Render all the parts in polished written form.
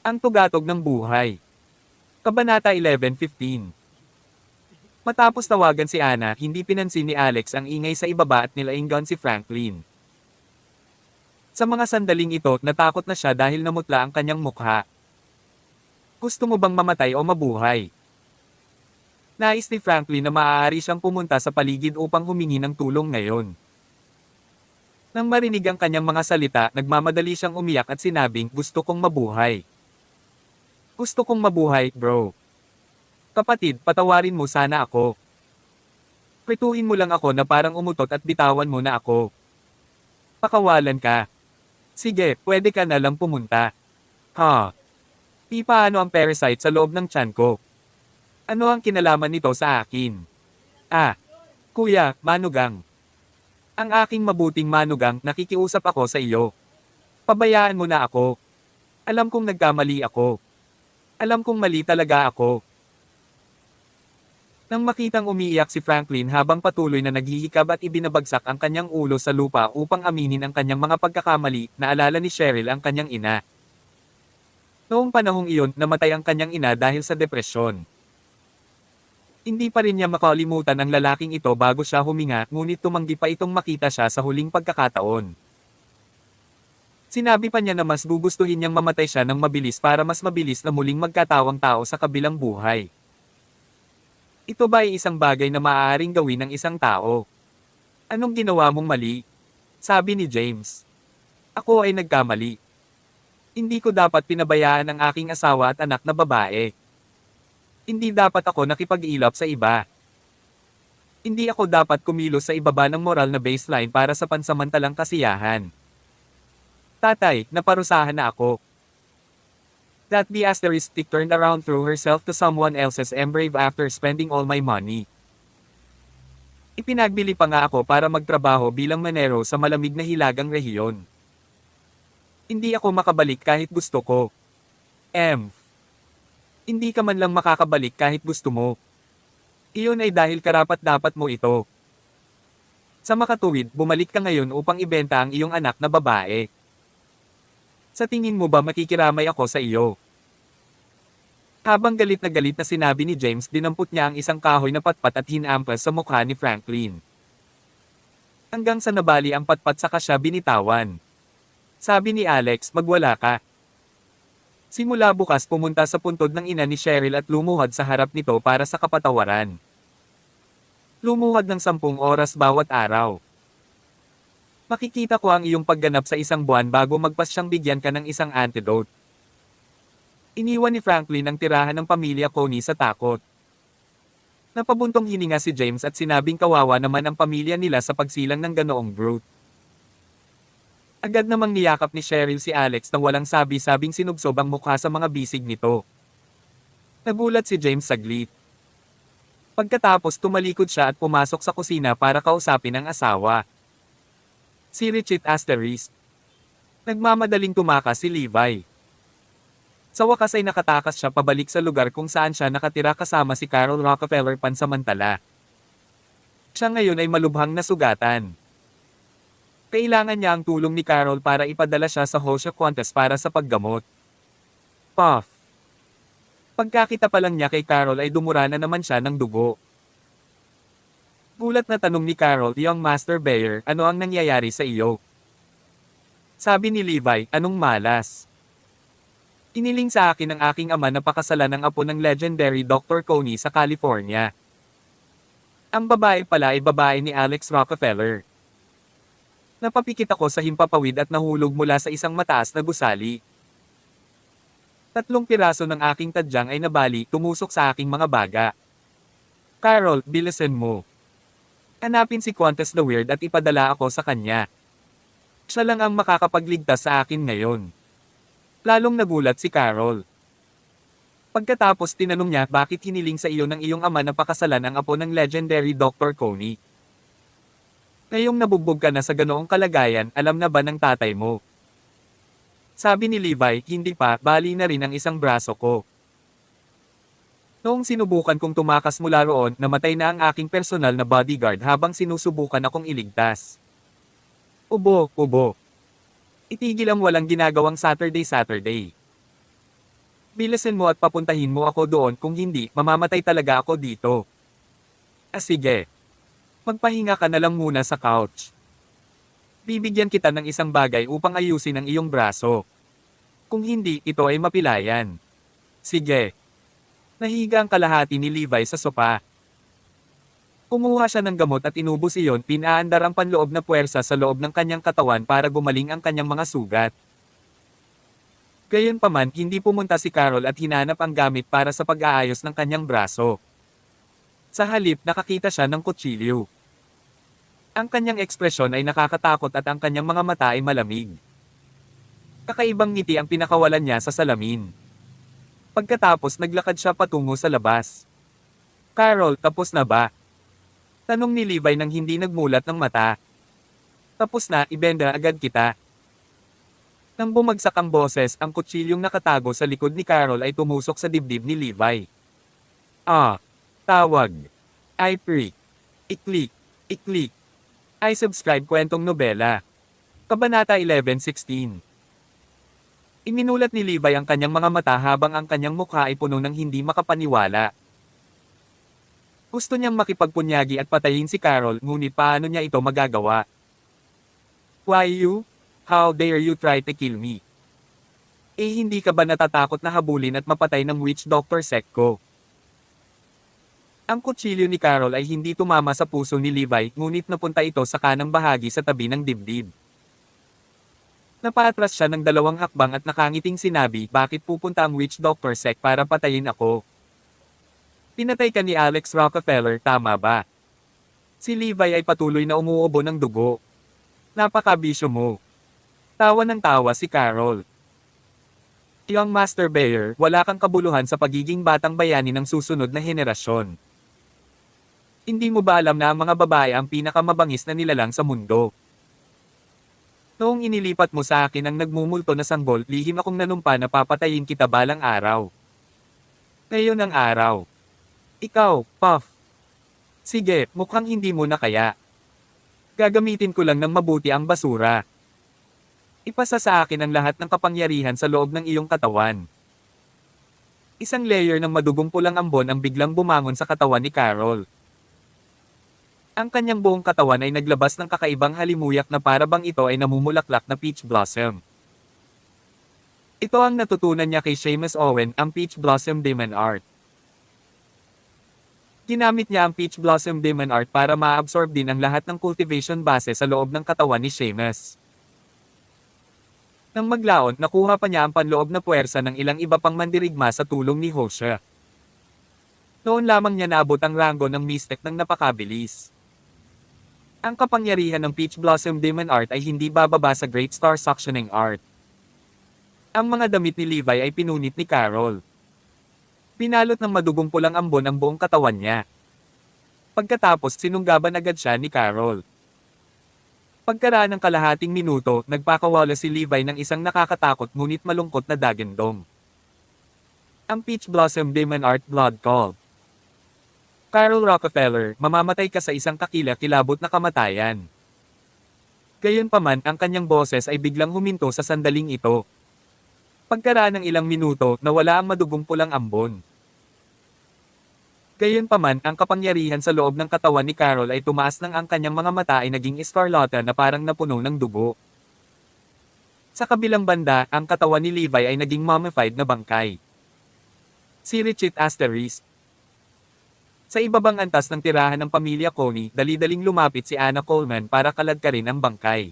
Ang tugatog ng buhay. Kabanata 11:15. Matapos tawagan si Anna, hindi pinansin ni Alex ang ingay sa ibaba at nilainggan si Franklin. Sa mga sandaling ito, natakot na siya dahil namutla ang kanyang mukha. Gusto mo bang mamatay o mabuhay? Nais ni Franklin na maaari siyang pumunta sa paligid upang humingi ng tulong ngayon. Nang marinig ang kanyang mga salita, nagmamadali siyang umiyak at sinabing, gusto kong mabuhay. Gusto kong mabuhay, bro. Kapatid, patawarin mo sana ako. Prituhin mo lang ako na parang umutot at bitawan mo na ako. Pakawalan ka. Sige, pwede ka na lang pumunta. Ha? Di paano ang parasite sa loob ng tiyan ko? Ano ang kinalaman nito sa akin? Ah, kuya, manugang. Ang aking mabuting manugang, nakikiusap ako sa iyo. Pabayaan mo na ako. Alam kong nagkamali ako. Alam kong mali talaga ako. Nang makitang umiiyak si Franklin habang patuloy na naghihikab at ibinabagsak ang kanyang ulo sa lupa upang aminin ang kanyang mga pagkakamali, naalala ni Cheryl ang kanyang ina. Noong panahong iyon, namatay ang kanyang ina dahil sa depresyon. Hindi pa rin niya makalimutan ang lalaking ito bago siya huminga, ngunit tumanggi pa itong makita siya sa huling pagkakataon. Sinabi pa niya na mas gugustuhin niyang mamatay siya ng mabilis para mas mabilis na muling magkatawang tao sa kabilang buhay. Ito ba ay isang bagay na maaaring gawin ng isang tao? Anong ginawa mong mali? Sabi ni James. Ako ay nagkamali. Hindi ko dapat pinabayaan ang aking asawa at anak na babae. Hindi dapat ako nakipag-ilap sa iba. Hindi ako dapat kumilos sa ibaba ng moral na baseline para sa pansamantalang kasiyahan. Tatay, naparusahan na ako. That the asterisk turned around threw herself to someone else's embrave after spending all my money. Ipinagbili pa nga ako para magtrabaho bilang manero sa malamig na hilagang rehiyon. Hindi ako makabalik kahit gusto ko. Hindi ka man lang makakabalik kahit gusto mo. Iyon ay dahil karapat-dapat mo ito. Sa makatuwid, bumalik ka ngayon upang ibenta ang iyong anak na babae. Sa tingin mo ba makikiramay ako sa iyo? Habang galit na sinabi ni James, dinampot niya ang isang kahoy na patpat at hinampas sa mukha ni Franklin. Hanggang sa nabali ang patpat saka siya binitawan. Sabi ni Alex, magwala ka. Simula bukas pumunta sa puntod ng ina ni Cheryl at lumuhad sa harap nito para sa kapatawaran. Lumuhad ng 10 oras bawat araw. Makikita ko ang iyong pagganap sa isang buwan bago magpasyang bigyan ka ng isang antidote. Iniwan ni Franklin ang tirahan ng pamilya Coney sa takot. Napabuntong hininga si James at sinabing kawawa naman ang pamilya nila sa pagsilang ng ganoong brute. Agad namang niyakap ni Cheryl si Alex nang walang sabi-sabing sinubsob ang mukha sa mga bisig nito. Nagulat si James saglit. Pagkatapos tumalikod siya at pumasok sa kusina para kausapin ang asawa. Si Richard Asterisk. Nagmamadaling tumakas si Levi. Sa wakas ay nakatakas siya pabalik sa lugar kung saan siya nakatira kasama si Carol Rockefeller pansamantala. Siya ngayon ay malubhang nasugatan. Kailangan niya ang tulong ni Carol para ipadala siya sa Hosha Qantas para sa paggamot. Puff. Pagkakita pa lang niya kay Carol ay dumura na naman siya ng dugo. Gulat na tanong ni Carol, "Young Master Bayer, ano ang nangyayari sa iyo?" Sabi ni Levi, "Anong malas? Iniling sa akin ng aking ama na pakasalan ng apo ng legendary Dr. Coney sa California. Ang babae pala ay babae ni Alex Rockefeller." Napapikit ako sa himpapawid at nahulog mula sa isang mataas na gusali. 3 piraso ng aking tadyang ay nabali, tumusok sa aking mga baga. "Carol, bilisan mo. Hanapin si Qantas the Weird at ipadala ako sa kanya. Siya lang ang makakapagligtas sa akin ngayon." Lalong nagulat si Carol. Pagkatapos tinanong niya bakit hiniling sa iyo ng iyong ama na pakasalan ang apo ng legendary Dr. Coney. "Ngayong nabugbog ka na sa ganoong kalagayan, alam na ba ng tatay mo?" Sabi ni Levi, "Hindi pa, bali na rin ang isang braso ko. Noong sinubukan kong tumakas mula roon, namatay na ang aking personal na bodyguard habang sinusubukan akong iligtas. Ubo. Itigil ang walang ginagawang Saturday. Bilisin mo at papuntahin mo ako doon kung hindi, mamamatay talaga ako dito. Sige. Magpahinga ka na lang muna sa couch. Bibigyan kita ng isang bagay upang ayusin ang iyong braso. Kung hindi, ito ay mapilayan. Sige. Nahiga ang kalahati ni Levi sa sopa. Kumuha siya ng gamot at inubos iyon, pinaandar ang panloob na puwersa sa loob ng kanyang katawan para gumaling ang kanyang mga sugat. Gayunpaman, hindi pumunta si Carol at hinanap ang gamit para sa pag-aayos ng kanyang braso. Sa halip, nakakita siya ng kutsilyo. Ang kanyang ekspresyon ay nakakatakot at ang kanyang mga mata ay malamig. Kakaibang ngiti ang pinakawalan niya sa salamin. Pagkatapos naglakad siya patungo sa labas. Carol, tapos na ba? Tanong ni Levi nang hindi nagmulat ng mata. Tapos na, ibenda agad kita. Nang bumagsak ang boses, ang kutsilyong nakatago sa likod ni Carol ay tumusok sa dibdib ni Levi. Tawag. I freak. I-click. I subscribe kwentong nobela. Kabanata 11:16. Iminulat ni Levi ang kanyang mga mata habang ang kanyang mukha ay puno ng hindi makapaniwala. Gusto niyang makipagpunyagi at patayin si Carol, ngunit paano niya ito magagawa? Why you? How dare you try to kill me? Hindi ka ba natatakot na habulin at mapatay ng witch Dr. Sekko? Ang kutsilyo ni Carol ay hindi tumama sa puso ni Levi, ngunit napunta ito sa kanang bahagi sa tabi ng dibdib. Napaatras siya ng 2 hakbang at nakangiting sinabi, bakit pupunta ang witch Dr. Sek para patayin ako? Pinatay ka ni Alex Rockefeller, tama ba? Si Levi ay patuloy na umuubo ng dugo. Napakabisyo mo. Tawa ng tawa si Carol. Young Master Bayer, wala kang kabuluhan sa pagiging batang bayani ng susunod na henerasyon. Hindi mo ba alam na ang mga babae ang pinakamabangis na nilalang sa mundo? Noong inilipat mo sa akin ang nagmumulto na sanggol, lihim akong nanumpa na papatayin kita balang araw. Ngayon ang araw. Ikaw, Puff. Sige, mukhang hindi mo na kaya. Gagamitin ko lang ng mabuti ang basura. Ipasa sa akin ang lahat ng kapangyarihan sa loob ng iyong katawan. Isang layer ng madugong pulang ambon ang biglang bumangon sa katawan ni Carol. Ang kanyang buong katawan ay naglabas ng kakaibang halimuyak na para bang ito ay namumulaklak na peach blossom. Ito ang natutunan niya kay Seamus Owen, ang Peach Blossom Demon Art. Ginamit niya ang Peach Blossom Demon Art para ma-absorb din ang lahat ng cultivation base sa loob ng katawan ni Seamus. Nang maglaon, nakuha pa niya ang panloob na puwersa ng ilang iba pang mandirigma sa tulong ni Hosea. Noon lamang niya naabot ang ranggo ng mystic ng napakabilis. Ang kapangyarihan ng Peach Blossom Demon Art ay hindi bababa sa Great Star Suctioning Art. Ang mga damit ni Levi ay pinunit ni Carol. Pinalot ng madugong pulang ambon ang buong katawan niya. Pagkatapos sinunggaban agad siya ni Carol. Pagkaraan ng kalahating minuto, nagpakawala si Levi ng isang nakakatakot ngunit malungkot na dagendong. Ang Peach Blossom Demon Art Blood Call. Carol Rockefeller, mamamatay ka sa isang kakilakilabot na kamatayan. Gayunpaman, ang kanyang boses ay biglang huminto sa sandaling ito. Pagkaraan ng ilang minuto, nawala ang madugong pulang ambon. Gayunpaman, ang kapangyarihan sa loob ng katawan ni Carol ay tumaas nang ang kanyang mga mata ay naging escarlata na parang napuno ng dugo. Sa kabilang banda, ang katawan ni Levi ay naging mummified na bangkay. Si Richard Asterisk. Sa ibabang antas ng tirahan ng pamilya Coney, dali-daling lumapit si Anna Coleman para kaladkarin ang bangkay.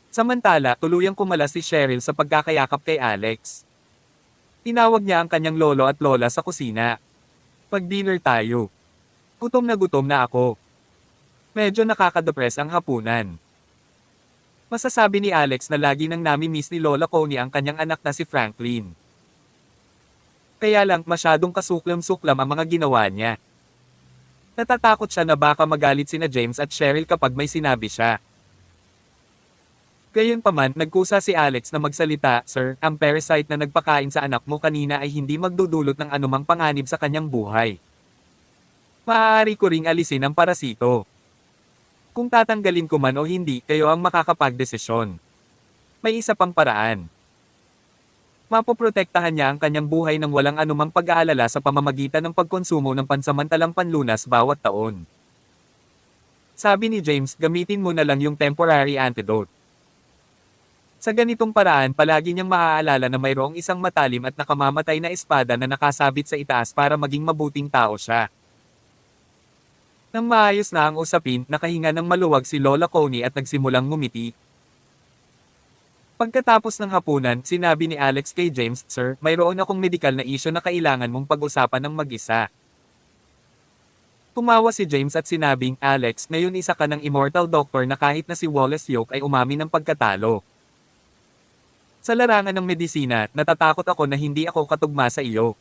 Samantala, tuluyang kumalas si Cheryl sa pagkakayakap kay Alex. Tinawag niya ang kanyang lolo at lola sa kusina. Pag-dinner tayo. Gutom na ako. Medyo nakakadepress ang hapunan. Masasabi ni Alex na lagi nang nami-miss ni Lola Coney ang kanyang anak na si Franklin. Kaya lang masyadong kasuklam-suklam ang mga ginawa niya. Natatakot siya na baka magalit sina James at Cheryl kapag may sinabi siya. Gayunpaman, nagkusa si Alex na magsalita, Sir, ang parasite na nagpakain sa anak mo kanina ay hindi magdudulot ng anumang panganib sa kanyang buhay. Maaari ko ring alisin ang parasito. Kung tatanggalin ko man o hindi, kayo ang makakapagdesisyon. May isa pang paraan. Mapoprotektahan niya ang kanyang buhay ng walang anumang pag-aalala sa pamamagitan ng pagkonsumo ng pansamantalang panlunas bawat taon. Sabi ni James, gamitin mo na lang yung temporary antidote. Sa ganitong paraan palagi niyang maaalala na mayroong isang matalim at nakamamatay na espada na nakasabit sa itaas para maging mabuting tao siya. Nang maayos na ang usapin, nakahinga ng maluwag si Lola Connie at nagsimulang ngumiti. Pagkatapos ng hapunan, sinabi ni Alex kay James, Sir, mayroon akong medikal na isyu na kailangan mong pag-usapan ng mag-isa. Tumawa si James at sinabing, Alex, ngayon isa ka ng immortal doctor na kahit na si Wallace Yoke ay umamin ng pagkatalo. Sa larangan ng medisina, natatakot ako na hindi ako katugma sa iyo.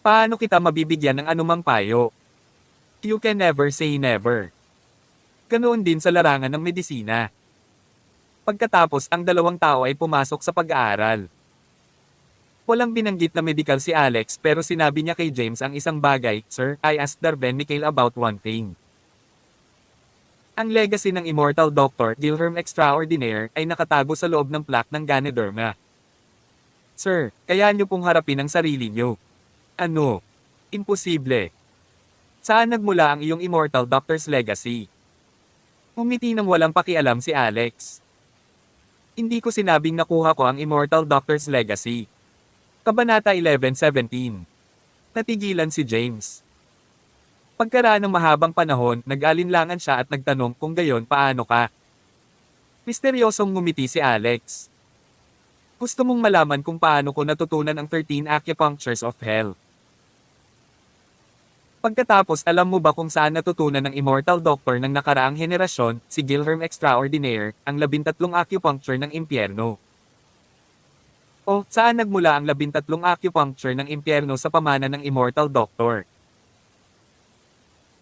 Paano kita mabibigyan ng anumang payo? You can never say never. Ganoon din sa larangan ng medisina. Pagkatapos, ang dalawang tao ay pumasok sa pag-aaral. Walang binanggit na medical si Alex pero sinabi niya kay James ang isang bagay, Sir, I asked Darben Mikhail about one thing. Ang legacy ng Immortal Doctor, Gilherme Extraordinaire, ay nakatago sa loob ng plaque ng Ganoderma. Sir, kaya niyo pong harapin ang sarili niyo. Ano? Imposible. Saan nagmula ang iyong Immortal Doctor's legacy? Umiti nang walang pakialam si Alex. Hindi ko sinabing nakuha ko ang Immortal Doctor's legacy. Kabanata 11:17. Natigilan si James. Pagkaraan ng mahabang panahon, nag-alinlangan siya at nagtanong kung gayon paano ka. Misteryosong ngumiti si Alex. Gusto mong malaman kung paano ko natutunan ang 13 acupunctures of hell. Pagkatapos alam mo ba kung saan natutunan ng Immortal Doctor ng nakaraang henerasyon, si Gilherme Extraordinaire, ang 13 acupuncture ng impyerno? O, saan nagmula ang 13 acupuncture ng impyerno sa pamana ng Immortal Doctor?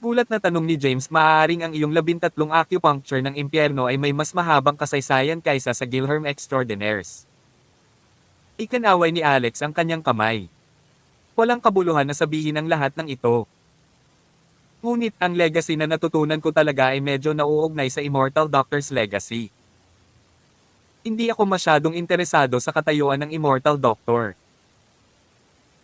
Gulat na tanong ni James, maaaring ang iyong 13 acupuncture ng impyerno ay may mas mahabang kasaysayan kaysa sa Gilherme Extraordinaires. Ikinaway ni Alex ang kanyang kamay. Walang kabuluhan na sabihin ang lahat ng ito. Ngunit ang legacy na natutunan ko talaga ay medyo nauugnay sa Immortal Doctor's legacy. Hindi ako masyadong interesado sa katayuan ng Immortal Doctor.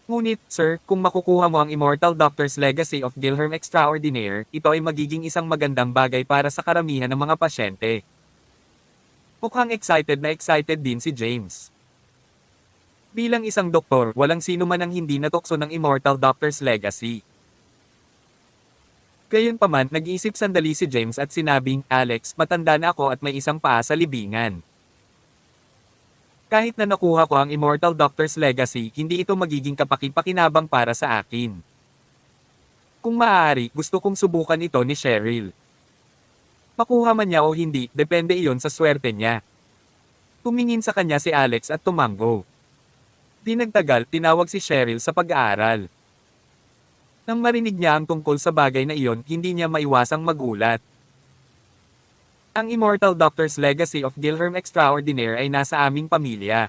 Ngunit, Sir, kung makukuha mo ang Immortal Doctor's legacy of Gilherme Extraordinaire, ito ay magiging isang magandang bagay para sa karamihan ng mga pasyente. Mukhang excited na excited din si James. Bilang isang doktor, walang sino man ang hindi natukso ng Immortal Doctor's legacy. Gayunpaman, nag-iisip sandali si James at sinabing, Alex, matanda na ako at may isang paa sa libingan. Kahit na nakuha ko ang Immortal Doctor's legacy, hindi ito magiging kapaki-pakinabang para sa akin. Kung maaari, gusto kong subukan ito ni Cheryl. Makuha man niya o hindi, depende iyon sa swerte niya. Tumingin sa kanya si Alex at tumango. Di nagtagal, tinawag si Cheryl sa pag-aaral. Nang marinig niya ang tungkol sa bagay na iyon, hindi niya maiwasang magulat. Ang Immortal Doctor's legacy of Gilherme Extraordinaire ay nasa aming pamilya.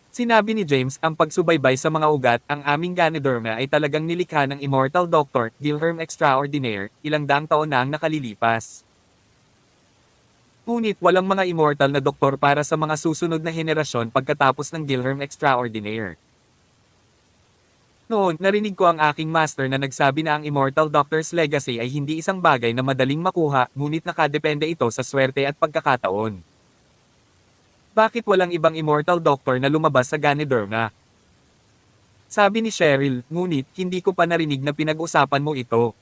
Sinabi ni James, ang pagsubaybay sa mga ugat, ang aming Ganoderma ay talagang nilikha ng Immortal Doctor, Gilherme Extraordinaire, ilang daang taon na ang nakalilipas. Ngunit walang mga immortal na doktor para sa mga susunod na henerasyon pagkatapos ng Gilherme Extraordinaire. Noon, narinig ko ang aking master na nagsabi na ang Immortal Doctor's legacy ay hindi isang bagay na madaling makuha, ngunit nakadepende ito sa swerte at pagkakataon. Bakit walang ibang Immortal Doctor na lumabas sa Ganoderma? Sabi ni Cheryl, ngunit hindi ko pa narinig na pinag-usapan mo ito.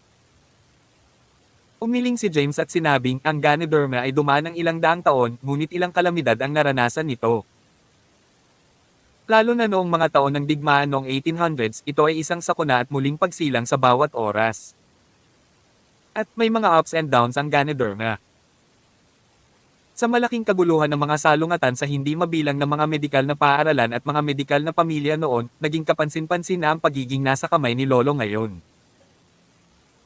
Umiling si James at sinabing, ang Ganoderma ay dumaan ng ilang daang taon, ngunit ilang kalamidad ang naranasan nito. Lalo na noong mga taon ng digmaan noong 1800s, ito ay isang sakuna at muling pagsilang sa bawat oras. At may mga ups and downs ang Ganoderma. Sa malaking kaguluhan ng mga salungatan sa hindi mabilang na mga medikal na paaralan at mga medikal na pamilya noon, naging kapansin-pansin na ang pagiging nasa kamay ni Lolo ngayon.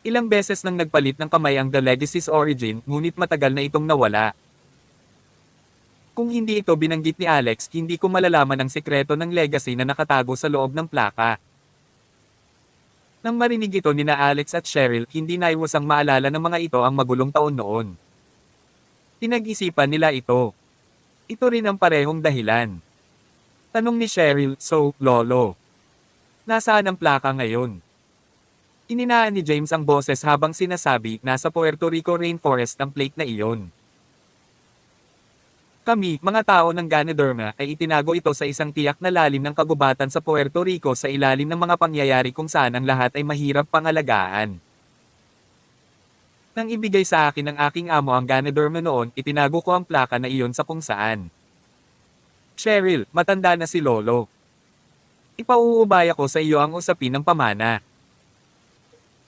Ilang beses nang nagpalit ng kamay ang The Legacy's origin, ngunit matagal na itong nawala. Kung hindi ito binanggit ni Alex, hindi ko malalaman ang sekreto ng legacy na nakatago sa loob ng plaka. Nang marinig ito nina Alex at Cheryl, hindi naiwasang maalala ng mga ito ang magulong taon noon. Pinag-isipan nila ito. Ito rin ang parehong dahilan. Tanong ni Cheryl, so, Lolo. Nasaan ang plaka ngayon? Ininaan ni James ang boses habang sinasabi, nasa Puerto Rico Rainforest ang plate na iyon. Kami, mga tao ng Ganoderma, ay itinago ito sa isang tiyak na lalim ng kagubatan sa Puerto Rico sa ilalim ng mga pangyayari kung saan ang lahat ay mahirap pangalagaan. Nang ibigay sa akin ng aking amo ang Ganoderma noon, itinago ko ang plaka na iyon sa kung saan. Cheryl, matanda na si Lolo. Ipauubaya ko sa iyo ang usapin ng pamana.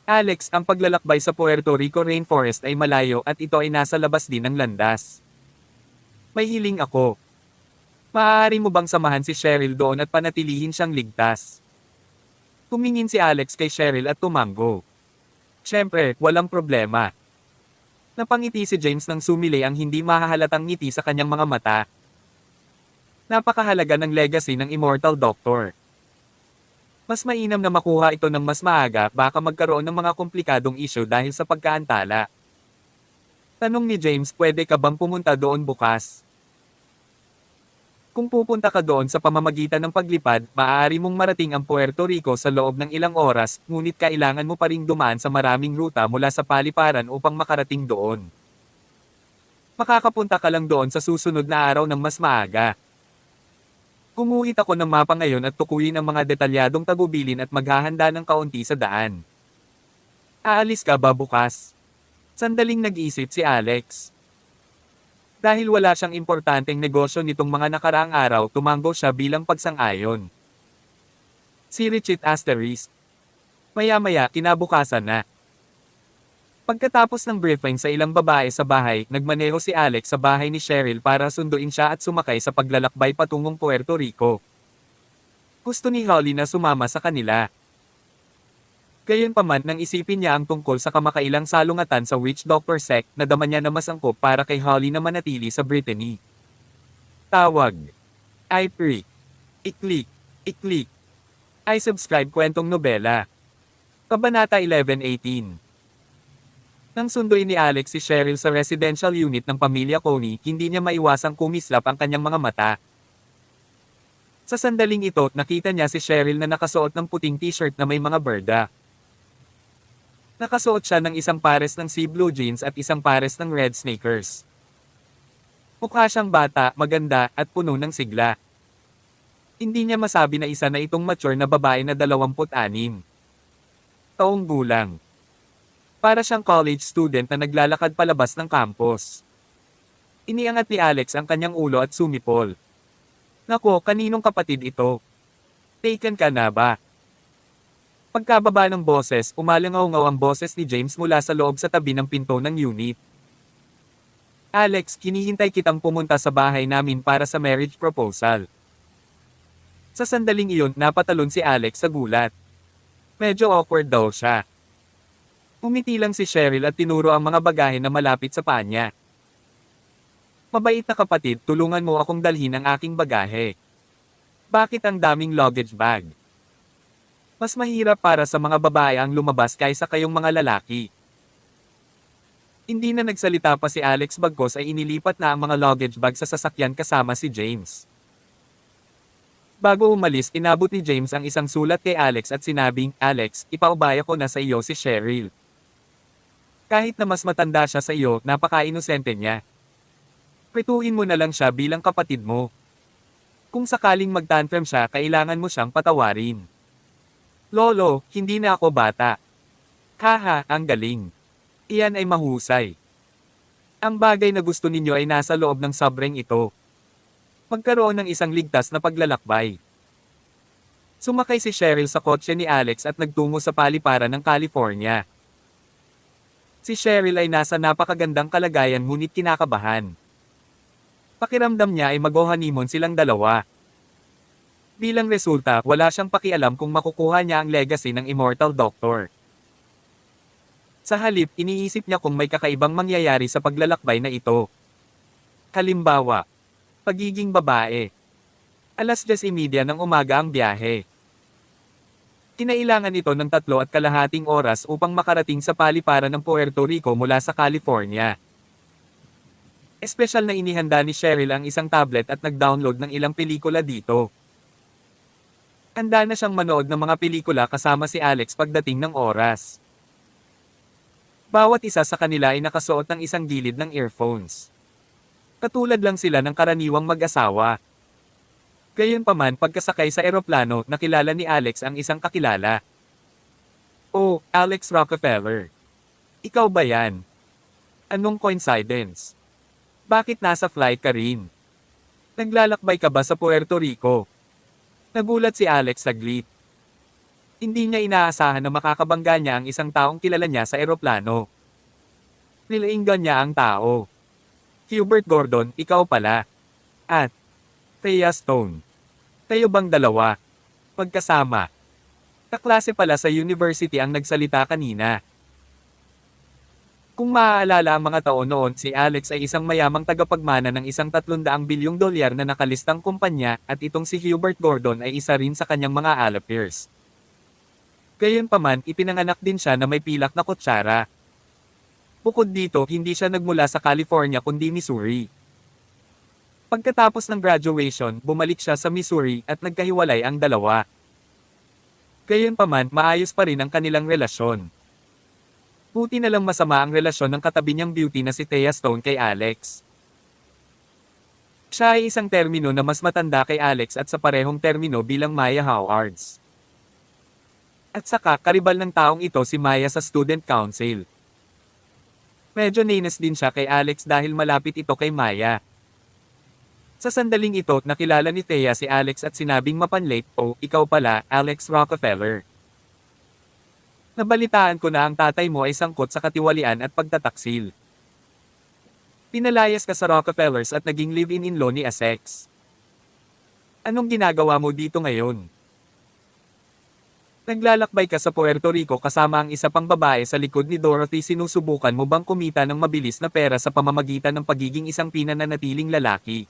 Alex, ang paglalakbay sa Puerto Rico Rainforest ay malayo at ito ay nasa labas din ng landas. May hiling ako. Maaari mo bang samahan si Cheryl doon at panatilihin siyang ligtas? Tumingin si Alex kay Cheryl at tumango. Siyempre, walang problema. Napangiti si James nang sumili ang hindi mahahalatang ngiti sa kanyang mga mata. Napakahalaga ng legacy ng Immortal Doctor. Mas mainam na makuha ito ng mas maaga, baka magkaroon ng mga komplikadong issue dahil sa pagkaantala. Tanong ni James, pwede ka bang pumunta doon bukas? Kung pupunta ka doon sa pamamagitan ng paglipad, maaari mong marating ang Puerto Rico sa loob ng ilang oras, ngunit kailangan mo pa ring dumaan sa maraming ruta mula sa paliparan upang makarating doon. Makakapunta ka lang doon sa susunod na araw ng mas maaga. Kumuhit ako ng mapa ngayon at tukuyin ang mga detalyadong tagubilin at maghahanda ng kaunti sa daan. Aalis ka ba bukas? Sandaling nag-isip si Alex. Dahil wala siyang importanteng negosyo nitong mga nakaraang araw, tumango siya bilang pagsang-ayon. Si Richie asterisk. Maya-maya, kinabukasan na. Pagkatapos ng briefing sa ilang babae sa bahay, nagmaneho si Alex sa bahay ni Cheryl para sunduin siya at sumakay sa paglalakbay patungong Puerto Rico. Gusto ni Holly na sumama sa kanila. Gayunpaman nang isipin niya ang tungkol sa kamakailang salungatan sa witch doctor sect, nadama niya na masangkop para kay Holly na manatili sa Brittany. Tawag. I pray. I-click. I-click. I subscribe kwentong nobela. Kabanata 11:18. Nang sunduin ni Alex si Cheryl sa residential unit ng pamilya Coney, hindi niya maiwasang kumislap ang kanyang mga mata. Sa sandaling ito, nakita niya si Cheryl na nakasuot ng puting t-shirt na may mga berda. Nakasuot siya ng isang pares ng sea blue jeans at isang pares ng red sneakers. Mukha siyang bata, maganda, at puno ng sigla. Hindi niya masabi na isa na itong mature na babae na 26 taong gulang. Para siyang college student na naglalakad palabas ng campus. Iniangat ni Alex ang kanyang ulo at sumipol. Nako, kaninong kapatid ito? Taken ka na ba? Pagkababa ng boses, umalangaw-ngaw ang boses ni James mula sa loob sa tabi ng pinto ng unit. Alex, hinihintay kitang pumunta sa bahay namin para sa marriage proposal. Sa sandaling iyon, napatalon si Alex sa gulat. Medyo awkward daw siya. Umiti lang si Cheryl at tinuro ang mga bagahe na malapit sa paa niya. Mabait na kapatid, tulungan mo akong dalhin ang aking bagahe. Bakit ang daming luggage bag? Mas mahirap para sa mga babae ang lumabas kaysa kayong mga lalaki. Hindi na nagsalita pa si Alex bagkos ay inilipat na ang mga luggage bag sa sasakyan kasama si James. Bago umalis, inabot ni James ang isang sulat kay Alex at sinabing, Alex, ipaubaya ko na sa iyo si Cheryl. Kahit na mas matanda siya sa iyo, napaka-inosente niya. Prituin mo na lang siya bilang kapatid mo. Kung sakaling mag-tantrum siya, kailangan mo siyang patawarin. Lolo, hindi na ako bata. Haha, ang galing. Iyan ay mahusay. Ang bagay na gusto ninyo ay nasa loob ng sabreng ito. Magkaroon ng isang ligtas na paglalakbay. Sumakay si Cheryl sa kotse ni Alex at nagtungo sa paliparan ng California. Si Cheryl ay nasa napakagandang kalagayan ngunit kinakabahan. Pakiramdam niya ay mag-o-honeymoon silang dalawa. Bilang resulta, wala siyang pakialam kung makukuha niya ang legacy ng Immortal Doctor. Sa halip, iniisip niya kung may kakaibang mangyayari sa paglalakbay na ito. Halimbawa, pagiging babae. 10:30 ng umaga ang biyahe. Kinailangan ito ng 3.5 oras upang makarating sa paliparan ng Puerto Rico mula sa California. Espesyal na inihanda ni Cheryl ang isang tablet at nag-download ng ilang pelikula dito. Handa na siyang manood ng mga pelikula kasama si Alex pagdating ng oras. Bawat isa sa kanila ay nakasuot ng isang gilid ng earphones. Katulad lang sila ng karaniwang mag-asawa. Gayunpaman pagkasakay sa eroplano, nakilala ni Alex ang isang kakilala. "Oh, Alex Rockefeller. Ikaw ba yan? Anong coincidence? Bakit nasa flight ka rin? Naglalakbay ka ba sa Puerto Rico?" Nagulat si Alex saglit. Hindi niya inaasahan na makakabangga niya ang isang taong kilala niya sa eroplano. Nilainggan niya ang tao. "Hubert Gordon, ikaw pala. At Thea Stone. Kayo bang dalawa? Pagkasama. Kaklase pala sa university ang nagsalita kanina." Kung maaalala ang mga taon noon, si Alex ay isang mayamang tagapagmana ng isang 300 bilyong dolyar na nakalistang kumpanya, at itong si Hubert Gordon ay isa rin sa kanyang mga alapers. Gayunpaman, ipinanganak din siya na may pilak na kutsara. Bukod dito, hindi siya nagmula sa California kundi Missouri. Pagkatapos ng graduation, bumalik siya sa Missouri at nagkahiwalay ang dalawa. Gayunpaman, maayos pa rin ang kanilang relasyon. Buti na lang masama ang relasyon ng katabi niyang beauty na si Thea Stone kay Alex. Siya ay isang termino na mas matanda kay Alex at sa parehong termino bilang Maya Howards. At saka, karibal ng taong ito si Maya sa student council. Medyo nainis din siya kay Alex dahil malapit ito kay Maya. Sa sandaling ito, nakilala ni Thea si Alex at sinabing mapanlate, "Oh, ikaw pala, Alex Rockefeller. Nabalitaan ko na ang tatay mo ay sangkot sa katiwalian at pagtataksil. Pinalayas ka sa Rockefellers at naging live-in-in-law ni Essex. Anong ginagawa mo dito ngayon? Naglalakbay ka sa Puerto Rico kasama ang isa pang babae sa likod ni Dorothy. Sinusubukan mo bang kumita ng mabilis na pera sa pamamagitan ng pagiging isang pinananatiling lalaki?"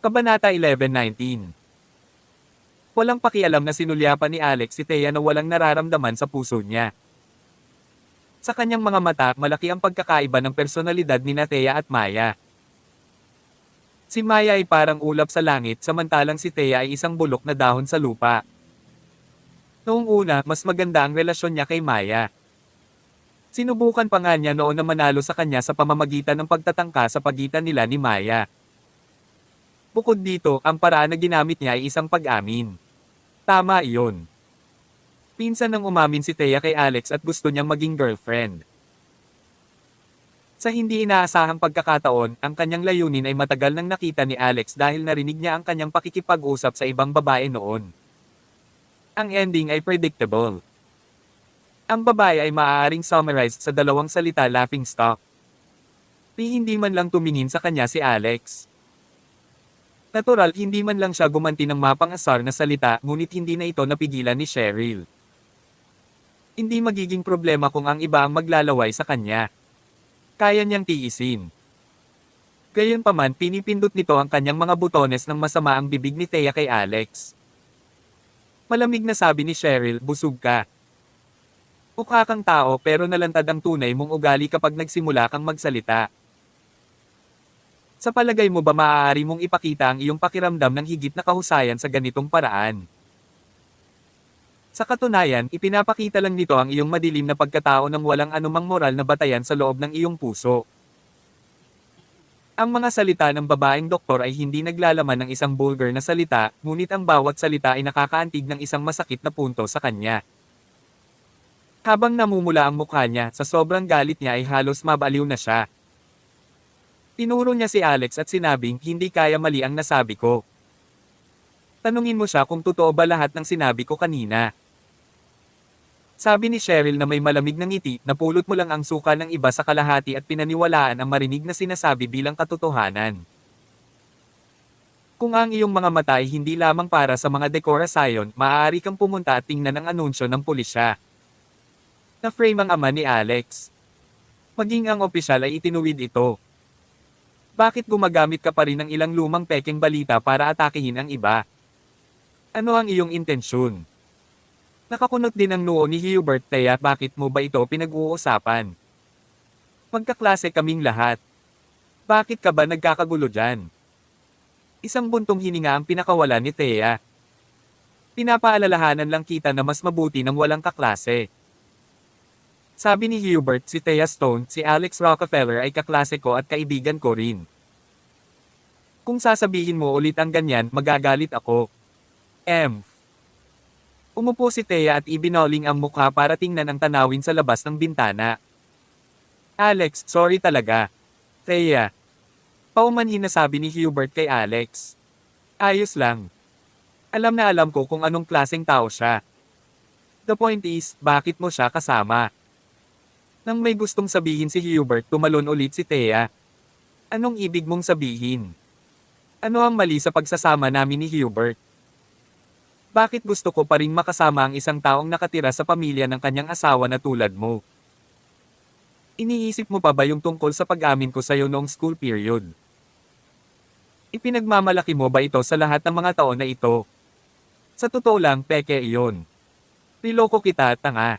Kabanata 11:19. Walang pakialam na sinulyapan ni Alex si Thea na walang nararamdaman sa puso niya. Sa kanyang mga mata, malaki ang pagkakaiba ng personalidad ni Thea at Maya. Si Maya ay parang ulap sa langit samantalang si Thea ay isang bulok na dahon sa lupa. Noong una, mas maganda ang relasyon niya kay Maya. Sinubukan pa nga niya noon na manalo sa kanya sa pamamagitan ng pagtatangka sa pagitan nila ni Maya. Bukod dito, ang paraan na ginamit niya ay isang pag-amin. Tama iyon. Pinsan nang umamin si Thea kay Alex at gusto niyang maging girlfriend. Sa hindi inaasahang pagkakataon, ang kanyang layunin ay matagal nang nakita ni Alex dahil narinig niya ang kanyang pakikipag-usap sa ibang babae noon. Ang ending ay predictable. Ang babae ay maaaring summarized sa dalawang salita, laughing stock. Hindi man lang tumingin sa kanya si Alex. Natural, hindi man lang siya gumanti ng mapang-asar na salita, ngunit hindi na ito napigilan ni Cheryl. Hindi magiging problema kung ang iba ang maglalaway sa kanya. Kaya niyang tiisin. Gayunpaman, pinipindot nito ang kanyang mga butones ng masama ang bibig ni Thea kay Alex. Malamig na sabi ni Cheryl, "Busog ka. Mukha kang tao pero nalantad ang tunay mong ugali kapag nagsimula kang magsalita. Sa palagay mo ba maaari mong ipakita ang iyong pakiramdam ng higit na kahusayan sa ganitong paraan? Sa katunayan, ipinapakita lang nito ang iyong madilim na pagkatao ng walang anumang moral na batayan sa loob ng iyong puso." Ang mga salita ng babaeng doktor ay hindi naglalaman ng isang vulgar na salita, ngunit ang bawat salita ay nakakaantig ng isang masakit na punto sa kanya. Habang namumula ang mukha niya, sa sobrang galit niya ay halos mabaliw na siya. Tinuro niya si Alex at sinabing, "Hindi kaya mali ang nasabi ko. Tanungin mo siya kung totoo ba lahat ng sinabi ko kanina." Sabi ni Cheryl na may malamig na ngiti, "Napulot mo lang ang suka ng iba sa kalahati at pinaniwalaan ang marinig na sinasabi bilang katotohanan. Kung ang iyong mga mata ay hindi lamang para sa mga dekorasyon, maaari kang pumunta at tingnan ang anunsyo ng pulisya." Na-frame ang ama ni Alex. Maging ang opisyal ay itinuwid ito. Bakit gumagamit ka pa rin ng ilang lumang pekeng balita para atakihin ang iba? Ano ang iyong intensyon? Nakakunot din ang noo ni Hubert. "Thea, bakit mo ba ito pinag-uusapan? Magkaklase kaming lahat. Bakit ka ba nagkakagulo dyan?" Isang buntong hininga ang pinakawala ni Thea. Pinapaalalahanan lang kita na mas mabuti nang walang kaklase. Sabi ni Hubert, si Thea Stone, si Alex Rockefeller ay kaklase ko at kaibigan ko rin. Kung sasabihin mo ulit ang ganyan, magagalit ako. Umupo si Thea at ibinoling ang mukha para tingnan ang tanawin sa labas ng bintana. Alex, sorry talaga. Thea. Paumanhin na sabi ni Hubert kay Alex. Ayos lang. Alam na alam ko kung anong klaseng tao siya. The point is, bakit mo siya kasama? Nang may gustong sabihin si Hubert, tumalon ulit si Thea. Anong ibig mong sabihin? Ano ang mali sa pagsasama namin ni Hubert? Bakit gusto ko pa rin makasama ang isang taong nakatira sa pamilya ng kanyang asawa na tulad mo? Iniisip mo pa ba yung tungkol sa pag-amin ko sa'yo noong school period? Ipinagmamalaki mo ba ito sa lahat ng mga taon na ito? Sa totoo lang, peke iyon. Niloko kita, tanga.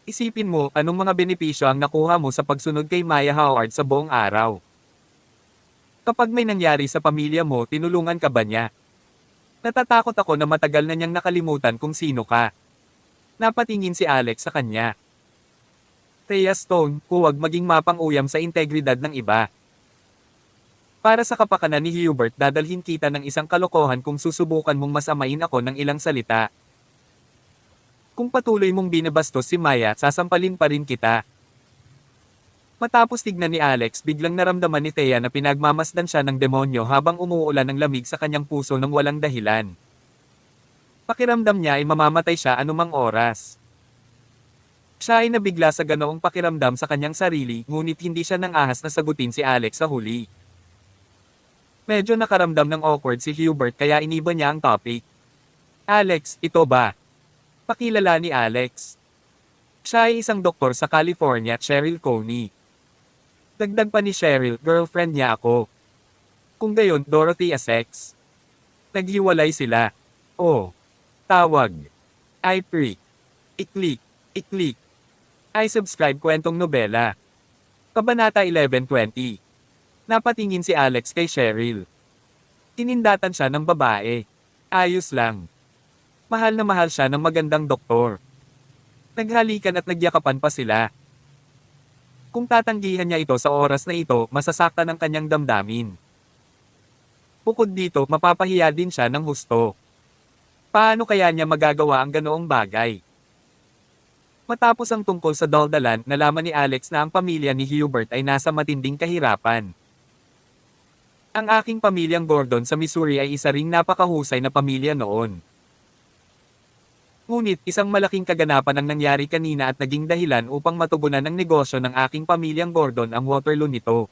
Isipin mo, anong mga benepisyo ang nakuha mo sa pagsunod kay Maya Howard sa buong araw? Kapag may nangyari sa pamilya mo, tinulungan ka ba niya? Natatakot ako na matagal na niyang nakalimutan kung sino ka. Napatingin si Alex sa kanya. Thea Stone, huwag maging mapang-uyam sa integridad ng iba. Para sa kapakanan ni Hubert, dadalhin kita ng isang kalokohan kung susubukan mong masamain ako ng ilang salita. Kung patuloy mong binabastos si Maya, sasampalin pa rin kita. Matapos tignan ni Alex, biglang naramdaman ni Thea na pinagmamasdan siya ng demonyo habang umuulan ng lamig sa kanyang puso ng walang dahilan. Pakiramdam niya ay mamamatay siya anumang oras. Siya ay nabigla sa ganoong pakiramdam sa kanyang sarili, ngunit hindi siya nang ahas na sagutin si Alex sa huli. Medyo nakaramdam ng awkward si Hubert kaya iniba niya ang topic. Alex, ito ba? Pakilala ni Alex. Siya ay isang doktor sa California, Cheryl Coney. Dagdag pa ni Cheryl, girlfriend niya ako. Kung gayon, Dorothy Essex. Naghiwalay sila. Oh. Tawag. I prick. I-click. I subscribe kwentong nobela. Kabanata 11:20. Napatingin si Alex kay Cheryl. Tinindatan siya ng babae. Ayos lang. Mahal na mahal siya ng magandang doktor. Naghalikan at nagyakapan pa sila. Kung tatanggihan niya ito sa oras na ito, masasaktan ang kanyang damdamin. Bukod dito, mapapahiya din siya ng husto. Paano kaya niya magagawa ang ganoong bagay? Matapos ang tungkol sa daldalan, nalaman ni Alex na ang pamilya ni Hubert ay nasa matinding kahirapan. Ang aking pamilyang Gordon sa Missouri ay isa ring napakahusay na pamilya noon. Ngunit, isang malaking kaganapan ang nangyari kanina at naging dahilan upang matugunan ang negosyo ng aking pamilyang Gordon ang Waterloo nito.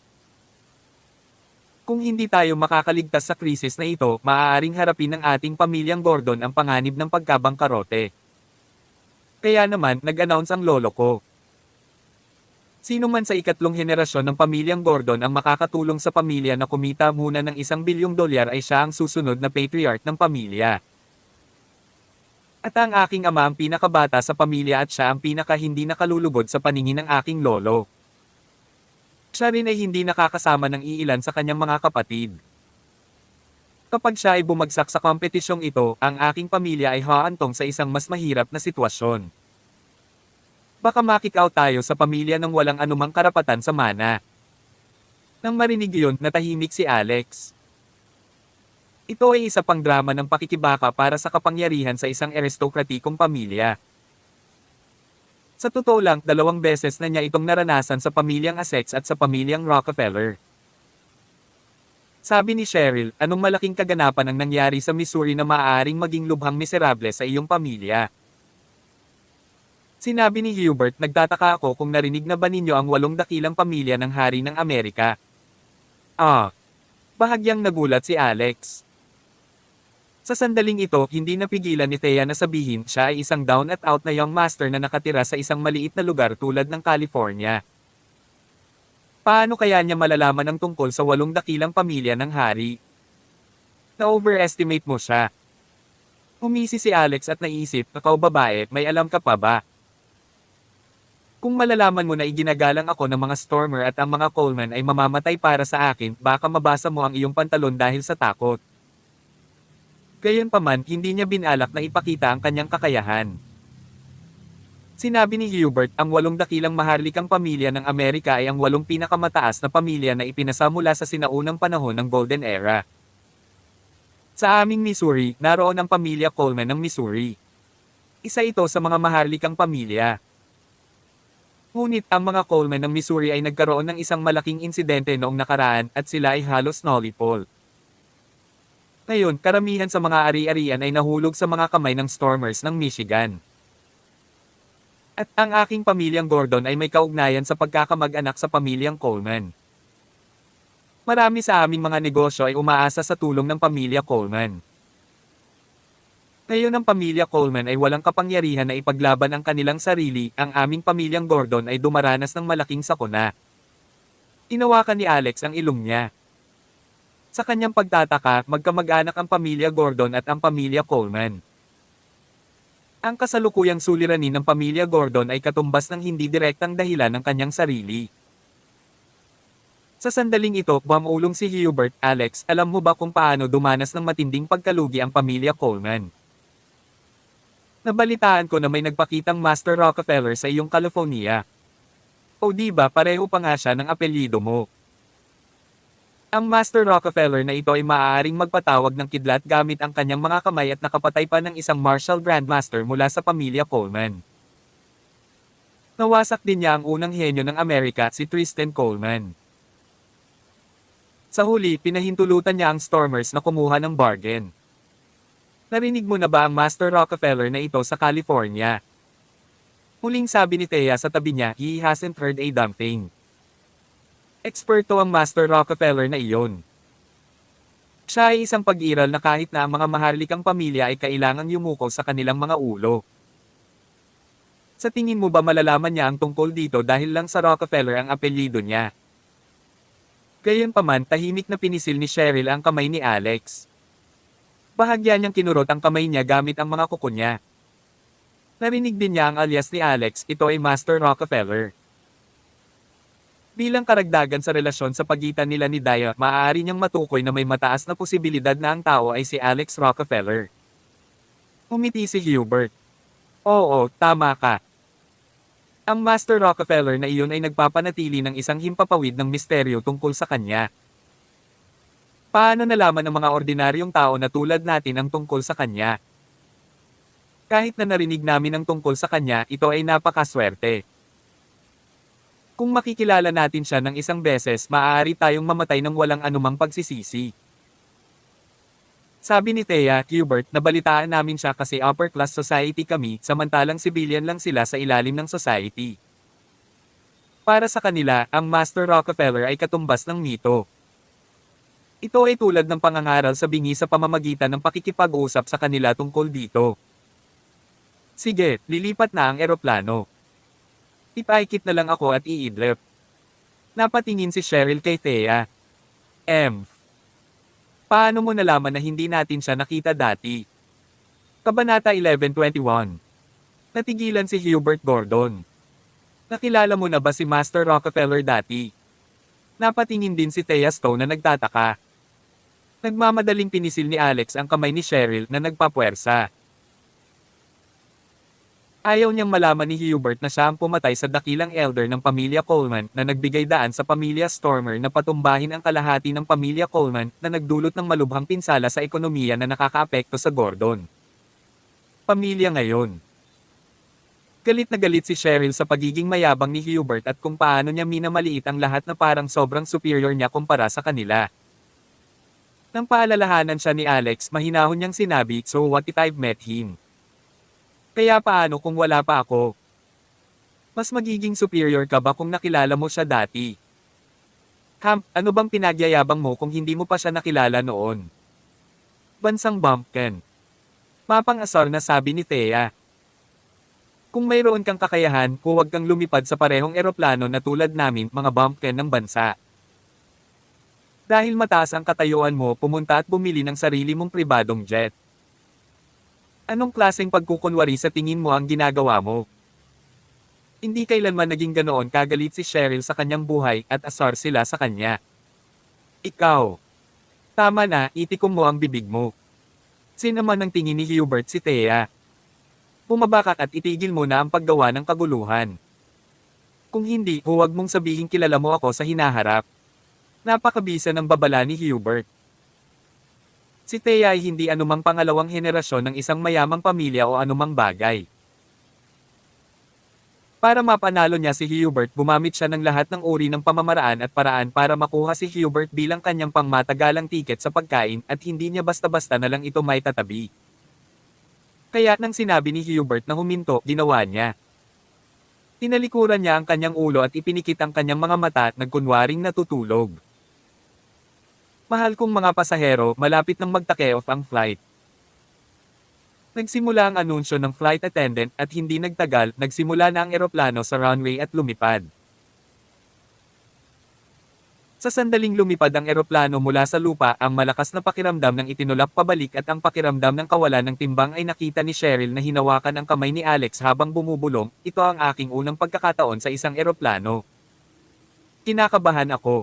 Kung hindi tayo makakaligtas sa krisis na ito, maaaring harapin ng ating pamilyang Gordon ang panganib ng pagkabangkarote. Kaya naman, nag-announce ang lolo ko. Sino man sa ikatlong henerasyon ng pamilyang Gordon ang makakatulong sa pamilya na kumita muna ng $1 bilyong ay siya ang susunod na patriarch ng pamilya. At ang aking ama ang pinakabata sa pamilya at siya ang pinaka hindi nakalulugod sa paningin ng aking lolo. Siya rin ay hindi nakakasama ng iilan sa kanyang mga kapatid. Kapag siya ay bumagsak sa kompetisyong ito, ang aking pamilya ay haantong sa isang mas mahirap na sitwasyon. Baka ma-kick out tayo sa pamilya ng walang anumang karapatan sa mana. Nang marinig iyon, natahimik si Alex. Ito ay isa pang drama ng pakikibaka para sa kapangyarihan sa isang aristokratikong pamilya. Sa totoo lang, 2 beses na niya itong naranasan sa pamilyang Essex at sa pamilyang Rockefeller. Sabi ni Cheryl, anong malaking kaganapan ang nangyari sa Missouri na maaaring maging lubhang miserable sa iyong pamilya? Sinabi ni Hubert, nagtataka ako kung narinig na ba ninyo ang 8 dakilang pamilya ng hari ng Amerika? Bahagyang nagulat si Alex. Sa sandaling ito, hindi napigilan ni Thea na sabihin siya ay isang down at out na young master na nakatira sa isang maliit na lugar tulad ng California. Paano kaya niya malalaman ang tungkol sa 8 dakilang pamilya ng hari? Na-overestimate mo siya. Umisi si Alex at naisip, ikaw babae, may alam ka pa ba? Kung malalaman mo na iginagalang ako ng mga Stormer at ang mga Coleman ay mamamatay para sa akin, baka mabasa mo ang iyong pantalon dahil sa takot. Gayunpaman hindi niya binalak na ipakita ang kanyang kakayahan. Sinabi ni Hubert, ang 8 dakilang maharlikang pamilya ng Amerika ay ang 8 pinakamataas na pamilya na ipinasa mula sa sinaunang panahon ng Golden Era. Sa aming Missouri, naroon ang pamilya Coleman ng Missouri. Isa ito sa mga maharlikang pamilya. Ngunit ang mga Coleman ng Missouri ay nagkaroon ng isang malaking insidente noong nakaraan at sila ay halos nolipol. Ngayon, karamihan sa mga ari-arian ay nahulog sa mga kamay ng Stormers ng Michigan. At ang aking pamilyang Gordon ay may kaugnayan sa pagkakamag-anak sa pamilyang Coleman. Marami sa aming mga negosyo ay umaasa sa tulong ng pamilya Coleman. Ngayon ang pamilya Coleman ay walang kapangyarihan na ipaglaban ang kanilang sarili, ang aming pamilyang Gordon ay dumaranas ng malaking sakuna. Tinawakan ni Alex ang ilong niya. Sa kanyang pagtataka, magkamag-anak ang pamilya Gordon at ang pamilya Coleman. Ang kasalukuyang suliranin ng pamilya Gordon ay katumbas ng hindi direktang dahilan ng kanyang sarili. Sa sandaling ito, bumulong si Hubert. Alex, alam mo ba kung paano dumanas ng matinding pagkalugi ang pamilya Coleman? Nabalitaan ko na may nagpakitang Master Rockefeller sa iyong California. O di ba pareho pa nga siya ng apelyido mo? Ang Master Rockefeller na ito ay maaaring magpatawag ng kidlat gamit ang kanyang mga kamay at nakapatay pa ng isang Marshall Grandmaster mula sa pamilya Coleman. Nawasak din niya ang unang henyo ng Amerika, si Tristan Coleman. Sa huli, pinahintulutan niya ang Stormers na kumuha ng bargain. Narinig mo na ba ang Master Rockefeller na ito sa California? Muling sabi ni Thea sa tabi niya, he hasn't heard a damn thing. Eksperto ang Master Rockefeller na iyon. Siya ay isang pag-iral na kahit na ang mga maharlikang pamilya ay kailangang yumuko sa kanilang mga ulo. Sa tingin mo ba malalaman niya ang tungkol dito dahil lang sa Rockefeller ang apelyido niya? Gayunpaman, tahimik na pinisil ni Cheryl ang kamay ni Alex. Bahagya niyang kinurot ang kamay niya gamit ang mga kuko niya. Narinig din niya ang alias ni Alex, ito ay Master Rockefeller. Bilang karagdagan sa relasyon sa pagitan nila ni Daya, maaari niyang matukoy na may mataas na posibilidad na ang tao ay si Alex Rockefeller. Umiti si Hubert. Oo, tama ka. Ang Master Rockefeller na iyon ay nagpapanatili ng isang himpapawid ng misteryo tungkol sa kanya. Paano nalaman ng mga ordinaryong tao na tulad natin ang tungkol sa kanya? Kahit na narinig namin ang tungkol sa kanya, ito ay napakaswerte. Kung makikilala natin siya ng isang beses, maaari tayong mamatay ng walang anumang pagsisisi. Sabi ni Thea, Hubert, nabalitaan namin siya kasi upper class society kami, samantalang civilian lang sila sa ilalim ng society. Para sa kanila, ang Master Rockefeller ay katumbas ng mito. Ito ay tulad ng pangangaral sa bingi sa pamamagitan ng pakikipag-usap sa kanila tungkol dito. Sige, lilipat na ang eroplano. Ipaikit na lang ako at iidlip. Napatingin si Cheryl kay Thea. Paano mo nalaman na hindi natin siya nakita dati? Kabanata 11:21. Natigilan si Hubert Gordon. Nakilala mo na ba si Master Rockefeller dati? Napatingin din si Thea Stone na nagtataka. Nagmamadaling pinisil ni Alex ang kamay ni Cheryl na nagpapuwersa. Ayaw niyang malaman ni Hubert na siya ang pumatay sa dakilang elder ng pamilya Coleman na nagbigay daan sa pamilya Stormer na patumbahin ang kalahati ng pamilya Coleman na nagdulot ng malubhang pinsala sa ekonomiya na nakakaapekto sa Gordon. Pamilya ngayon. Galit na galit si Cheryl sa pagiging mayabang ni Hubert at kung paano niya minamaliit ang lahat na parang sobrang superior niya kumpara sa kanila. Nang paalalahanan siya ni Alex, mahinahon niyang sinabi, so what if I've met him? Kaya paano kung wala pa ako? Mas magiging superior ka ba kung nakilala mo siya dati? Ano bang pinagyayabang mo kung hindi mo pa siya nakilala noon? Bansang bumpkin. Mapang-asar na sabi ni Thea. Kung mayroon kang kakayahan, huwag kang lumipad sa parehong eroplano na tulad namin, mga bumpkin ng bansa. Dahil mataas ang katayuan mo, pumunta at bumili ng sarili mong pribadong jet. Anong klaseng pagkukunwari sa tingin mo ang ginagawa mo? Hindi kailanman naging ganoon kagalit si Cheryl sa kanyang buhay at asar sila sa kanya. Ikaw. Tama na, itikom mo ang bibig mo. Sinaman ng tingin ni Hubert si Thea. Bumaba ka at itigil mo na ang paggawa ng kaguluhan. Kung hindi, huwag mong sabihin kilala mo ako sa hinaharap. Napakabisa ng babala ni Hubert. Si Thea ay hindi anumang pangalawang henerasyon ng isang mayamang pamilya o anumang bagay. Para mapanalo niya si Hubert, gumamit siya ng lahat ng uri ng pamamaraan at paraan para makuha si Hubert bilang kanyang pangmatagalang tiket sa pagkain at hindi niya basta-basta na lang ito may tatabi. Kaya nang sinabi ni Hubert na huminto, ginawa niya. Tinalikuran niya ang kanyang ulo at ipinikit ang kanyang mga mata at nagkunwaring natutulog. Mahal kong mga pasahero, malapit nang mag-take off ang flight. Nagsimula ang anunsyo ng flight attendant at hindi nagtagal, nagsimula na ang eroplano sa runway at lumipad. Sa sandaling lumipad ang eroplano mula sa lupa, ang malakas na pakiramdam ng itinulak pabalik at ang pakiramdam ng kawalan ng timbang ay nakita ni Cheryl na hinawakan ang kamay ni Alex habang bumubulong. Ito ang aking unang pagkakataon sa isang eroplano. Kinakabahan ako.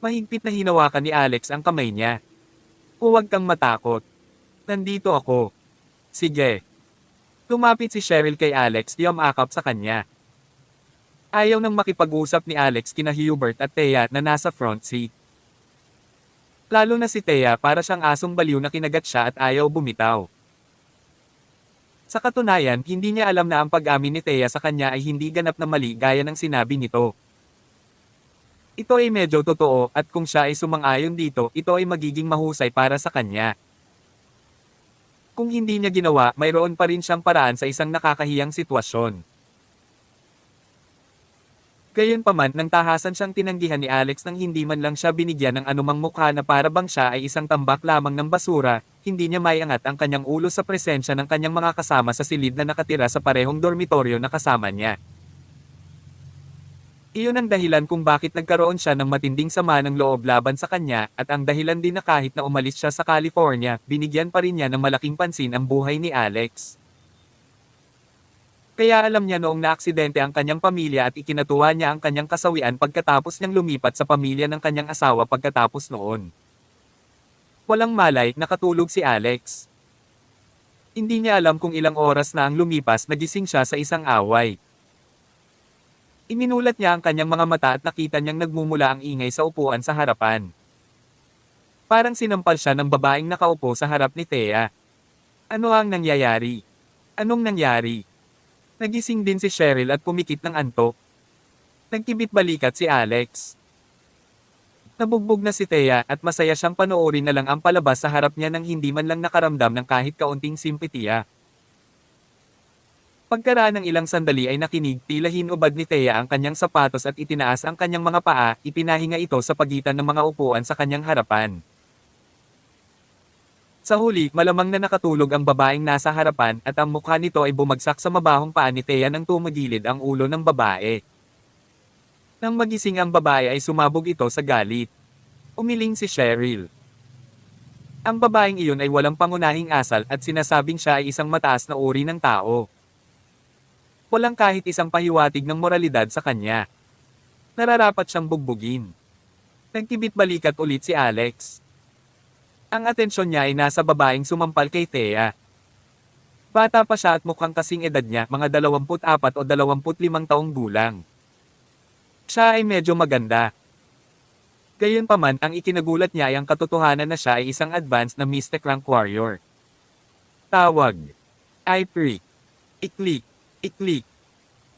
Mahigpit na hinawakan ni Alex ang kamay niya. Huwag kang matakot. Nandito ako. Sige. Lumapit si Cheryl kay Alex, yumakap sa kanya. Ayaw nang makipag-usap ni Alex kina Hubert at Thea na nasa front seat. Lalo na si Thea, para siyang asong baliw na kinagat siya at ayaw bumitaw. Sa katunayan, hindi niya alam na ang pag-amin ni Thea sa kanya ay hindi ganap na mali gaya ng sinabi nito. Ito ay medyo totoo at kung siya ay sumang-ayon dito, ito ay magiging mahusay para sa kanya. Kung hindi niya ginawa, mayroon pa rin siyang paraan sa isang nakakahiyang sitwasyon. Gayunpaman, nang tahasan siyang tinanggihan ni Alex nang hindi man lang siya binigyan ng anumang mukha na para bang siya ay isang tambak lamang ng basura, hindi niya maiangat ang kanyang ulo sa presensya ng kanyang mga kasama sa silid na nakatira sa parehong dormitoryo na kasama niya. Iyon ang dahilan kung bakit nagkaroon siya ng matinding sama ng loob laban sa kanya, at ang dahilan din na kahit na umalis siya sa California, binigyan pa rin niya ng malaking pansin ang buhay ni Alex. Kaya alam niya noong naaksidente ang kanyang pamilya at ikinatuwa niya ang kanyang kasawian pagkatapos niyang lumipat sa pamilya ng kanyang asawa pagkatapos noon. Walang malay, nakatulog si Alex. Hindi niya alam kung ilang oras na ang lumipas, nagising siya sa isang away. Iminulat niya ang kanyang mga mata at nakita niyang nagmumula ang ingay sa upuan sa harapan. Parang sinampal siya ng babaeng nakaupo sa harap ni Thea. Ano ang nangyayari? Anong nangyari? Nagising din si Cheryl at pumikit ng antok. Nagkibit balikat si Alex. Nabugbog na si Thea at masaya siyang panoorin na lang ang palabas sa harap niya nang hindi man lang nakaramdam ng kahit kaunting simpatiya. Pagkaraan ng ilang sandali ay nakinig, tila hinubad ni Thea ang kanyang sapatos at itinaas ang kanyang mga paa, ipinahinga ito sa pagitan ng mga upuan sa kanyang harapan. Sa huli, malamang na nakatulog ang babaeng nasa harapan at ang mukha nito ay bumagsak sa mabahong paa ni Thea nang tumagilid ang ulo ng babae. Nang magising ang babae ay sumabog ito sa galit. Umiling si Cheryl. Ang babaeng iyon ay walang pangunahing asal at sinasabing siya ay isang mataas na uri ng tao. Walang kahit isang pahiwatig ng moralidad sa kanya. Nararapat siyang bugbugin. Nagkibit balikat ulit si Alex. Ang atensyon niya ay nasa babaeng sumampal kay Thea. Bata pa siya at mukhang kasing edad niya, mga 24 o 25 taong gulang. Siya ay medyo maganda. Gayunpaman, ang ikinagulat niya ay ang katotohanan na siya ay isang advanced na Mystic Rank Warrior. Tawag. I-Freak. I-Click. I-Click.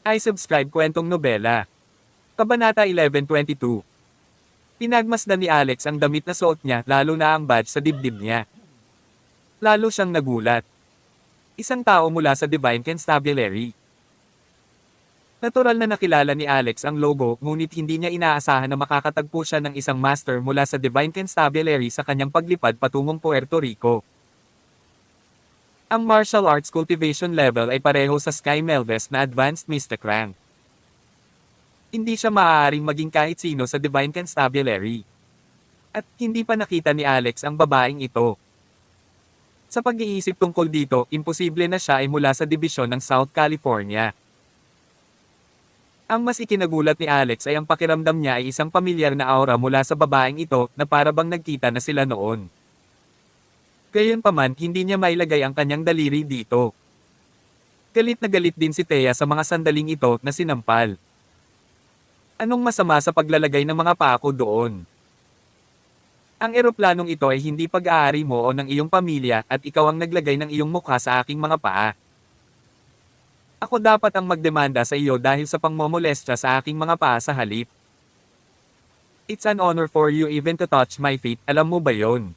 I-Subscribe kwentong nobela. Kabanata 1122. Pinagmasdan ni Alex ang damit na suot niya, lalo na ang badge sa dibdib niya. Lalo siyang nagulat. Isang tao mula sa Divine Constabulary. Natural na nakilala ni Alex ang logo, ngunit hindi niya inaasahan na makakatagpo siya ng isang master mula sa Divine Constabulary sa kanyang paglipad patungong Puerto Rico. Ang martial arts cultivation level ay pareho sa Sky Melves na Advanced Mystic Rank. Hindi siya maaaring maging kahit sino sa Divine Constabulary. At hindi pa nakita ni Alex ang babaeng ito. Sa pag-iisip tungkol dito, imposible na siya ay mula sa dibisyon ng South California. Ang mas ikinagulat ni Alex ay ang pakiramdam niya ay isang pamilyar na aura mula sa babaeng ito na para bang nagkita na sila noon. Gayunpaman hindi niya mailagay ang kanyang daliri dito. Galit na galit din si Thea sa mga sandaling ito na sinampal. Anong masama sa paglalagay ng mga paa ko doon? Ang eroplanong ito ay hindi pag-aari mo o ng iyong pamilya at ikaw ang naglagay ng iyong mukha sa aking mga paa. Ako dapat ang magdemanda sa iyo dahil sa pangmomolestya sa aking mga paa sa halip. It's an honor for you even to touch my feet, alam mo ba yon?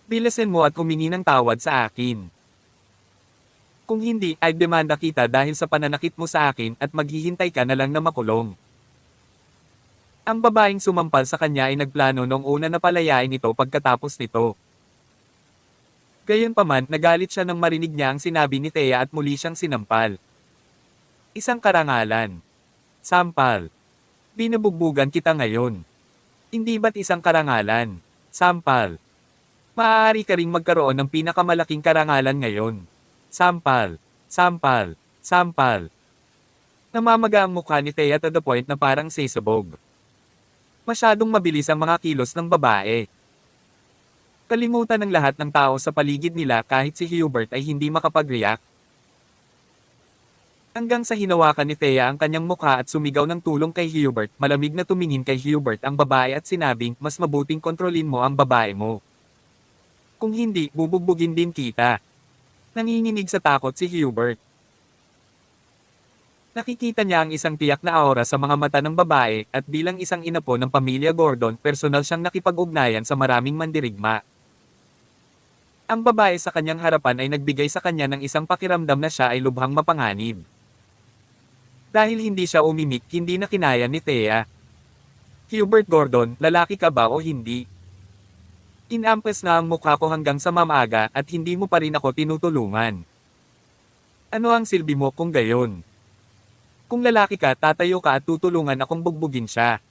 Bilisin mo at humingi ng tawad sa akin. Kung hindi, ay demanda kita dahil sa pananakit mo sa akin at maghihintay ka na lang na makulong. Ang babaeng sumampal sa kanya ay nagplano noong una na palayain ito pagkatapos nito. Gayunpaman, nagalit siya nang marinig niya ang sinabi ni Thea at muli siyang sinampal. Isang karangalan. Sampal. Binubugbugan kita ngayon. Hindi ba't isang karangalan? Sampal. Maaari ka ring magkaroon ng pinakamalaking karangalan ngayon. Sampal. Sampal. Sampal. Namamaga ang mukha ni Thea to the point na parang sisabog. Masyadong mabilis ang mga kilos ng babae. Kalimutan ng lahat ng tao sa paligid nila kahit si Hubert ay hindi makapag-react. Hanggang sa hinawakan ni Thea ang kanyang mukha at sumigaw ng tulong kay Hubert, malamig na tumingin kay Hubert ang babae at sinabing, mas mabuting kontrolin mo ang babae mo. Kung hindi, bubugbugin din kita. Nanginginig sa takot si Hubert. Nakikita niya ang isang tiyak na aura sa mga mata ng babae at bilang isang inapo ng pamilya Gordon, personal siyang nakipag-ugnayan sa maraming mandirigma. Ang babae sa kanyang harapan ay nagbigay sa kanya ng isang pakiramdam na siya ay lubhang mapanganib. Dahil hindi siya umimik, hindi na kinaya ni Thea. Hubert Gordon, lalaki ka ba o hindi? Inampes na ang mukha ko hanggang sa mamaga at hindi mo pa rin ako tinutulungan. Ano ang silbi mo kung gayon? Kung lalaki ka, tatayo ka at tutulungan akong bugbugin siya.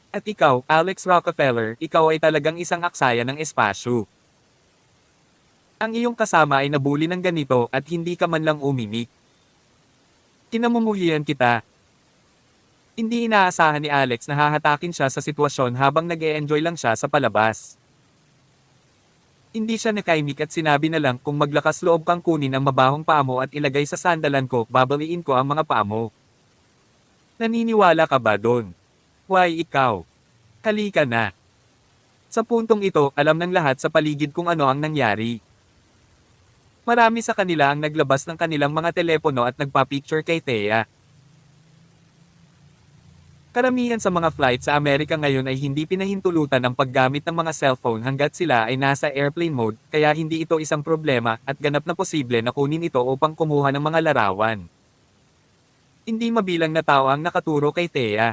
At ikaw, Alex Rockefeller, ikaw ay talagang isang aksaya ng espasyo. Ang iyong kasama ay nabuli ng ganito at hindi ka man lang umimik. Kinamumuhian kita. Hindi inaasahan ni Alex na hahatakin siya sa sitwasyon habang nag-e-enjoy lang siya sa palabas. Hindi siya nakaimik at sinabi na lang, kung maglakas loob kang kunin ang mabahong paa mo at ilagay sa sandalan ko, babaliin ko ang mga paa mo. Naniniwala ka ba doon? Why ikaw? Halika na. Sa puntong ito, alam ng lahat sa paligid kung ano ang nangyari. Marami sa kanila ang naglabas ng kanilang mga telepono at nagpa-picture kay Thea. Karamihan sa mga flight sa Amerika ngayon ay hindi pinahintulutan ang paggamit ng mga cellphone hanggat sila ay nasa airplane mode, kaya hindi ito isang problema at ganap na posible na kunin ito upang kumuha ng mga larawan. Hindi mabilang na tao ang nakaturo kay Thea.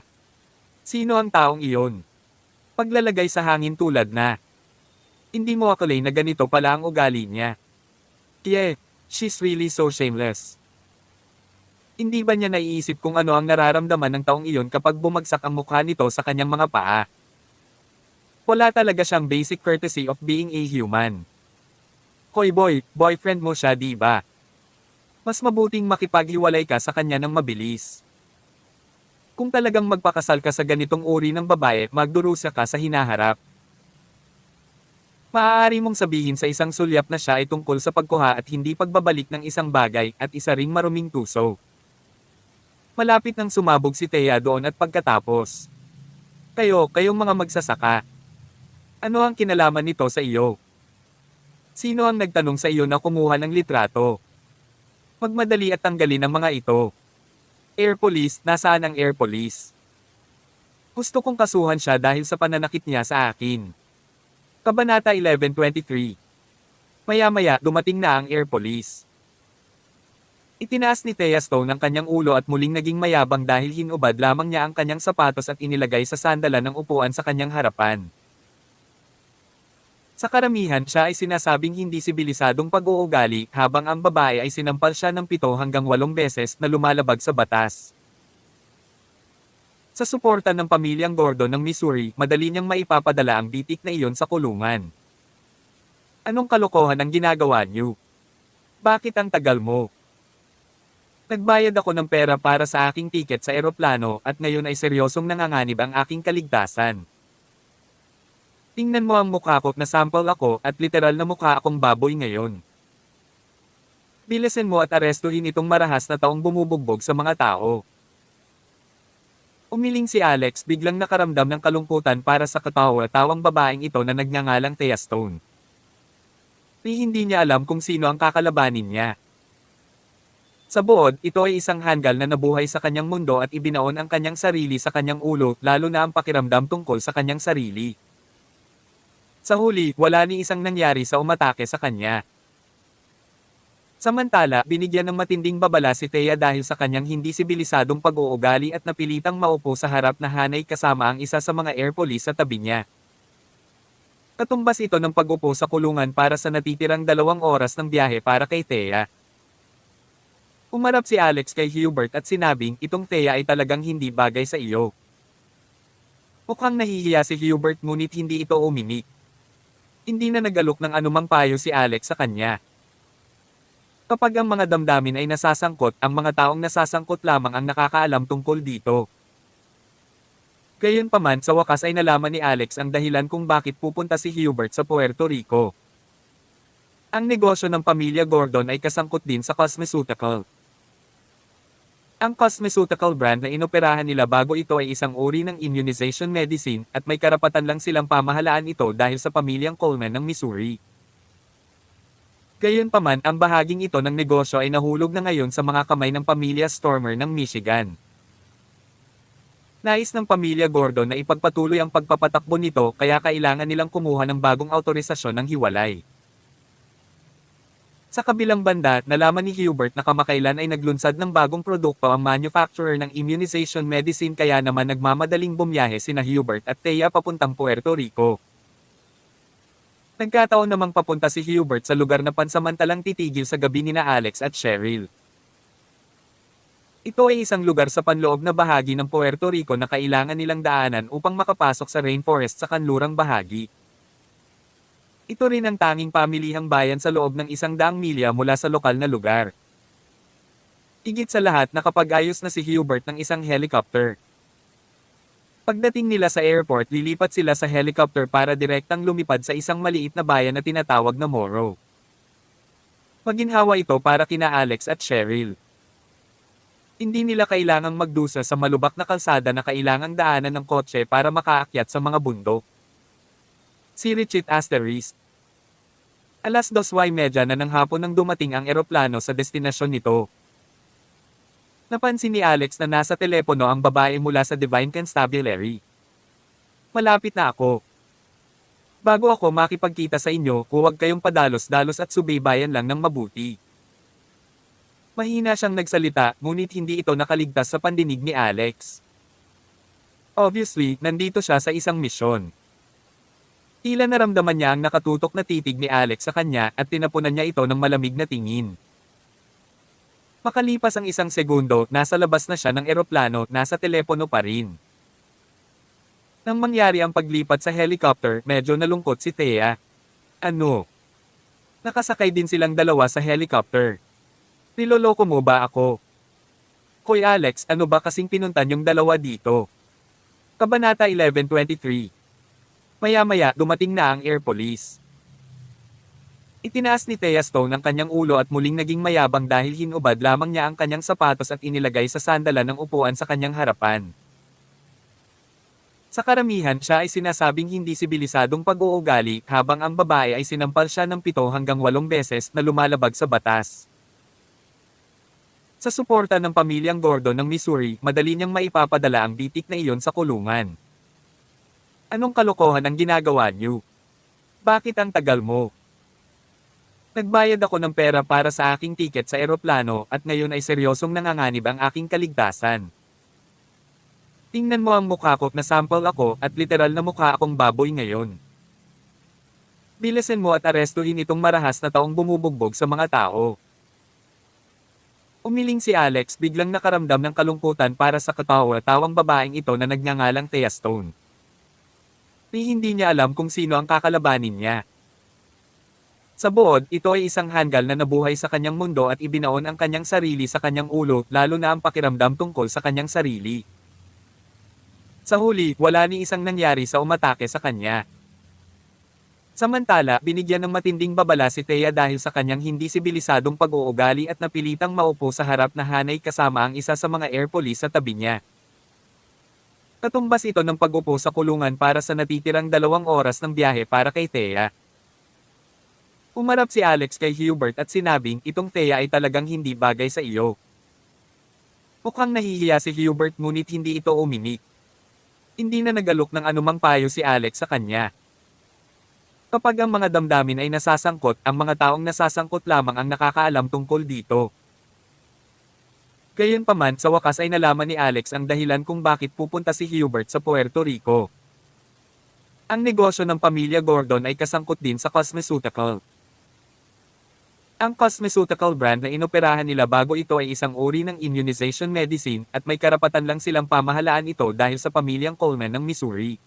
Sino ang taong iyon? Paglalagay sa hangin tulad na. Hindi mo akalain na ganito pala ang ugali niya. Yeah, she's really so shameless. Hindi ba niya naiisip kung ano ang nararamdaman ng taong iyon kapag bumagsak ang mukha nito sa kanyang mga paa? Wala talaga siyang basic courtesy of being a human. Hoy boy, boyfriend mo siya di ba? Mas mabuting makipaghiwalay ka sa kanya ng mabilis. Kung talagang magpakasal ka sa ganitong uri ng babae, magdurusa ka sa hinaharap. Maaari mong sabihin sa isang sulyap na siya ay tungkol sa pagkuha at hindi pagbabalik ng isang bagay at isa ring maruming tuso. Malapit nang sumabog si Thea doon at pagkatapos. Kayong mga magsasaka. Ano ang kinalaman nito sa iyo? Sino ang nagtanong sa iyo na kumuha ng litrato? Magmadali at tanggalin ang mga ito. Air Police, nasaan ang Air Police? Gusto kong kasuhan siya dahil sa pananakit niya sa akin. Kabanata 11:23. Maya-maya, dumating na ang Air Police. Itinaas ni Thea Stone ang kanyang ulo at muling naging mayabang dahil hinubad lamang niya ang kanyang sapatos at inilagay sa sandalan ng upuan sa kanyang harapan. Sa karamihan, siya ay sinasabing hindi sibilisadong pag-uugali, habang ang babae ay sinampal siya ng 7 hanggang 8 beses na lumalabag sa batas. Sa suporta ng pamilyang Gordon ng Missouri, madali niyang maipapadala ang bitik na iyon sa kulungan. Anong kalokohan ang ginagawa niyo? Bakit ang tagal mo? Nagbayad ako ng pera para sa aking tiket sa eroplano at ngayon ay seryosong nanganganib ang aking kaligtasan. Tingnan mo ang mukha ko na sample ako at literal na mukha akong baboy ngayon. Bilisin mo at arestuhin itong marahas na taong bumubugbog sa mga tao. Umiling si Alex biglang nakaramdam ng kalungkutan para sa katawa-tawang babaeng ito na nagngangalang Thea Stone. Hindi niya alam kung sino ang kakalabanin niya. Sa buod, ito ay isang hanggal na nabuhay sa kanyang mundo at ibinaon ang kanyang sarili sa kanyang ulo, lalo na ang pakiramdam tungkol sa kanyang sarili. Sa huli, wala ni isang nangyari sa umatake sa kanya. Samantala, binigyan ng matinding babala si Thea dahil sa kanyang hindi sibilisadong pag-uugali at napilitang maupo sa harap na hanay kasama ang isa sa mga air police sa tabi niya. Katumbas ito ng pag-upo sa kulungan para sa natitirang 2 oras ng biyahe para kay Thea. Umarap si Alex kay Hubert at sinabing, itong Thea ay talagang hindi bagay sa iyo. Mukhang nahihiya si Hubert ngunit hindi ito umimik. Hindi na nagalok ng anumang payo si Alex sa kanya. Kapag ang mga damdamin ay nasasangkot, ang mga taong nasasangkot lamang ang nakakaalam tungkol dito. Gayunpaman, sa wakas ay nalaman ni Alex ang dahilan kung bakit pupunta si Hubert sa Puerto Rico. Ang negosyo ng pamilya Gordon ay kasangkot din sa cosmeceutical. Ang cosmeceutical brand na inoperahan nila bago ito ay isang uri ng immunization medicine at may karapatan lang silang pamahalaan ito dahil sa pamilyang Coleman ng Missouri. Gayunpaman, ang bahaging ito ng negosyo ay nahulog na ngayon sa mga kamay ng pamilya Stormer ng Michigan. Nais ng pamilya Gordon na ipagpatuloy ang pagpapatakbo nito kaya kailangan nilang kumuha ng bagong autorisasyon ng hiwalay. Sa kabilang banda, nalaman ni Hubert na kamakailan ay naglunsad ng bagong produkto ang manufacturer ng immunization medicine kaya naman nagmamadaling bumiyahe sina Hubert at Thea papuntang Puerto Rico. Nagkataon namang papunta si Hubert sa lugar na pansamantalang titigil sa gabi nina Alex at Cheryl. Ito ay isang lugar sa panloob na bahagi ng Puerto Rico na kailangan nilang daanan upang makapasok sa rainforest sa kanlurang bahagi. Ito rin ang tanging pamilihang bayan sa loob ng 100 milya mula sa lokal na lugar. Higit sa lahat, nakapag-ayos na si Hubert ng isang helicopter. Pagdating nila sa airport, lilipat sila sa helicopter para direktang lumipad sa isang maliit na bayan na tinatawag na Morro. Maginhawa ito para kina Alex at Cheryl. Hindi nila kailangang magdusa sa malubak na kalsada na kailangang daanan ng kotse para makaakyat sa mga bundok. Si Richie Asterisk. 2:30 na ng hapon nang dumating ang eroplano sa destinasyon nito. Napansin ni Alex na nasa telepono ang babae mula sa Divine Constabulary. Malapit na ako. Bago ako makipagkita sa inyo, huwag kayong padalos-dalos at subaybayan lang ng mabuti. Mahina siyang nagsalita, ngunit hindi ito nakaligtas sa pandinig ni Alex. Obviously, nandito siya sa isang misyon. Tila naramdaman niya ang nakatutok na titig ni Alex sa kanya at tinapunan niya ito ng malamig na tingin. Makalipas ang 1 segundo, nasa labas na siya ng eroplano, nasa telepono pa rin. Nang mangyari ang paglipat sa helicopter, medyo nalungkot si Thea. Ano? Nakasakay din silang dalawa sa helicopter. Niloloko mo ba ako? Koy Alex, ano ba kasing pinuntan yung dalawa dito? Kabanata 11:23. Maya-maya, dumating na ang air police. Itinaas ni Thea Stone ang kanyang ulo at muling naging mayabang dahil hinubad lamang niya ang kanyang sapatos at inilagay sa sandalan ng upuan sa kanyang harapan. Sa karamihan, siya ay sinasabing hindi sibilisadong pag-uugali habang ang babae ay sinampal siya ng 7 hanggang 8 beses na lumalabag sa batas. Sa suporta ng pamilyang Gordon ng Missouri, madali niyang maipapadala ang bitik na iyon sa kulungan. Anong kalokohan ang ginagawa niyo? Bakit ang tagal mo? Nagbayad ako ng pera para sa aking tiket sa eroplano at ngayon ay seryosong nanganganib ang aking kaligtasan. Tingnan mo ang mukha ko na sample ako at literal na mukha akong baboy ngayon. Bilisin mo at arestuhin itong marahas na taong bumubugbog sa mga tao. Umiling si Alex biglang nakaramdam ng kalungkutan para sa katawa-tawang babaeng ito na nagngangalang Thea Stone. Hindi niya alam kung sino ang kakalabanin niya. Sa buod, ito ay isang hanggal na nabuhay sa kanyang mundo at ibinaon ang kanyang sarili sa kanyang ulo, lalo na ang pakiramdam tungkol sa kanyang sarili. Sa huli, wala ni isang nangyari sa umatake sa kanya. Samantala, binigyan ng matinding babala si Thea dahil sa kanyang hindi sibilisadong pag-uugali at napilitang maupo sa harap na hanay kasama ang isa sa mga air police sa tabi niya. Katumbas ito ng pag-upo sa kulungan para sa natitirang 2 oras ng biyahe para kay Thea. Umarap si Alex kay Hubert at sinabing itong Thea ay talagang hindi bagay sa iyo. Mukhang nahihiya si Hubert ngunit hindi ito umimik. Hindi na nagalok ng anumang payo si Alex sa kanya. Kapag ang mga damdamin ay nasasangkot, ang mga taong nasasangkot lamang ang nakakaalam tungkol dito. Gayunpaman, sa wakas ay nalaman ni Alex ang dahilan kung bakit pupunta si Hubert sa Puerto Rico. Ang negosyo ng pamilya Gordon ay kasangkot din sa cosmeceutical. Ang cosmeceutical brand na inoperahan nila bago ito ay isang uri ng immunization medicine at may karapatan lang silang pamahalaan ito dahil sa pamilyang Coleman ng Missouri.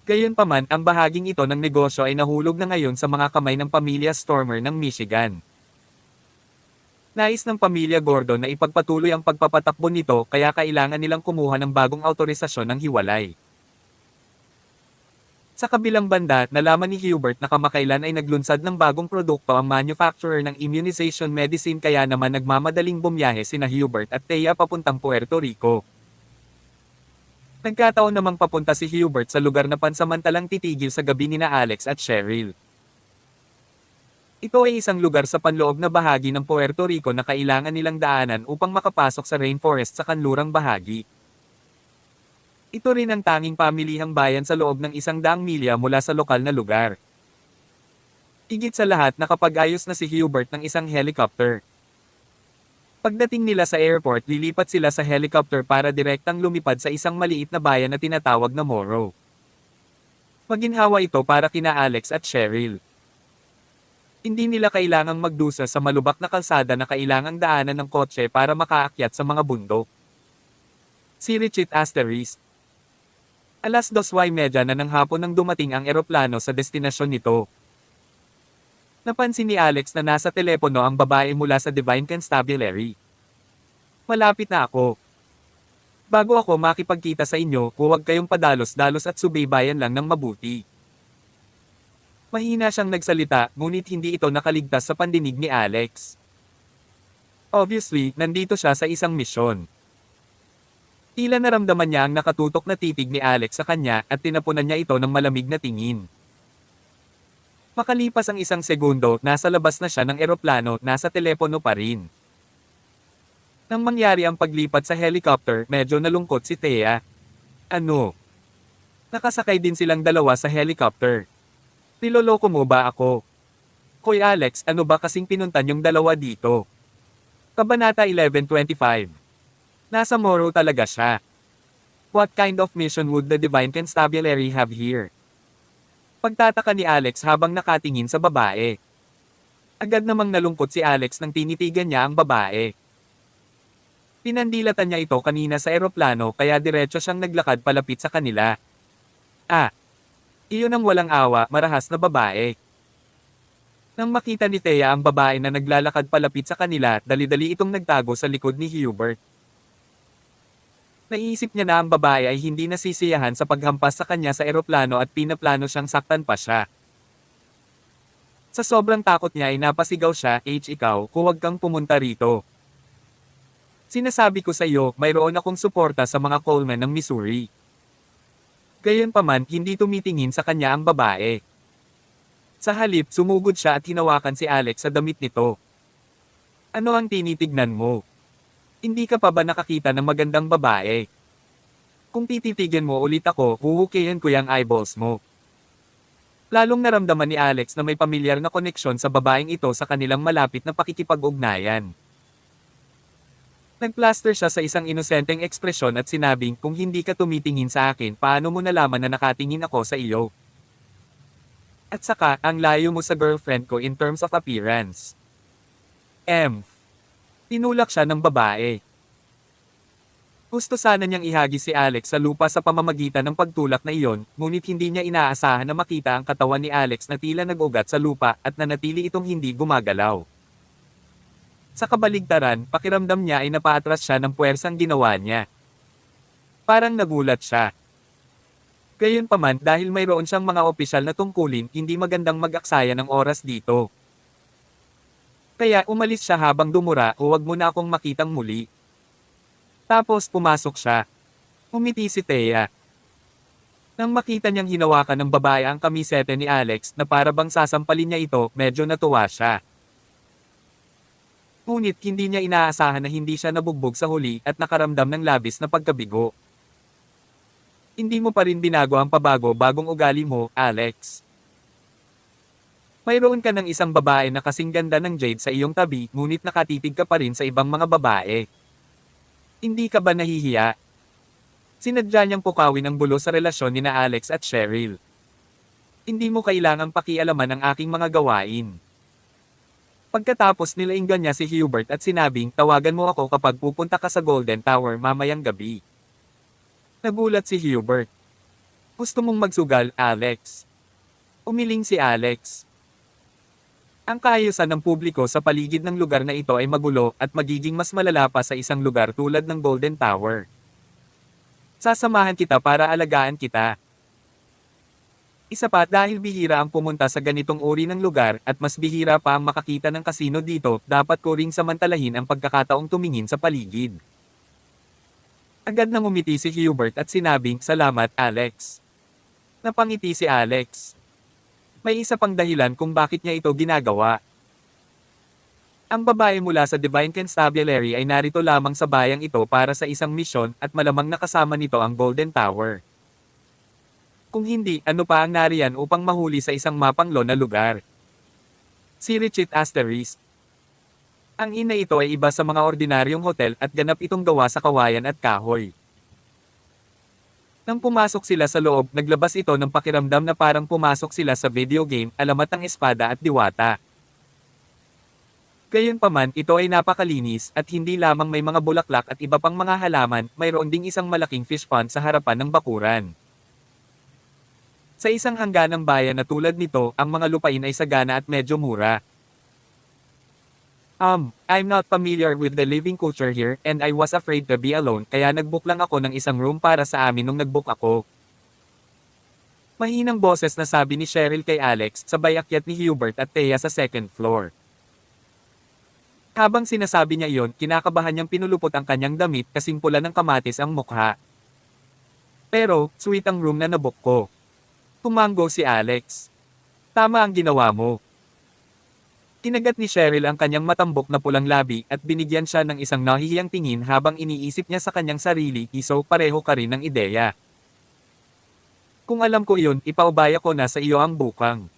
Gayunpaman, ang bahaging ito ng negosyo ay nahulog na ngayon sa mga kamay ng pamilya Stormer ng Michigan. Nais ng pamilya Gordon na ipagpatuloy ang pagpapatakbo nito kaya kailangan nilang kumuha ng bagong autorisasyon ng hiwalay. Sa kabilang banda, nalaman ni Hubert na kamakailan ay naglunsad ng bagong produkto ang manufacturer ng immunization medicine kaya naman nagmamadaling bumiyahe sina Hubert at Thea papuntang Puerto Rico. Nagkataon namang papunta si Hubert sa lugar na pansamantalang titigil sa gabi nina Alex at Cheryl. Ito ay isang lugar sa panloob na bahagi ng Puerto Rico na kailangan nilang daanan upang makapasok sa rainforest sa kanlurang bahagi. Ito rin ang tanging pamilihang bayan sa loob ng 100 milya mula sa lokal na lugar. Higit sa lahat nakapag-ayos na si Hubert ng isang helicopter. Pagdating nila sa airport, lilipat sila sa helicopter para direktang lumipad sa isang maliit na bayan na tinatawag na Morro. Maginhawa ito para kina Alex at Cheryl. Hindi nila kailangang magdusa sa malubak na kalsada na kailangang daanan ng kotse para makaakyat sa mga bundok. Si Richit Asteris. 2:30 na ng hapon nang dumating ang eroplano sa destinasyon nito. Napansin ni Alex na nasa telepono ang babae mula sa Divine Constabulary. Malapit na ako. Bago ako makipagkita sa inyo, huwag kayong padalos-dalos at subaybayan lang ng mabuti. Mahina siyang nagsalita, ngunit hindi ito nakaligtas sa pandinig ni Alex. Obviously, nandito siya sa isang misyon. Tila naramdaman niya ang nakatutok na titig ni Alex sa kanya at tinapunan niya ito ng malamig na tingin. Makalipas ang 1 segundo, nasa labas na siya ng eroplano, nasa telepono pa rin. Nang mangyari ang paglipat sa helicopter, medyo nalungkot si Thea. Ano? Nakasakay din silang dalawa sa helicopter. Niloloko mo ba ako? Hoy Alex, ano ba kasing pinuntan yung dalawa dito? Kabanata 11:25. Nasa Morro talaga siya. What kind of mission would the Divine Constabulary have here? Pagtataka ni Alex habang nakatingin sa babae. Agad namang nalungkot si Alex nang tinitigan niya ang babae. Pinandilatan niya ito kanina sa eroplano kaya diretso siyang naglakad palapit sa kanila. Iyon ang walang awa, marahas na babae. Nang makita ni Thea ang babae na naglalakad palapit sa kanila, dali-dali itong nagtago sa likod ni Hubert. Naisip niya na ang babae ay hindi nasisiyahan sa paghampas sa kanya sa eroplano at pinaplano siyang saktan pa siya. Sa sobrang takot niya ay napasigaw siya, ikaw, huwag kang pumunta rito. Sinasabi ko sa iyo, mayroon akong suporta sa mga Coleman ng Missouri. Gayunpaman, hindi tumitingin sa kanya ang babae. Sa halip, sumugod siya at hinawakan si Alex sa damit nito. Ano ang tinitignan mo? Hindi ka pa ba nakakita ng magandang babae? Kung tititigan mo ulit ako, huhukayin ko yung eyeballs mo. Lalong naramdaman ni Alex na may pamilyar na koneksyon sa babaeng ito sa kanilang malapit na pakikipag-ugnayan. Nagplaster siya sa isang inosenteng ekspresyon at sinabing, kung hindi ka tumitingin sa akin, paano mo nalaman na nakatingin ako sa iyo? At saka, ang layo mo sa girlfriend ko in terms of appearance. Tinulak siya ng babae. Gusto sana niyang ihagi si Alex sa lupa sa pamamagitan ng pagtulak na iyon, ngunit hindi niya inaasahan na makita ang katawan ni Alex na tila nag-ugat sa lupa at nanatili itong hindi gumagalaw. Sa kabaligtaran, pakiramdam niya ay napaatras siya ng puwersang ginawa niya. Parang nagulat siya. Gayunpaman dahil mayroon siyang mga opisyal na tungkulin, hindi magandang mag-aksaya ng oras dito. Kaya umalis siya habang dumura, "Huwag mo na akong makitang muli." Tapos pumasok siya. Umiti si Thea. Nang makita niyang hinawakan ng babae ang kamisete ni Alex na para bang sasampalin niya ito, medyo natuwa siya. Ngunit hindi niya inaasahan na hindi siya nabugbog sa huli at nakaramdam ng labis na pagkabigo. Hindi mo pa rin binago ang pabago-bagong ugali mo, Alex. Mayroon ka ng isang babae na kasing ganda ng Jade sa iyong tabi, ngunit nakatitig ka pa rin sa ibang mga babae. Hindi ka ba nahihiya? Sinadya niyang pukawin ang bulo sa relasyon ni na Alex at Cheryl. Hindi mo kailangang pakialaman ang aking mga gawain. Pagkatapos nilainggan niya si Hubert at sinabing, "Tawagan mo ako kapag pupunta ka sa Golden Tower mamayang gabi." Nagulat si Hubert. "Gusto mong magsugal, Alex?" Umiling si Alex. Ang kaayusan ng publiko sa paligid ng lugar na ito ay magulo at magiging mas malala pa sa isang lugar tulad ng Golden Tower. Sasamahan kita para alagaan kita. Isa pa dahil bihira ang pumunta sa ganitong uri ng lugar at mas bihira pa ang makakita ng kasino dito, dapat ko ring samantalahin ang pagkakataong tumingin sa paligid. Agad nang umiti si Hubert at sinabing, "Salamat, Alex." Napangiti si Alex. May isa pang dahilan kung bakit niya ito ginagawa. Ang babae mula sa Divine Constabulary ay narito lamang sa bayang ito para sa isang misyon at malamang nakasama nito ang Golden Tower. Kung hindi, ano pa ang nariyan upang mahuli sa isang mapanglo na lugar? Si Richit Asterisk. Ang ina ito ay iba sa mga ordinaryong hotel at ganap itong gawa sa kawayan at kahoy. Nang pumasok sila sa loob, naglabas ito ng pakiramdam na parang pumasok sila sa video game, Alamat ng Espada at Diwata. Gayunpaman, ito ay napakalinis at hindi lamang may mga bulaklak at iba pang mga halaman, mayroon ding isang malaking fish pond sa harapan ng bakuran. Sa isang hangganang bayan na tulad nito, ang mga lupain ay sagana at medyo mura. I'm not familiar with the living culture here, and I was afraid to be alone, kaya nag-book lang ako ng isang room para sa amin nung nag-book ako. Mahinang boses na sabi ni Cheryl kay Alex, sabay akyat ni Hubert at Thea sa second floor. Habang sinasabi niya iyon, kinakabahan niyang pinulupot ang kanyang damit kasing pula ng kamatis ang mukha. Pero, sweet ang room na nabook ko. Tumango si Alex. Tama ang ginawa mo. Kinagat ni Cheryl ang kanyang matambok na pulang labi at binigyan siya ng isang nahihiyang tingin habang iniisip niya sa kanyang sarili, "So pareho ka rin ng ideya. Kung alam ko iyon, ipaubaya ko na sa iyo ang bukang."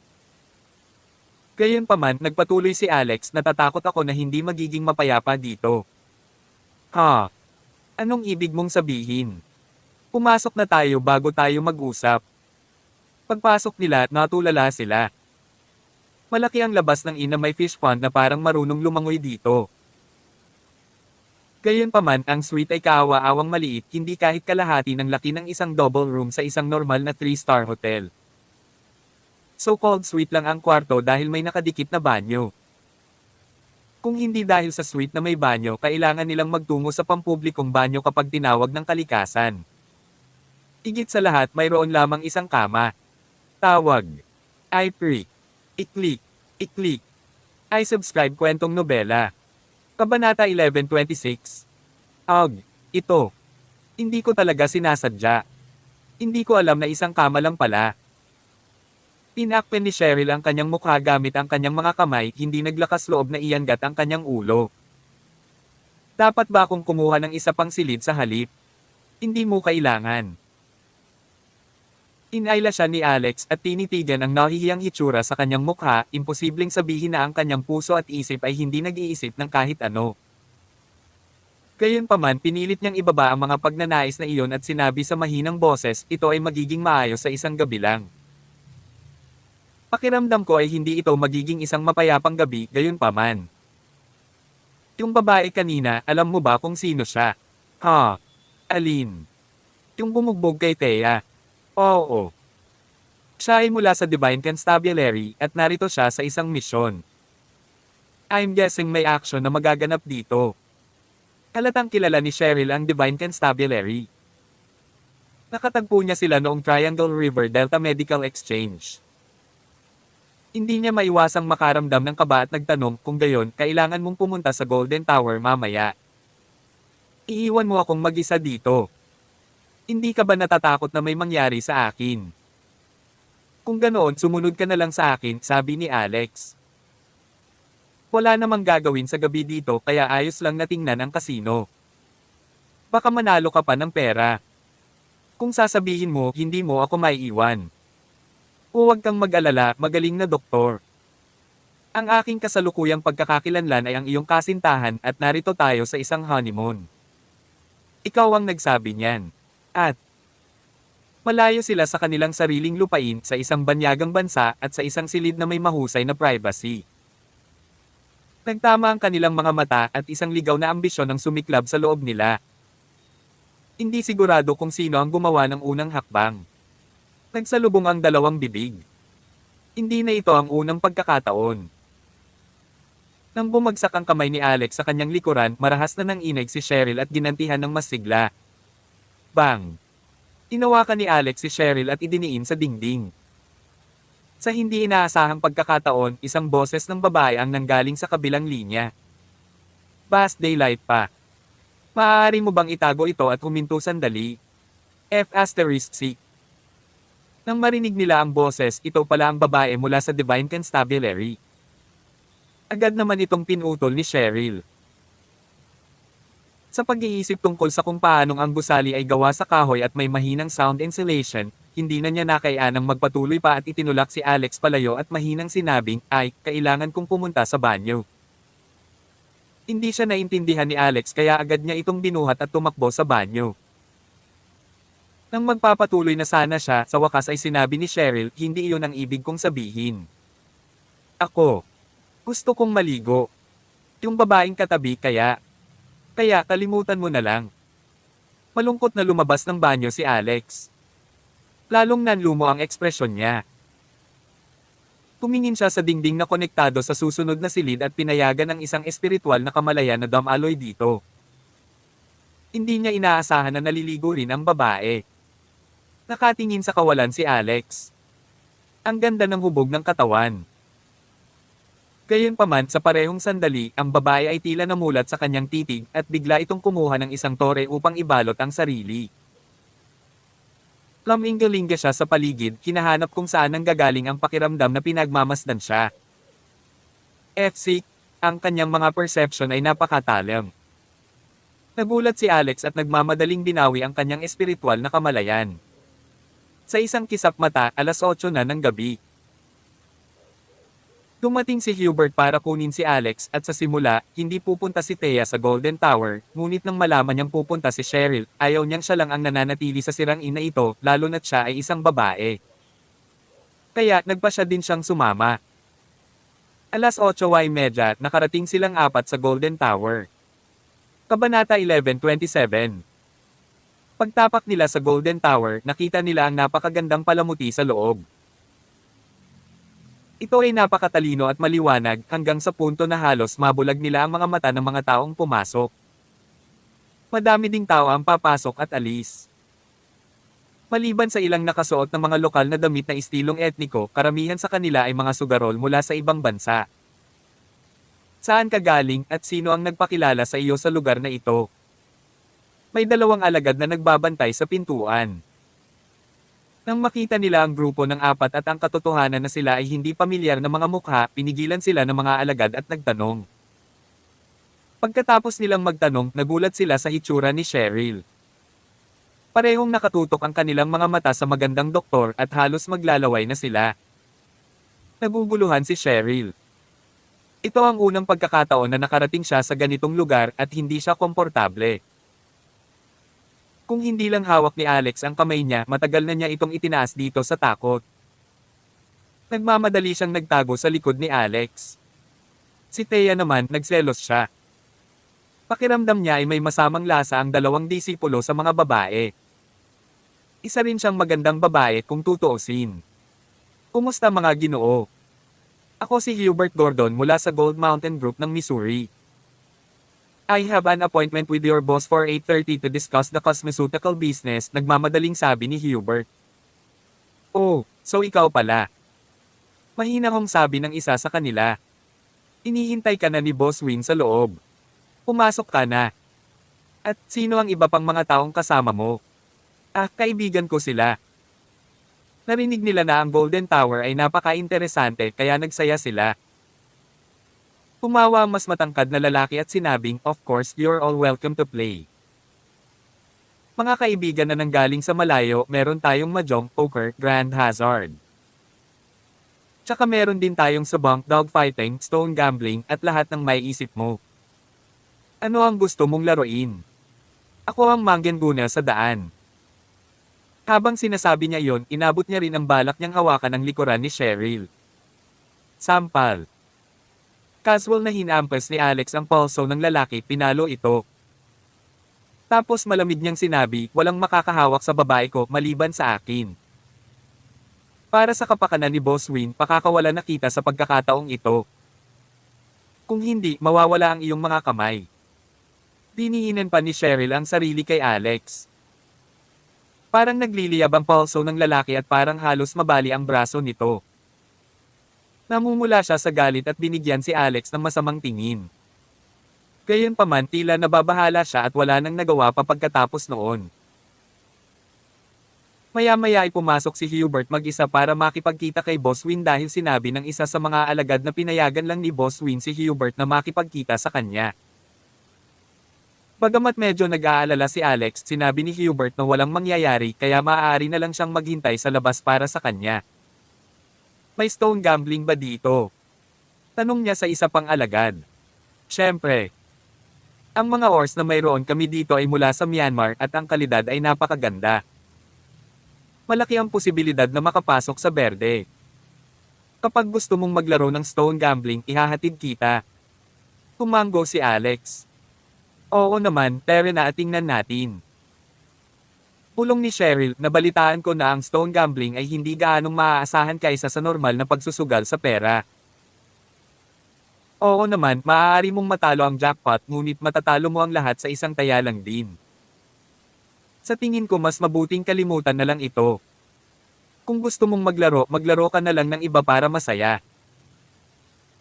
Gayunpaman, nagpatuloy si Alex, "Natatakot ako na hindi magiging mapayapa dito." "Ha? Anong ibig mong sabihin? Pumasok na tayo bago tayo mag-usap." Pagpasok nila, natulala sila. Malaki ang labas ng ina, may fish pond na parang marunong lumangoy dito. Gayunpaman, ang suite ay kaawa-awang maliit, hindi kahit kalahati ng laki ng isang double room sa isang normal na 3-star hotel. So-called suite lang ang kwarto dahil may nakadikit na banyo. Kung hindi dahil sa suite na may banyo, kailangan nilang magtungo sa pampublikong banyo kapag tinawag ng kalikasan. Higit sa lahat, mayroon lamang isang kama. Tawag. I pray. I-click. I-click. I subscribe kwentong nobela. Kabanata 1126. Ito. Hindi ko talaga sinasadya. Hindi ko alam na isang kama lang pala. Pinakpen ni Cheryl ang kanyang mukha gamit ang kanyang mga kamay, hindi naglakas loob na iyangat ang kanyang ulo. Dapat ba akong kumuha ng isa pang silid sa halip? Hindi mo kailangan. Inayla siya ni Alex at tinitigan ang nahihiyang hitsura sa kanyang mukha, imposibleng sabihin na ang kanyang puso at isip ay hindi nag-iisip ng kahit ano. Gayunpaman, pinilit niyang ibaba ang mga pagnanais na iyon at sinabi sa mahinang boses, "Ito ay magiging maayos sa isang gabi lang. Pakiramdam ko ay hindi ito magiging isang mapayapang gabi." Gayunpaman, yung babae kanina, alam mo ba kung sino siya? Ha? Alin? Yung bumugbog kay Thea. Oo. Siya ay mula sa Divine Constabulary at narito siya sa isang misyon. I'm guessing may action na magaganap dito. Halatang kilala ni Cheryl ang Divine Constabulary. Nakatagpo niya sila noong Triangle River Delta Medical Exchange. Hindi niya maiwasang makaramdam ng kaba at nagtanong kung gayon kailangan mong pumunta sa Golden Tower mamaya. Iiwan mo akong mag-isa dito. Hindi ka ba natatakot na may mangyari sa akin? Kung ganoon sumunod ka na lang sa akin, sabi ni Alex. Wala namang gagawin sa gabi dito kaya ayos lang na tingnan ang kasino. Baka manalo ka pa ng pera. Kung sasabihin mo, hindi mo ako maiiwan. Huwag kang mag-alala, magaling na doktor. Ang aking kasalukuyang pagkakakilanlan ay ang iyong kasintahan at narito tayo sa isang honeymoon. Ikaw ang nagsabi niyan. At malayo sila sa kanilang sariling lupain sa isang banyagang bansa at sa isang silid na may mahusay na privacy. Nagtama ang kanilang mga mata at isang ligaw na ambisyon ang sumiklab sa loob nila. Hindi sigurado kung sino ang gumawa ng unang hakbang. Nagsalubong ang dalawang bibig. Hindi na ito ang unang pagkakataon. Nang bumagsak ang kamay ni Alex sa kanyang likuran, marahas na ng inig si Cheryl at ginantihan ng mas sigla. Bang! Tinawakan ni Alex si Cheryl at idiniin sa dingding. Sa hindi inaasahang pagkakataon, isang boses ng babae ang nanggaling sa kabilang linya. Past daylight pa. Maaari mo bang itago ito at huminto sandali? F***. Nang marinig nila ang boses, ito pala ang babae mula sa Divine Constabulary. Agad naman itong pinutol ni Cheryl. Sa pag-iisip tungkol sa kung paanong ang gusali ay gawa sa kahoy at may mahinang sound insulation, hindi na niya nakayanang magpatuloy pa at itinulak si Alex palayo at mahinang sinabing, ay, kailangan kong pumunta sa banyo. Hindi siya naintindihan ni Alex kaya agad niya itong binuhat at tumakbo sa banyo. Nang magpapatuloy na sana siya, sa wakas ay sinabi ni Cheryl, hindi iyon ang ibig kong sabihin. Ako. Gusto kong maligo. Yung babaeng katabi kaya. Kaya kalimutan mo na lang. Malungkot na lumabas ng banyo si Alex. Lalong nanlumo ang ekspresyon niya. Tumingin siya sa dingding na konektado sa susunod na silid at pinayagan ang isang espiritual na kamalayan na dumaloy dito. Hindi niya inaasahan na naliligo rin ang babae. Nakatingin sa kawalan si Alex. Ang ganda ng hubog ng katawan. Gayunpaman sa parehong sandali, ang babae ay tila namulat sa kanyang titig at bigla itong kumuha ng isang tore upang ibalot ang sarili. Laminggalinga siya sa paligid, hinahanap kung saan nanggagaling ang pakiramdam na pinagmamasdan siya. FC, ang kanyang mga perception ay napakatalam. Nagulat si Alex at nagmamadaling binawi ang kanyang espiritual na kamalayan. Sa isang kisap mata, 8:00 na ng gabi. Dumating si Hubert para kunin si Alex at sa simula, hindi pupunta si Thea sa Golden Tower, ngunit nang malaman niyang pupunta si Cheryl, ayaw niyang siya lang ang nananatili sa sirang ina ito, lalo na't siya ay isang babae. Kaya nagpa siya din siyang sumama. 8:30, nakarating silang apat sa Golden Tower. Kabanata 11:27. Pagtapak nila sa Golden Tower, nakita nila ang napakagandang palamuti sa loob. Ito ay napakatalino at maliwanag hanggang sa punto na halos mabulag nila ang mga mata ng mga taong pumasok. Madami ding tao ang papasok at alis. Maliban sa ilang nakasuot ng mga lokal na damit na istilong etniko, karamihan sa kanila ay mga sugarol mula sa ibang bansa. Saan ka galing at sino ang nagpakilala sa iyo sa lugar na ito? May 2 alagad na nagbabantay sa pintuan. Nang makita nila ang grupo ng 4 at ang katotohanan na sila ay hindi pamilyar na mga mukha, pinigilan sila ng mga alagad at nagtanong. Pagkatapos nilang magtanong, nagulat sila sa hitsura ni Cheryl. Parehong nakatutok ang kanilang mga mata sa magandang doktor at halos maglalaway na sila. Naguguluhan si Cheryl. Ito ang unang pagkakataon na nakarating siya sa ganitong lugar at hindi siya komportable. Kung hindi lang hawak ni Alex ang kamay niya, matagal na niya itong itinaas dito sa takot. Nagmamadali siyang nagtago sa likod ni Alex. Si Thea naman, nagselos siya. Pakiramdam niya ay may masamang lasa ang 2 disipulo sa mga babae. Isa rin siyang magandang babae kung tutuusin. Kumusta mga ginoo? Ako si Hubert Gordon mula sa Gold Mountain Group ng Missouri. I have an appointment with your boss for 8:30 to discuss the cosmeceutical business, nagmamadaling sabi ni Hubert. Oh, so ikaw pala. Mahinahong sabi ng isa sa kanila. Inihintay ka na ni Boss Win sa loob. Pumasok ka na. At sino ang iba pang mga taong kasama mo? Ah, kaibigan ko sila. Narinig nila na ang Golden Tower ay napaka-interesante kaya nagsaya sila. Tumawa ang mas matangkad na lalaki at sinabing, "Of course, you're all welcome to play." Mga kaibigan na nanggaling sa malayo, meron tayong mahjong, poker, grand hazard. Tsaka meron din tayong sabong, dogfighting, stone gambling, at lahat ng maiisip mo. Ano ang gusto mong laruin? Ako ang manggenguna sa daan. Habang sinasabi niya yon, inabot niya rin ang balak niyang hawakan ang likuran ni Cheryl. Sampal. Casual na hinampas ni Alex ang pulso ng lalaki, pinalo ito. Tapos malamig niyang sinabi, "Walang makakahawak sa babae ko maliban sa akin." Para sa kapakanan ni Boss Win, pakakawala na kita sa pagkakataong ito. Kung hindi, mawawala ang iyong mga kamay. Diniinan pa ni Cheryl ang sarili kay Alex. Parang nagliliyab ang pulso ng lalaki at parang halos mabali ang braso nito. Namumula siya sa galit at binigyan si Alex ng masamang tingin. Gayunpaman tila nababahala siya at wala nang nagawa pa pagkatapos noon. Maya-maya ay pumasok si Hubert mag-isa para makipagkita kay Boss Win dahil sinabi ng isa sa mga alagad na pinayagan lang ni Boss Win si Hubert na makipagkita sa kanya. Bagamat medyo nag-aalala si Alex, sinabi ni Hubert na walang mangyayari kaya maaari na lang siyang maghintay sa labas para sa kanya. May stone gambling ba dito? Tanong niya sa isa pang alagad. Siyempre. Ang mga ores na mayroon kami dito ay mula sa Myanmar at ang kalidad ay napakaganda. Malaki ang posibilidad na makapasok sa berde. Kapag gusto mong maglaro ng stone gambling, ihahatid kita. Tumango si Alex. Oo naman, pero tingnan natin. Pulong ni Cheryl, nabalitaan ko na ang stone gambling ay hindi gaanong maaasahan kaysa sa normal na pagsusugal sa pera. Oo naman, maaari mong matalo ang jackpot ngunit matatalo mo ang lahat sa isang taya lang din. Sa tingin ko mas mabuting kalimutan na lang ito. Kung gusto mong maglaro ka na lang ng iba para masaya.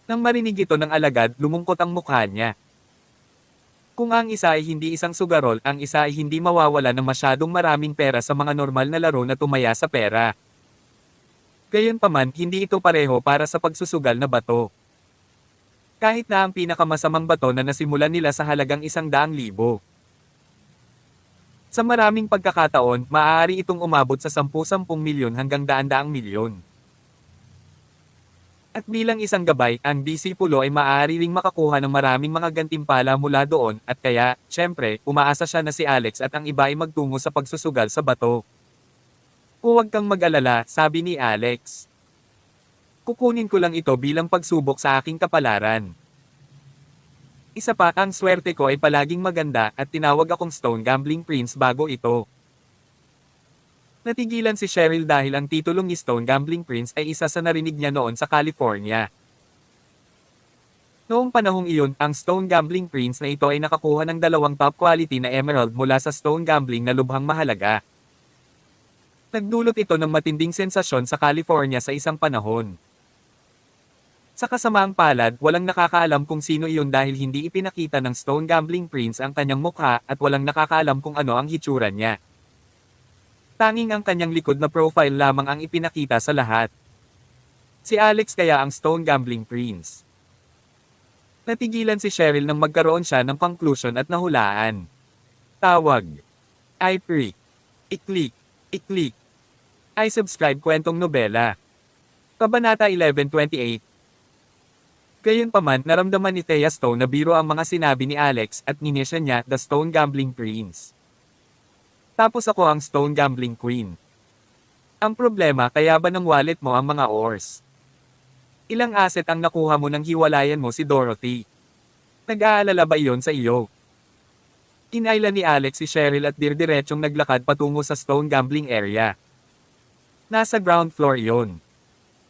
Nang marinig ito ng alagad, lumungkot ang mukha niya. Kung ang isa ay hindi isang sugarol, ang isa ay hindi mawawala ng masyadong maraming pera sa mga normal na laro na tumaya sa pera. Gayunpaman, hindi ito pareho para sa pagsusugal na bato. Kahit na ang pinakamasamang bato na nasimulan nila sa halagang 100,000. Sa maraming pagkakataon, maaari itong umabot sa 10-10 milyon hanggang 100 milyon. At bilang isang gabay, ang disipulo ay maaari ring makakuha ng maraming mga gantimpala mula doon at kaya, syempre, umaasa siya na si Alex at ang iba ay magtungo sa pagsusugal sa bato. Huwag kang mag-alala, sabi ni Alex. Kukunin ko lang ito bilang pagsubok sa aking kapalaran. Isa pa, ang swerte ko ay palaging maganda at tinawag akong Stone Gambling Prince bago ito. Natigilan si Cheryl dahil ang titulong ni Stone Gambling Prince ay isa sa narinig niya noon sa California. Noong panahong iyon, ang Stone Gambling Prince na ito ay nakakuha ng 2 top quality na emerald mula sa stone gambling na lubhang mahalaga. Nagdulot ito ng matinding sensasyon sa California sa isang panahon. Sa kasamaang palad, walang nakakaalam kung sino iyon dahil hindi ipinakita ng Stone Gambling Prince ang kanyang mukha at walang nakakaalam kung ano ang hitsura niya. Tanging ang kanyang likod na profile lamang ang ipinakita sa lahat. Si Alex kaya ang Stone Gambling Prince. Natigilan si Cheryl nang magkaroon siya ng conclusion at nahulaan. Tawag. I pre. I-click. I-click. I subscribe kwentong nobela. Kabanata 11:28. Gayunpaman, naramdaman ni Thea Stone na biro ang mga sinabi ni Alex at ninesya niya the Stone Gambling Prince. Tapos ako ang Stone Gambling Queen. Ang problema, kaya ba ng wallet mo ang mga ores? Ilang asset ang nakuha mo nang hiwalayan mo si Dorothy? Nag-aalala ba iyon sa iyo? Kinayla ni Alex si Cheryl at dirdiretsong naglakad patungo sa Stone Gambling area. Nasa ground floor iyon.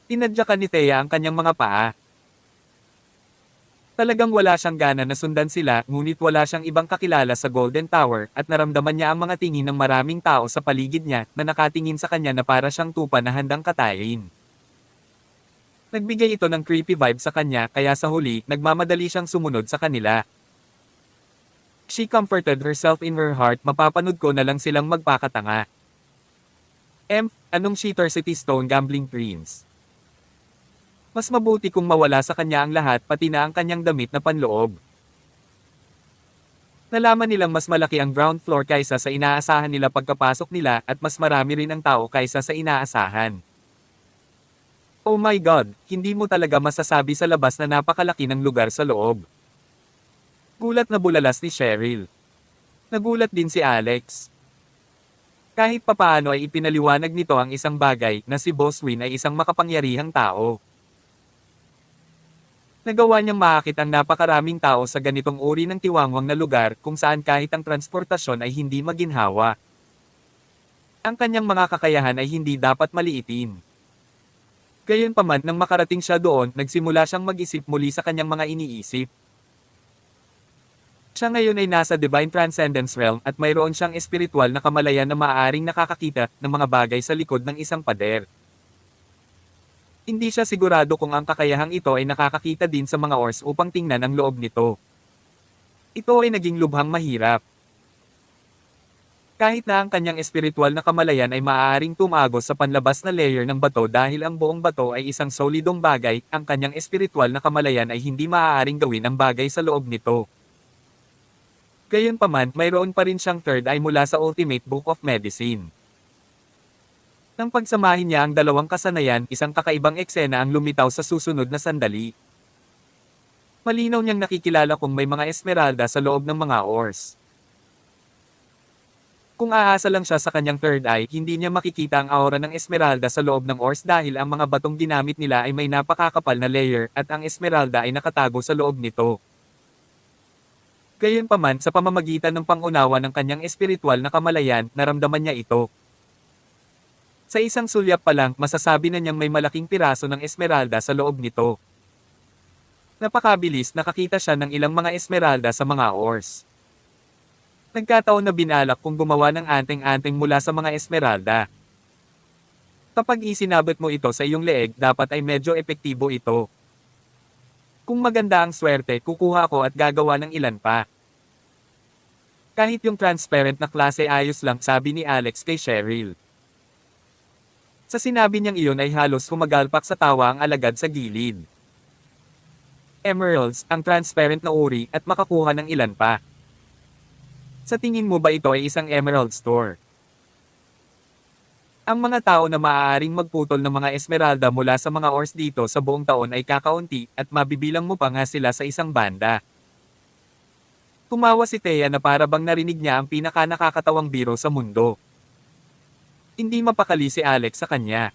Tinadyakan ni Thea ang kanyang mga paa. Talagang wala siyang gana na sundan sila, ngunit wala siyang ibang kakilala sa Golden Tower, at naramdaman niya ang mga tingin ng maraming tao sa paligid niya, na nakatingin sa kanya na para siyang tupa na handang katayin. Nagbigay ito ng creepy vibe sa kanya, kaya sa huli, nagmamadali siyang sumunod sa kanila. She comforted herself in her heart, mapapanood ko na lang silang magpakatanga. Anong cheater si T-Stone Gambling Prince? Mas mabuti kung mawala sa kanya ang lahat, pati na ang kanyang damit na panloob. Nalaman nilang mas malaki ang ground floor kaysa sa inaasahan nila pagkapasok nila, at mas marami rin ang tao kaysa sa inaasahan. Oh my God, hindi mo talaga masasabi sa labas na napakalaki ng lugar sa loob. Gulat na bulalas ni Cheryl. Nagulat din si Alex. Kahit papaano ay ipinaliwanag nito ang isang bagay, na si Boss Win ay isang makapangyarihang tao. Nagawa niyang maakit ang napakaraming tao sa ganitong uri ng tiwangwang na lugar, kung saan kahit ang transportasyon ay hindi maginhawa. Ang kanyang mga kakayahan ay hindi dapat maliitin. Gayunpaman, nang makarating siya doon, nagsimula siyang mag-isip muli sa kanyang mga iniisip. Siya ngayon ay nasa Divine Transcendence Realm, at mayroon siyang espiritual na kamalayan na maaaring nakakakita ng mga bagay sa likod ng isang pader. Hindi siya sigurado kung ang kakayahang ito ay nakakakita din sa mga ores upang tingnan ang loob nito. Ito ay naging lubhang mahirap. Kahit na ang kanyang espiritual na kamalayan ay maaaring tumagos sa panlabas na layer ng bato dahil ang buong bato ay isang solidong bagay, ang kanyang espiritual na kamalayan ay hindi maaaring gawin ang bagay sa loob nito. Gayunpaman, mayroon pa rin siyang third eye mula sa Ultimate Book of Medicine. Nang pagsamahin niya ang dalawang kasanayan, isang kakaibang eksena ang lumitaw sa susunod na sandali. Malinaw niyang nakikilala kung may mga esmeralda sa loob ng mga ores. Kung aasa lang siya sa kanyang third eye, hindi niya makikita ang aura ng esmeralda sa loob ng ores dahil ang mga batong ginamit nila ay may napakakapal na layer, at ang esmeralda ay nakatago sa loob nito. Gayunpaman, sa pamamagitan ng pangunawa ng kanyang espiritual na kamalayan, naramdaman niya ito. Sa isang sulyap pa lang, masasabi na niyang may malaking piraso ng esmeralda sa loob nito. Napakabilis, nakakita siya ng ilang mga esmeralda sa mga ores. Nagkataon na binalak kung gumawa ng anteng-anteng mula sa mga esmeralda. Kapag isinabot mo ito sa iyong leeg, dapat ay medyo epektibo ito. Kung maganda ang swerte, kukuha ko at gagawa ng ilan pa. Kahit yung transparent na klase ayos lang, sabi ni Alex kay Cheryl. Sa sinabi niyang iyon ay halos humagalpak sa tawa ang alagad sa gilid. Emeralds, ang transparent na uri, at makakuha ng ilan pa. Sa tingin mo ba ito ay isang emerald store? Ang mga tao na maaaring magputol ng mga esmeralda mula sa mga ores dito sa buong taon ay kakaunti, at mabibilang mo pa nga sila sa isang banda. Tumawa si Thea na para bang narinig niya ang pinaka-nakakatawang biro sa mundo. Hindi mapakali si Alex sa kanya.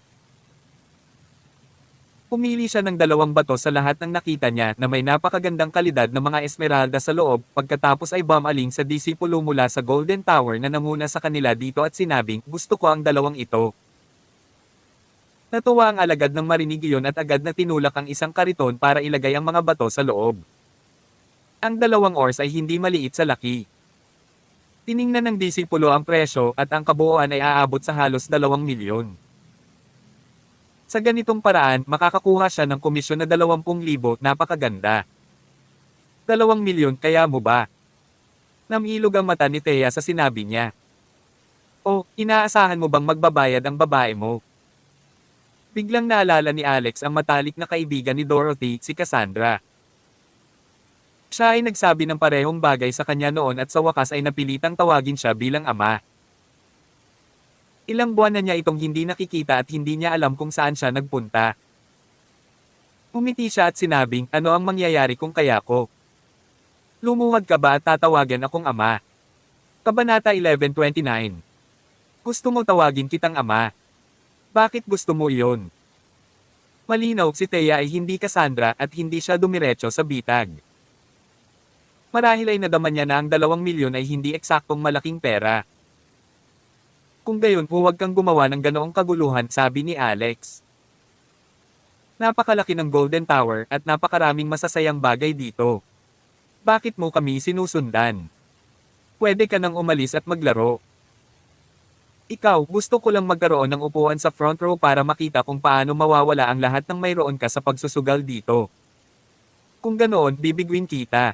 Pumili siya ng 2 bato sa lahat ng nakita niya na may napakagandang kalidad na mga esmeralda sa loob, pagkatapos ay bumaling sa disipulo mula sa Golden Tower na nanguna sa kanila dito at sinabing, gusto ko ang 2 ito. Natuwa ang alagad nang marinig iyon at agad na tinulak ang isang kariton para ilagay ang mga bato sa loob. Ang 2 ores ay hindi maliit sa laki. Tiningnan ng disipulo ang presyo at ang kabuuan ay aabot sa halos 2 milyon. Sa ganitong paraan, makakakuha siya ng komisyon na 20,000, napakaganda. 2 milyon, kaya mo ba? Namilog ang mata ni Thea sa sinabi niya. Oh, inaasahan mo bang magbabayad ang babae mo? Biglang naalala ni Alex ang matalik na kaibigan ni Dorothy, si Cassandra. Siya ay nagsabi ng parehong bagay sa kanya noon at sa wakas ay napilitang tawagin siya bilang ama. Ilang buwan na niya itong hindi nakikita at hindi niya alam kung saan siya nagpunta. Umiti siya at sinabing, ano ang mangyayari kung kaya ko? Lumuhad ka ba at tatawagan akong ama? Kabanata 11:29. Gusto mo tawagin kitang ama? Bakit gusto mo iyon? Malinaw, si Thea ay hindi Cassandra at hindi siya dumiretso sa bitag. Marahil ay nadama niya na ang 2 milyon ay hindi eksaktong malaking pera. Kung gayon, huwag kang gumawa ng ganoong kaguluhan, sabi ni Alex. Napakalaki ng Golden Tower at napakaraming masasayang bagay dito. Bakit mo kami sinusundan? Pwede ka nang umalis at maglaro. Ikaw, gusto ko lang magkaroon ng upuan sa front row para makita kung paano mawawala ang lahat ng mayroon ka sa pagsusugal dito. Kung ganoon, bibigwin kita.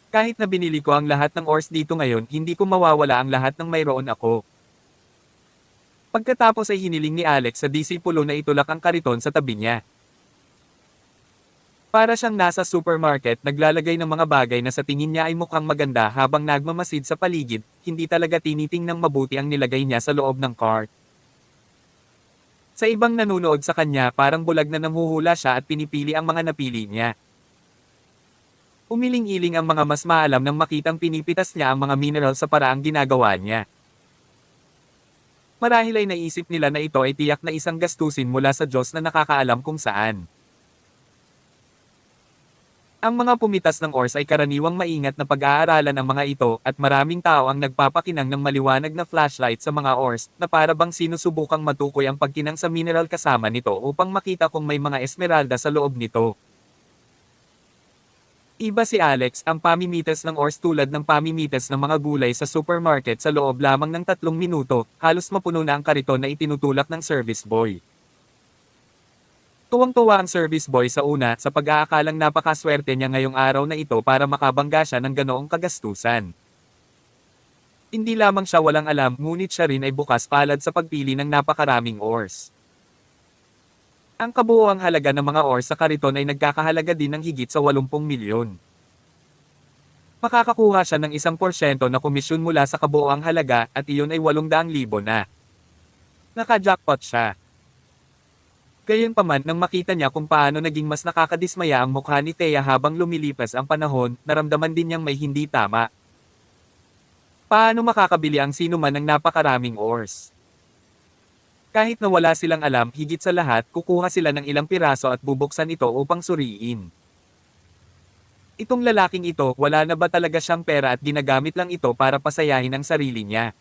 Kahit na binili ko ang lahat ng ores dito ngayon, hindi ko mawawala ang lahat ng mayroon ako. Pagkatapos ay hiniling ni Alex sa disipulo na itulak ang kariton sa tabi niya. Para siyang nasa supermarket naglalagay ng mga bagay na sa tingin niya ay mukhang maganda habang nagmamasid sa paligid, hindi talaga tinitingnang mabuti ang nilagay niya sa loob ng cart. Sa ibang nanunood sa kanya parang bulag na namhuhula siya at pinipili ang mga napili niya. Umiling-iling ang mga mas maalam nang makitang pinipitas niya ang mga mineral sa paraang ginagawa niya. Marahil ay naisip nila na ito ay tiyak na isang gastusin mula sa Diyos na nakakaalam kung saan. Ang mga pumitas ng ores ay karaniwang maingat na pag-aaralan ang mga ito at maraming tao ang nagpapakinang ng maliwanag na flashlight sa mga ores na para bang sinusubukang matukoy ang pagkinang sa mineral kasama nito upang makita kung may mga esmeralda sa loob nito. Iba si Alex, ang pamimitas ng ores tulad ng pamimitas ng mga gulay sa supermarket sa loob lamang ng 3 minuto, halos mapuno na ang kariton na itinutulak ng service boy. Tuwang-tuwa ang service boy sa una sa pag-aakalang napakaswerte niya ngayong araw na ito para makabangga siya ng ganoong kagastusan. Hindi lamang siya walang alam ngunit siya rin ay bukas palad sa pagpili ng napakaraming ores. Ang kabuuang halaga ng mga ores sa kariton ay nagkakahalaga din ng higit sa 80 milyon. Makakakuha siya ng 1% na komisyon mula sa kabuuang halaga at iyon ay 800,000 na. Naka-jackpot siya. Gayunpaman nang makita niya kung paano naging mas nakakadismaya ang mukha ni Thea habang lumilipas ang panahon, naramdaman din niyang may hindi tama. Paano makakabili ang sino man ng napakaraming ores? Kahit na wala silang alam, higit sa lahat, kukuha sila ng ilang piraso at bubuksan ito upang suriin. Itong lalaking ito, wala na ba talaga siyang pera at ginagamit lang ito para pasayahin ang sarili niya?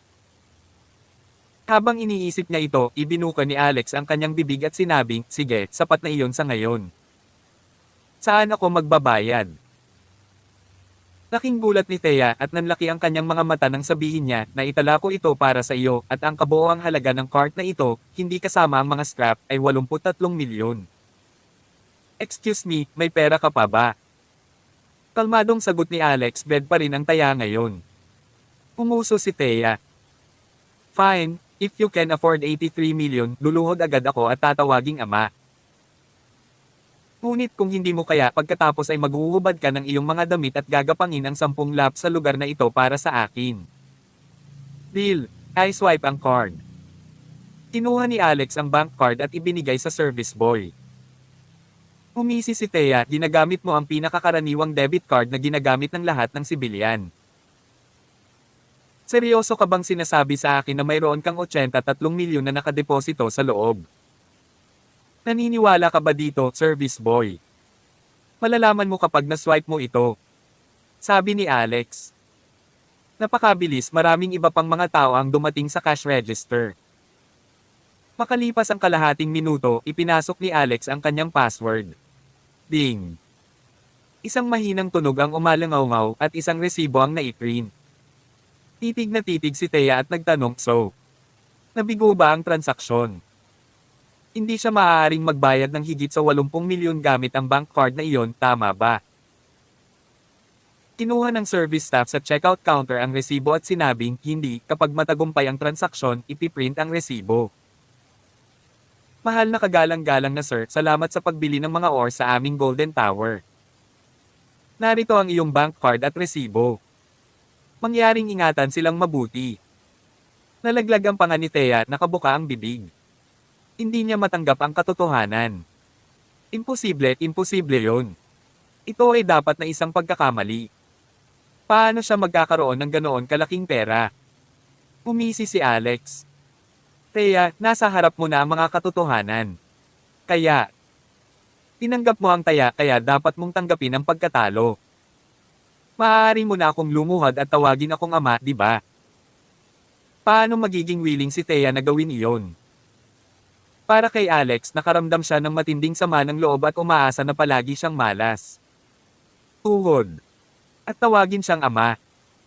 Habang iniisip niya ito, ibinuka ni Alex ang kanyang bibig at sinabing, sige, sapat na iyon sa ngayon. Saan ako magbabayad? Laking gulat ni Thea at nanlaki ang kanyang mga mata nang sabihin niya na itala ko ito para sa iyo at ang kabuoang halaga ng cart na ito, hindi kasama ang mga scrap, ay 83 milyon. Excuse me, may pera ka pa ba? Kalmadong sagot ni Alex, bed pa rin ang taya ngayon. Pumuso si Thea. Fine, if you can afford 83 million, luluhod agad ako at tatawaging ama. Ngunit kung hindi mo kaya pagkatapos ay maghuhubad ka ng iyong mga damit at gagapangin ang 10 lap sa lugar na ito para sa akin. Deal, I swipe ang card. Kinuha ni Alex ang bank card at ibinigay sa service boy. Umisi si Thea, ginagamit mo ang pinakakaraniwang debit card na ginagamit ng lahat ng sibilyan. Seryoso ka bang sinasabi sa akin na mayroon kang 83 milyon na nakadeposito sa loob? Naniniwala ka ba dito, service boy? Malalaman mo kapag na-swipe mo ito. Sabi ni Alex. Napakabilis, maraming iba pang mga tao ang dumating sa cash register. Makalipas ang kalahating minuto, ipinasok ni Alex ang kanyang password. Ding! Isang mahinang tunog ang umalangaw-ngaw at isang resibo ang naiprint. Titig na titig si Thea at nagtanong, so, nabigo ba ang transaksyon? Hindi siya maaaring magbayad ng higit sa 80 milyon gamit ang bank card na iyon, tama ba? Kinuha ng service staff sa checkout counter ang resibo at sinabing, hindi, kapag matagumpay ang transaksyon, ipiprint ang resibo. Mahal na kagalang-galang na sir, salamat sa pagbili ng mga ores sa aming Golden Tower. Narito ang iyong bank card at resibo. Mangyaring ingatan silang mabuti. Nalaglag ang panga ni Thea, nakabuka ang bibig. Hindi niya matanggap ang katotohanan. Imposible yon. Ito ay dapat na isang pagkakamali. Paano siya magkakaroon ng ganoon kalaking pera? Umisi si Alex. Thea, nasa harap mo na ang mga katotohanan. Kaya, tinanggap mo ang taya kaya dapat mong tanggapin ang pagkatalo. Maaari mo na akong lumuhad at tawagin akong ama, di ba? Paano magiging willing si Thea na gawin iyon? Para kay Alex, nakaramdam siya ng matinding sama ng loob at umaasa na palagi siyang malas. Tuhod. At tawagin siyang ama.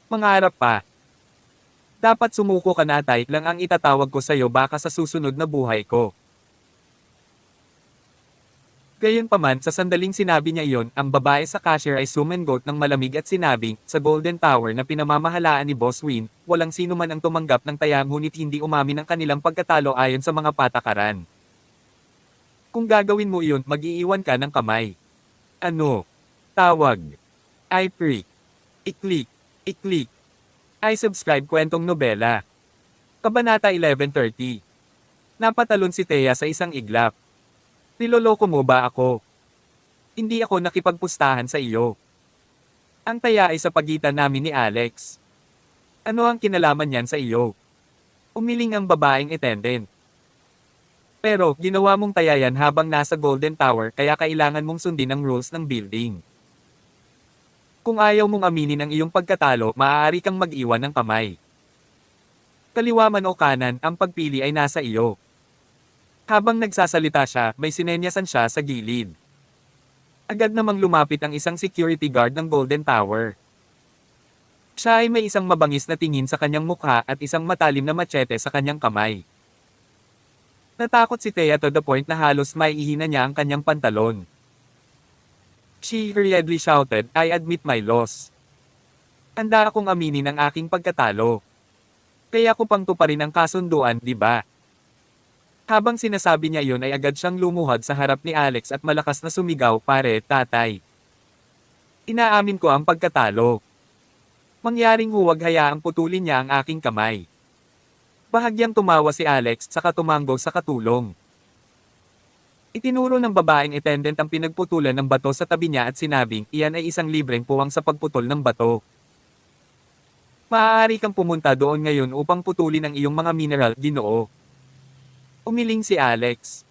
Mangarap pa. Dapat sumuko ka na, tay, lang ang itatawag ko sa'yo baka sa susunod na buhay ko. Gayunpaman, sa sandaling sinabi niya iyon, ang babae sa cashier ay sumengot ng malamig at sinabing, sa Golden Tower na pinamamahalaan ni Boss Win, walang sino man ang tumanggap ng taya ngunit hindi umamin ng kanilang pagkatalo ayon sa mga patakaran. Kung gagawin mo iyon, mag-iiwan ka ng kamay. Ano? Tawag. I-freak. I-click. I-click. I-subscribe kwentong nobela. Kabanata 1130. Napatalon si Thea sa isang iglap. Niloloko mo ba ako? Hindi ako nakipagpustahan sa iyo. Ang taya ay sa pagitan namin ni Alex. Ano ang kinalaman niyan sa iyo? Umiling ang babaeng attendant. Pero, ginawa mong taya yan habang nasa Golden Tower kaya kailangan mong sundin ang rules ng building. Kung ayaw mong aminin ang iyong pagkatalo, maaari kang mag-iwan ng kamay. Kaliwa man o kanan, ang pagpili ay nasa iyo. Habang nagsasalita siya, may sinenyasan siya sa gilid. Agad namang lumapit ang isang security guard ng Golden Tower. Siya ay may isang mabangis na tingin sa kanyang mukha at isang matalim na machete sa kanyang kamay. Natakot si Thea to the point na halos maiihina niya ang kanyang pantalon. She hurriedly shouted, I admit my loss. Handa akong aminin ang aking pagkatalo. Kaya ko pang tuparin ang kasunduan, di ba? Habang sinasabi niya iyon ay agad siyang lumuhod sa harap ni Alex at malakas na sumigaw, pare, tatay. Inaamin ko ang pagkatalo. Mangyaring huwag hayaang putulin niya ang aking kamay. Bahagyang tumawa si Alex saka tumanggo sa katulong. Itinuro ng babaeng attendant ang pinagputulan ng bato sa tabi niya at sinabing, iyan ay isang libreng puwang sa pagputol ng bato. Maaari kang pumunta doon ngayon upang putulin ang iyong mga mineral, Ginoo. Umiling si Alex.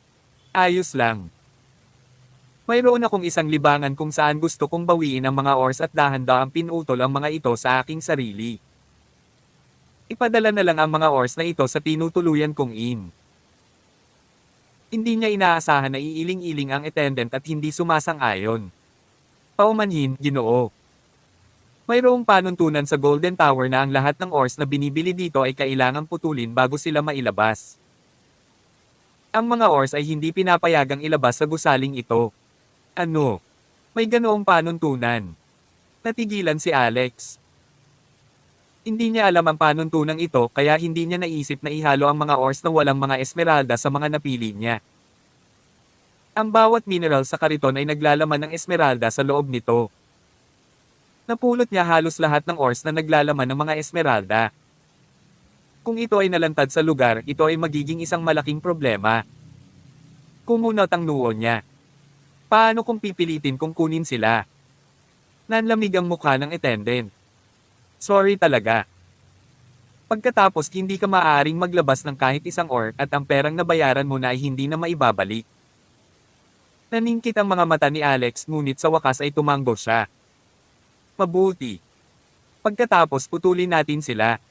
Ayos lang. Mayroon akong isang libangan kung saan gusto kong bawiin ang mga ores at dahan-daang pinutol ang mga ito sa aking sarili. Ipadala na lang ang mga ores na ito sa tinutuluyan kong in. Hindi niya inaasahan na iiling-iling ang attendant at hindi sumasang-ayon. Paumanhin, Ginoo. Mayroong panuntunan sa Golden Tower na ang lahat ng ores na binibili dito ay kailangang putulin bago sila mailabas. Ang mga ores ay hindi pinapayagang ilabas sa gusaling ito. Ano? May ganoong panuntunan. Natigilan si Alex. Hindi niya alam ang panuntunang ito kaya hindi niya naisip na ihalo ang mga ores na walang mga esmeralda sa mga napili niya. Ang bawat mineral sa kariton ay naglalaman ng esmeralda sa loob nito. Napulot niya halos lahat ng ores na naglalaman ng mga esmeralda. Kung ito ay nalantad sa lugar, ito ay magiging isang malaking problema. Kumunot ang noo niya. Paano kung pipilitin kung kunin sila? Nanlamig ang mukha ng attendant. Sorry talaga. Pagkatapos hindi ka maaaring maglabas ng kahit isang ore at ang perang nabayaran mo na ay hindi na maibabalik. Naningkit ang mga mata ni Alex ngunit sa wakas ay tumanggo siya. Mabuti. Pagkatapos putulin natin sila.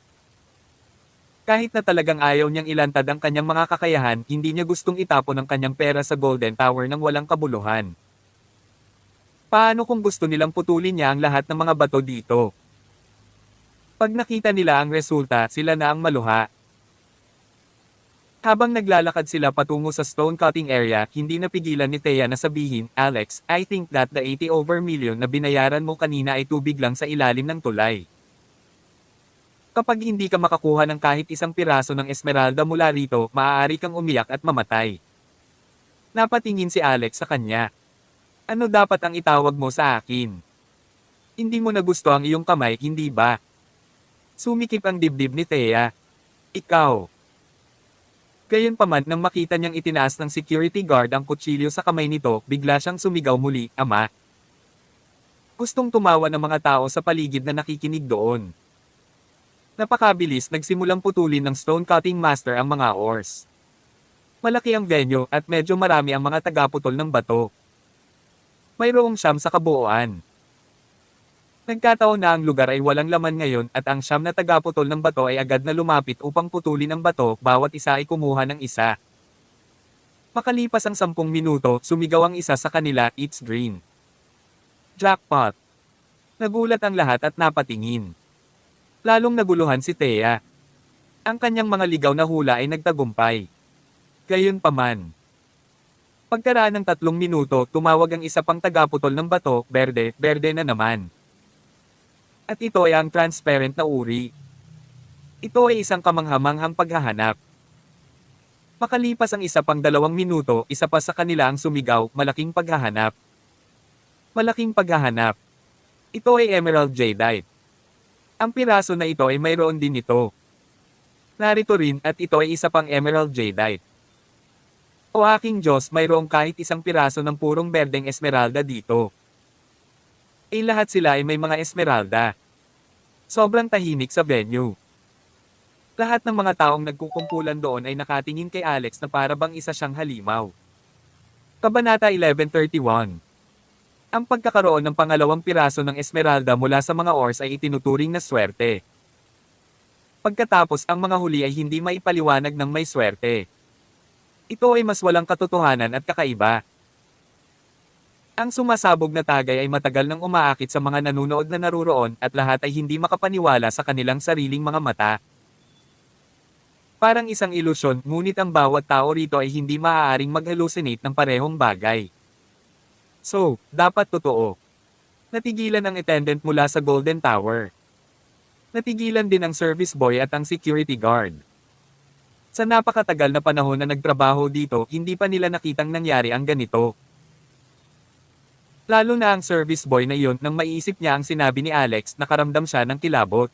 Kahit na talagang ayaw niyang ilantad ang kanyang mga kakayahan, hindi niya gustong itapon ang kanyang pera sa Golden Tower ng walang kabuluhan. Paano kung gusto nilang putulin niya ang lahat ng mga bato dito? Pag nakita nila ang resulta, sila na ang maluha. Habang naglalakad sila patungo sa stone cutting area, hindi napigilan ni Thea na sabihin, Alex, I think that the 80 over million na binayaran mo kanina ay tubig lang sa ilalim ng tulay. Kapag hindi ka makakuha ng kahit isang piraso ng esmeralda mula rito, maaari kang umiyak at mamatay. Napatingin si Alex sa kanya. Ano dapat ang itawag mo sa akin? Hindi mo na gusto ang iyong kamay, hindi ba? Sumikip ang dibdib ni Thea. Ikaw. Gayunpaman nang makita niyang itinaas ng security guard ang kutsilyo sa kamay nito, bigla siyang sumigaw muli, Ama. Gustong tumawa ng mga tao sa paligid na nakikinig doon. Napakabilis nagsimulang putulin ng stone cutting master ang mga ores. Malaki ang venue at medyo marami ang mga tagaputol ng bato. Mayroong 9 sa kabuuan. Nagkataon na ang lugar ay walang laman ngayon at ang 9 na tagaputol ng bato ay agad na lumapit upang putulin ang bato, bawat isa ay kumuha ng isa. Makalipas ang 10 minuto, sumigaw ang isa sa kanila, "It's green." Jackpot! Nagulat ang lahat at napatingin. Lalong naguluhan si Thea. Ang kanyang mga ligaw na hula ay nagtagumpay. Gayunpaman, pagkaraan ng 3 minuto, tumawag ang isa pang tagaputol ng bato, berde, berde na naman. At ito ay ang transparent na uri. Ito ay isang kamanghamanghang paghahanap. Makalipas ang isa pang 2 minuto, isa pa sa kanila ang sumigaw, "Malaking paghahanap." Malaking paghahanap. Ito ay emerald jadeite. Ang piraso na ito ay mayroon din ito. Narito rin at ito ay isa pang emerald jadeite. O aking Diyos, mayroong kahit isang piraso ng purong berdeng esmeralda dito. Lahat sila ay may mga esmeralda. Sobrang tahimik sa venue. Lahat ng mga taong nagkukumpulan doon ay nakatingin kay Alex na para bang isa siyang halimaw. Kabanata 1131. Ang pagkakaroon ng pangalawang piraso ng esmeralda mula sa mga ores ay itinuturing na swerte. Pagkatapos ang mga huli ay hindi maipaliwanag ng may swerte. Ito ay mas walang katotohanan at kakaiba. Ang sumasabog na tagay ay matagal nang umaakit sa mga nanunood na naruroon at lahat ay hindi makapaniwala sa kanilang sariling mga mata. Parang isang ilusyon, ngunit ang bawat tao rito ay hindi maaaring mag-hallucinate ng parehong bagay. So, dapat totoo. Natigilan ang attendant mula sa Golden Tower. Natigilan din ang service boy at ang security guard. Sa napakatagal na panahon na nagtrabaho dito, hindi pa nila nakitang nangyari ang ganito. Lalo na ang service boy na iyon nang maiisip niya ang sinabi ni Alex, nakaramdam siya ng kilabot.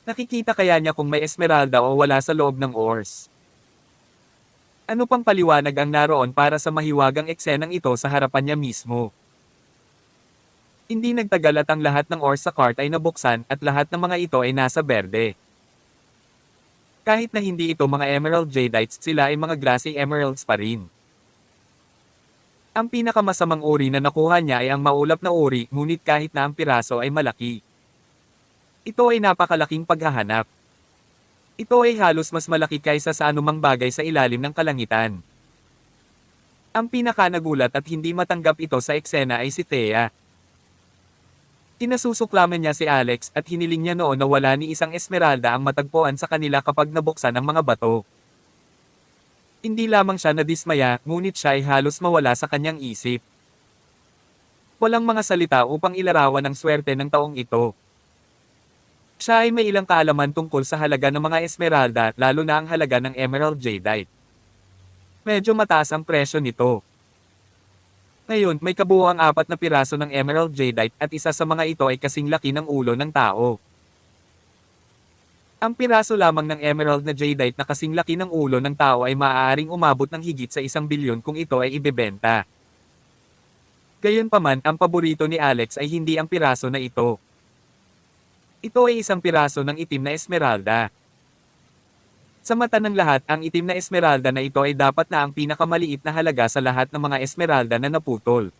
Nakikita kaya niya kung may esmeralda o wala sa loob ng ores? Ano pang paliwanag ang naroon para sa mahiwagang eksenang ito sa harapan niya mismo? Hindi nagtagal at ang lahat ng ores sa cart ay nabuksan at lahat ng mga ito ay nasa berde. Kahit na hindi ito mga emerald jadeites, sila ay mga glassy emeralds pa rin. Ang pinakamasamang uri na nakuha niya ay ang maulap na uri, ngunit kahit na ang piraso ay malaki. Ito ay napakalaking paghahanap. Ito ay halos mas malaki kaysa sa anumang bagay sa ilalim ng kalangitan. Ang pinakanagulat at hindi matanggap ito sa eksena ay si Thea. Kinasusuklaman niya si Alex at hiniling niya noon na wala ni isang esmeralda ang matagpuan sa kanila kapag nabuksan ang mga bato. Hindi lamang siya nadismaya, ngunit siya ay halos mawala sa kanyang isip. Walang mga salita upang ilarawan ang swerte ng taong ito. Siya ay may ilang kaalaman tungkol sa halaga ng mga esmeralda, lalo na ang halaga ng emerald jadeite. Medyo mataas ang presyo nito. Ngayon, may kabuuang 4 na piraso ng emerald jadeite at isa sa mga ito ay kasing laki ng ulo ng tao. Ang piraso lamang ng emerald na jadeite na kasing laki ng ulo ng tao ay maaaring umabot ng higit sa 1 bilyon kung ito ay ibebenta. Gayunpaman, ang paborito ni Alex ay hindi ang piraso na ito. Ito ay isang piraso ng itim na esmeralda. Sa mata ng lahat, ang itim na esmeralda na ito ay dapat na ang pinakamaliit na halaga sa lahat ng mga esmeralda na naputol.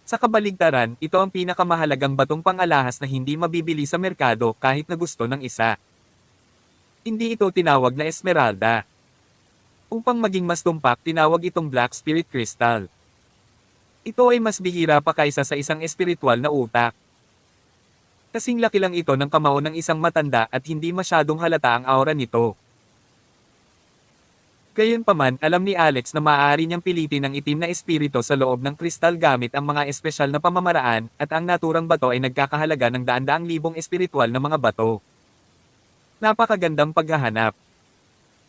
Sa kabaligtaran, ito ang pinakamahalagang batong pang-alahas na hindi mabibili sa merkado kahit na gusto ng isa. Hindi ito tinawag na esmeralda. Upang maging mas tumpak, tinawag itong Black Spirit Crystal. Ito ay mas bihira pa kaysa sa isang espiritual na utak. Kasing laki lang ito ng kamao ng isang matanda at hindi masyadong halata ang aura nito. Gayunpaman, alam ni Alex na maaari niyang pilitin ang itim na espiritu sa loob ng kristal gamit ang mga espesyal na pamamaraan, at ang naturang bato ay nagkakahalaga ng daan-daang libong espiritual na mga bato. Napakagandang paghahanap.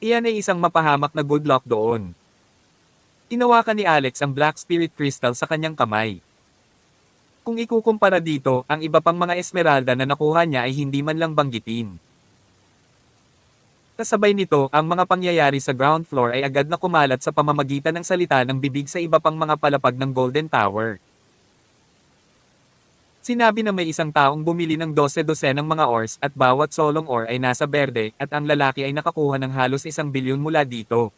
Iyan ay isang mapahamak na good luck doon. Tinawakan ni Alex ang Black Spirit Crystal sa kanyang kamay. Kung ikukumpara dito, ang iba pang mga esmeralda na nakuha niya ay hindi man lang banggitin. Kasabay nito, ang mga pangyayari sa ground floor ay agad na kumalat sa pamamagitan ng salita ng bibig sa iba pang mga palapag ng Golden Tower. Sinabi na may isang taong bumili ng 12 ng mga ores at bawat solong ore ay nasa berde at ang lalaki ay nakakuha ng halos 1 bilyon mula dito.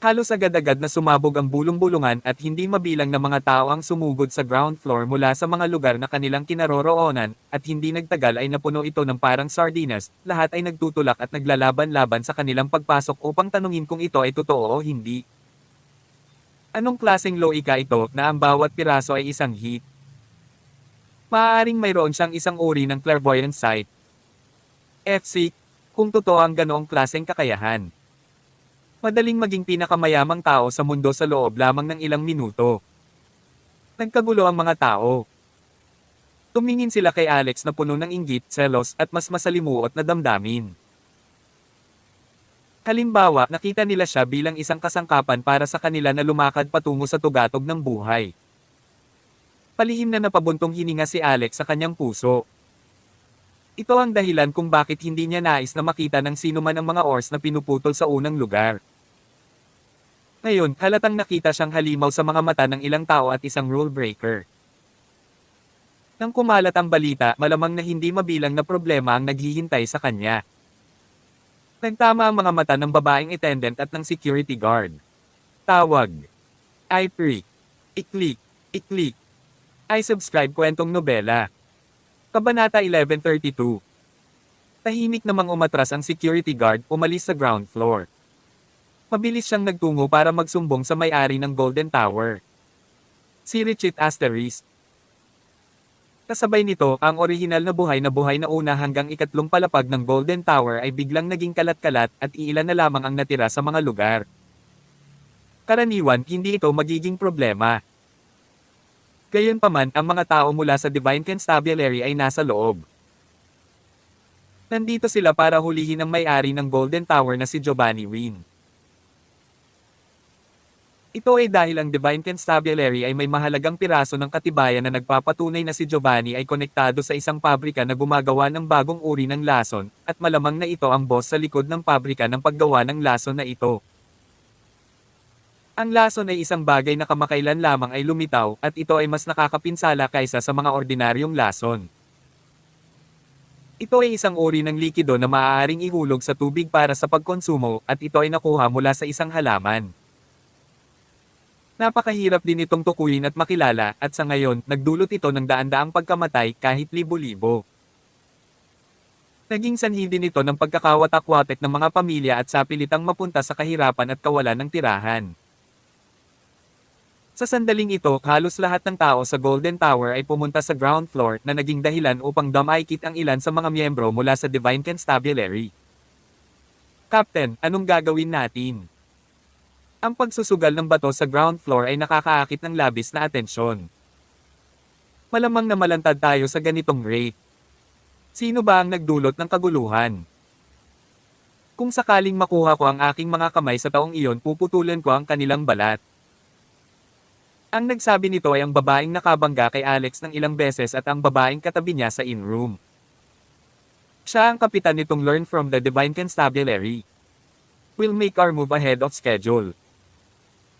Halos agad-agad na sumabog ang bulong-bulungan at hindi mabilang na mga tao ang sumugod sa ground floor mula sa mga lugar na kanilang kinaroroonan, at hindi nagtagal ay napuno ito ng parang sardinas, lahat ay nagtutulak at naglalaban-laban sa kanilang pagpasok upang tanungin kung ito ay totoo o hindi. Anong klaseng loika ito na ang bawat piraso ay isang hit? Maaaring mayroon siyang isang uri ng clairvoyant sight. FC, kung totoo ang ganoong klaseng kakayahan. Madaling maging pinakamayamang tao sa mundo sa loob lamang ng ilang minuto. Nagkagulo ang mga tao. Tumingin sila kay Alex na puno ng inggit, selos, at mas masalimuot na damdamin. Halimbawa, nakita nila siya bilang isang kasangkapan para sa kanila na lumakad patungo sa tugatog ng buhay. Palihim na napabuntong hininga si Alex sa kanyang puso. Ito ang dahilan kung bakit hindi niya nais na makita ng sino man ang mga oars na pinuputol sa unang lugar. Ngayon, halatang nakita siyang halimaw sa mga mata ng ilang tao at isang rule breaker. Nang kumalat ang balita, malamang na hindi mabilang na problema ang naghihintay sa kanya. Nagtama ang mga mata ng babaeng attendant at ng security guard. Tawag. I pre. I-click. I-click. I subscribe kwentong nobela. Kabanata 1132. Tahimik namang umatras ang security guard, umalis sa ground floor. Mabilis siyang nagtungo para magsumbong sa may-ari ng Golden Tower. Si Richit Asterisk. Kasabay nito, ang orihinal na buhay na una hanggang ikatlong palapag ng Golden Tower ay biglang naging kalat-kalat at iilan na lamang ang natira sa mga lugar. Karaniwan, hindi ito magiging problema. Gayunpaman, ang mga tao mula sa Divine Constabulary ay nasa loob. Nandito sila para hulihin ang may-ari ng Golden Tower na si Giovanni Wynn. Ito ay dahil ang Divine Constabulary ay may mahalagang piraso ng katibayan na nagpapatunay na si Giovanni ay konektado sa isang pabrika na gumagawa ng bagong uri ng lason, at malamang na ito ang boss sa likod ng pabrika ng paggawa ng lason na ito. Ang lason ay isang bagay na kamakailan lamang ay lumitaw, at ito ay mas nakakapinsala kaysa sa mga ordinaryong lason. Ito ay isang uri ng likido na maaaring ihulog sa tubig para sa pagkonsumo, at ito ay nakuha mula sa isang halaman. Napakahirap din itong tukuyin at makilala, at sa ngayon, nagdulot ito ng daan-daang pagkamatay kahit libo-libo. Naging sanhi din ito ng pagkakawatak-watek ng mga pamilya at sapilitang mapunta sa kahirapan at kawalan ng tirahan. Sa sandaling ito, halos lahat ng tao sa Golden Tower ay pumunta sa ground floor na naging dahilan upang dumaikit ang ilan sa mga miyembro mula sa Divine Constabulary. Captain, anong gagawin natin? Ang pagsusugal ng bato sa ground floor ay nakakaakit ng labis na atensyon. Malamang na malantad tayo sa ganitong rate. Sino ba ang nagdulot ng kaguluhan? Kung sakaling makuha ko ang aking mga kamay sa taong iyon, puputulan ko ang kanilang balat. Ang nagsabi nito ay ang babaeng nakabangga kay Alex ng ilang beses at ang babaeng katabi niya sa in-room. Siya ang kapitan nitong Learn from the Divine Constabulary. We'll make our move ahead of schedule.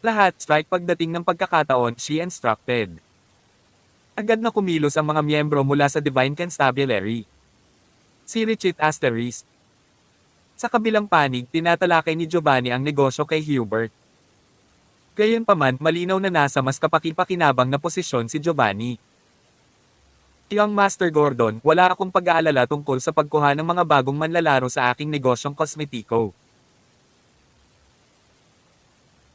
Lahat strike pagdating ng pagkakataon, she instructed. Agad na kumilos ang mga miyembro mula sa Divine Constabulary. Si Richit Asterisk. Sa kabilang panig, tinatalakay ni Giovanni ang negosyo kay Hubert. Gayunpaman, malinaw na nasa mas kapaki-pakinabang na posisyon si Giovanni. Young Master Gordon, wala akong pag-aalala tungkol sa pagkuha ng mga bagong manlalaro sa aking negosyong kosmetiko.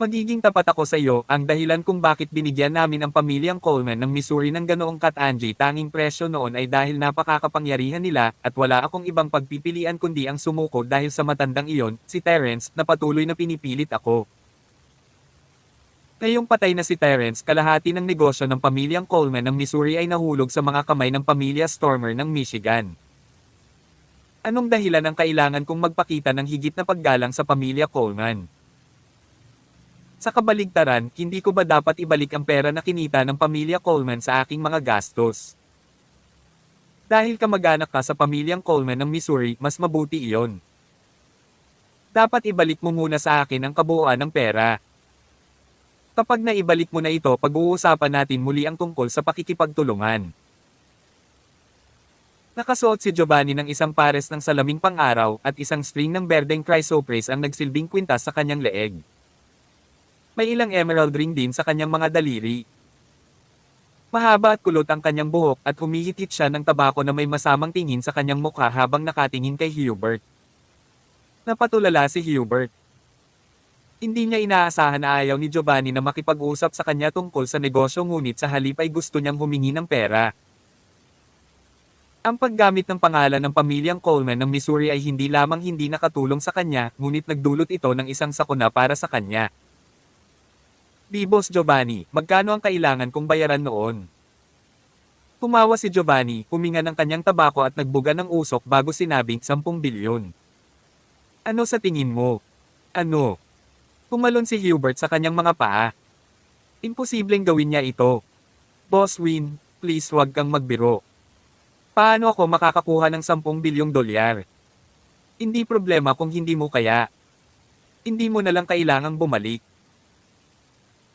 Magiging tapat ako sa iyo, ang dahilan kung bakit binigyan namin ang pamilyang Coleman ng Missouri ng ganoong cut-and-dry tanging presyo noon ay dahil napakakapangyarihan nila, at wala akong ibang pagpipilian kundi ang sumuko dahil sa matandang iyon, si Terence, na patuloy na pinipilit ako. Ngayong patay na si Terence, kalahati ng negosyo ng pamilyang Coleman ng Missouri ay nahulog sa mga kamay ng pamilya Stormer ng Michigan. Anong dahilan ang kailangan kong magpakita ng higit na paggalang sa pamilya Coleman? Sa kabaligtaran, hindi ko ba dapat ibalik ang pera na kinita ng pamilya Coleman sa aking mga gastos? Dahil kamag-anak ka sa pamilyang Coleman ng Missouri, mas mabuti iyon. Dapat ibalik mo muna sa akin ang kabuuan ng pera. Kapag naibalik mo na ito, pag-uusapan natin muli ang tungkol sa pakikipagtulungan. Nakasuot si Giovanni ng isang pares ng salaming pang-araw at isang string ng berdeng chrysoprase ang nagsilbing kwintas sa kanyang leeg. May ilang emerald ring din sa kanyang mga daliri. Mahaba at kulot ang kanyang buhok at humihitit siya ng tabako na may masamang tingin sa kanyang mukha habang nakatingin kay Hubert. Napatulala si Hubert. Hindi niya inaasahan na ayaw ni Giovanni na makipag-usap sa kanya tungkol sa negosyo ngunit sa halip ay gusto niyang humingi ng pera. Ang paggamit ng pangalan ng pamilyang Coleman ng Missouri ay hindi lamang hindi nakatulong sa kanya, ngunit nagdulot ito ng isang sakuna para sa kanya. Boss Giovanni, magkano ang kailangan kong bayaran noon? Tumawa si Giovanni, huminga ng kanyang tabako at nagbuga ng usok bago sinabing 10 bilyon. Ano sa tingin mo? Ano? Tumalon si Hubert sa kanyang mga paa. Imposibleng gawin niya ito. Boss Win, please huwag kang magbiro. Paano ako makakakuha ng 10 bilyong dolyar? Hindi problema kung hindi mo kaya. Hindi mo na lang kailangang bumalik.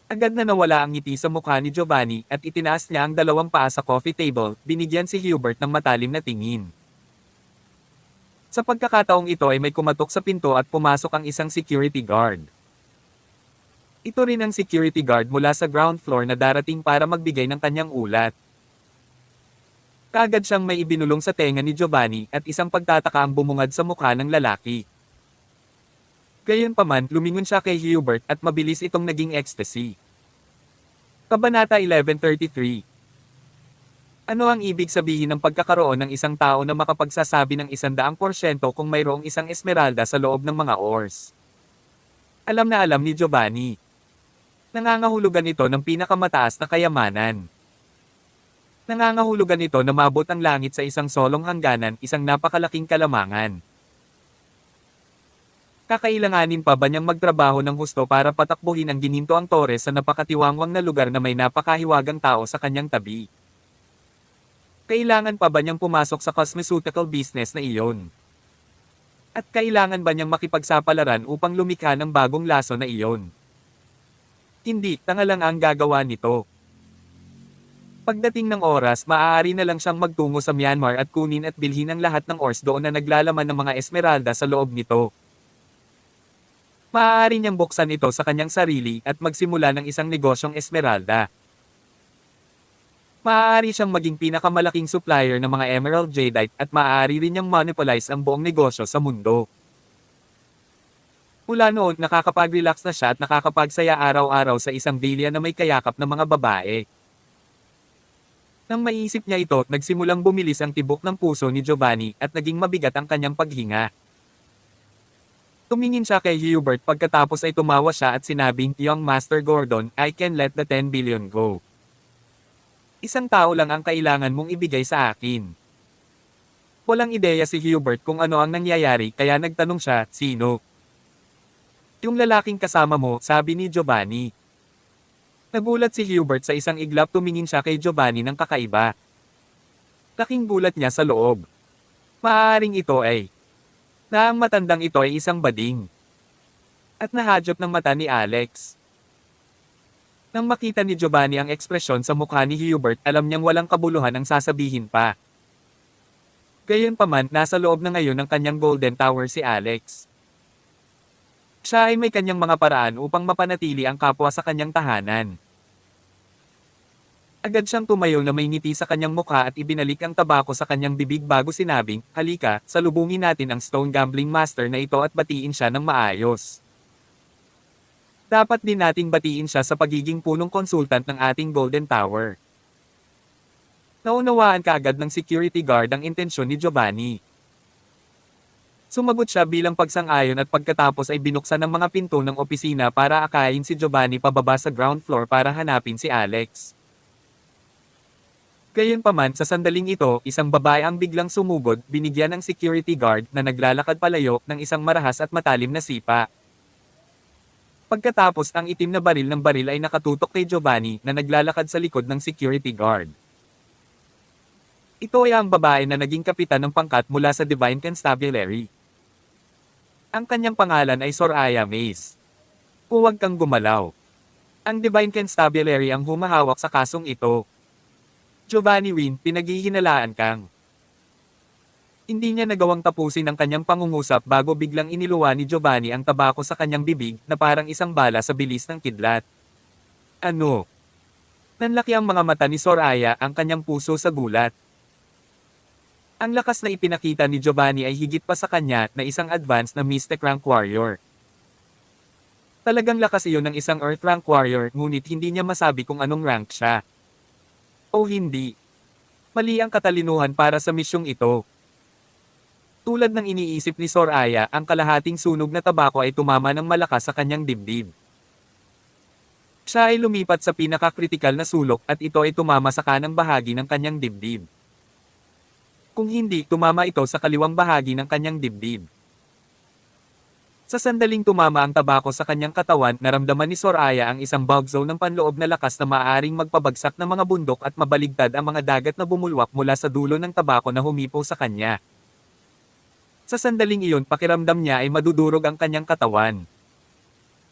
Agad na nawala ang ngiti sa mukha ni Giovanni at itinaas niya ang 2 paa sa coffee table, binigyan si Hubert ng matalim na tingin. Sa pagkakataong ito ay may kumatok sa pinto at pumasok ang isang security guard. Ito rin ang security guard mula sa ground floor na darating para magbigay ng kanyang ulat. Kaagad siyang may ibinulong sa tenga ni Giovanni at isang pagtataka ang bumungad sa mukha ng lalaki. Gayunpaman, lumingon siya kay Hubert at mabilis itong naging ecstasy. Kabanata 1133. Ano ang ibig sabihin ng pagkakaroon ng isang tao na makapagsasabi ng 100% kung mayroong isang esmeralda sa loob ng mga oars? Alam na alam ni Giovanni. Nangangahulugan ito ng pinakamataas na kayamanan. Nangangahulugan ito na mabot ang langit sa isang solong hangganan, isang napakalaking kalamangan. Kakailanganin pa ba niyang magtrabaho ng husto para patakbuhin ang ginintoang Torres sa napakatiwangwang na lugar na may napakahiwagang tao sa kanyang tabi? Kailangan pa ba niyang pumasok sa cosmeceutical business na iyon? At kailangan ba niyang makipagsapalaran upang lumikha ng bagong laso na iyon? Hindi, tanga lang ang gagawa nito. Pagdating ng oras, maaari na lang siyang magtungo sa Myanmar at kunin at bilhin ang lahat ng ores doon na naglalaman ng mga esmeralda sa loob nito. Maaari niyang buksan ito sa kanyang sarili at magsimula ng isang negosyong esmeralda. Maaari siyang maging pinakamalaking supplier ng mga emerald jadeite at maaari rin niyang monopolize ang buong negosyo sa mundo. Mula noon, nakakapag-relax na siya at nakakapagsaya araw-araw sa isang villa na may kayakap ng mga babae. Nang maisip niya ito, nagsimulang bumilis ang tibok ng puso ni Giovanni at naging mabigat ang kanyang paghinga. Tumingin siya kay Hubert pagkatapos ay tumawa siya at sinabing, "Young Master Gordon, I can let the 10 billion go. Isang tao lang ang kailangan mong ibigay sa akin." Walang ideya si Hubert kung ano ang nangyayari kaya nagtanong siya, "Sino?" "Yung lalaking kasama mo," sabi ni Giovanni. Nagulat si Hubert sa isang iglap, tumingin siya kay Giovanni ng kakaiba. Laking gulat niya sa loob. Maaaring ito ay na ang matandang ito ay isang bading. At nahadyop ng mata ni Alex. Nang makita ni Giovanni ang ekspresyon sa mukha ni Hubert, alam niyang walang kabuluhan ang sasabihin pa. Gayunpaman, nasa loob na ngayon ng kanyang Golden Tower si Alex. Siya ay may kanyang mga paraan upang mapanatili ang kapwa sa kanyang tahanan. Agad siyang tumayo na may ngiti sa kanyang mukha at ibinalik ang tabako sa kanyang bibig bago sinabing, "Halika, salubungin natin ang Stone Gambling Master na ito at batiin siya ng maayos. Dapat din nating batiin siya sa pagiging punong konsultant ng ating Golden Tower." Naunawaan kaagad ng security guard ang intensyon ni Giovanni. Sumagot siya bilang pagsang-ayon at pagkatapos ay binuksan ang mga pinto ng opisina para akayin si Giovanni pababa sa ground floor para hanapin si Alex. Gayunpaman, sa sandaling ito, isang babae ang biglang sumugod, binigyan ng security guard na naglalakad palayo ng isang marahas at matalim na sipa. Pagkatapos, ang itim na baril ng baril ay nakatutok kay Giovanni na naglalakad sa likod ng security guard. Ito ay ang babae na naging kapitan ng pangkat mula sa Divine Constabulary. Ang kanyang pangalan ay Soraya Mays. Huwag kang gumalaw. Ang Divine Constabulary ang humahawak sa kasong ito. Giovanni Win, pinaghihinalaan kang. Hindi niya nagawang tapusin ang kanyang pangungusap bago biglang iniluwa ni Giovanni ang tabako sa kanyang bibig na parang isang bala sa bilis ng kidlat. Ano? Nanlaki ang mga mata ni Soraya, ang kanyang puso sa gulat. Ang lakas na ipinakita ni Giovanni ay higit pa sa kanya na isang advanced na Mystic Rank Warrior. Talagang lakas iyon ng isang Earth Rank Warrior, ngunit hindi niya masabi kung anong rank siya. O hindi. Mali ang katalinuhan para sa misyong ito. Tulad ng iniisip ni Soraya, ang kalahating sunog na tabako ay tumama ng malakas sa kanyang dibdib. Siya ay lumipat sa pinaka-kritikal na sulok at ito ay tumama sa kanang bahagi ng kanyang dibdib. Kung hindi, tumama ito sa kaliwang bahagi ng kanyang dibdib. Sa sandaling tumama ang tabako sa kanyang katawan, naramdaman ni Soraya ang isang bug zone ng panloob na lakas na maaaring magpabagsak ng mga bundok at mabaligtad ang mga dagat na bumulwak mula sa dulo ng tabako na humipo sa kanya. Sa sandaling iyon, pakiramdam niya ay madudurog ang kanyang katawan.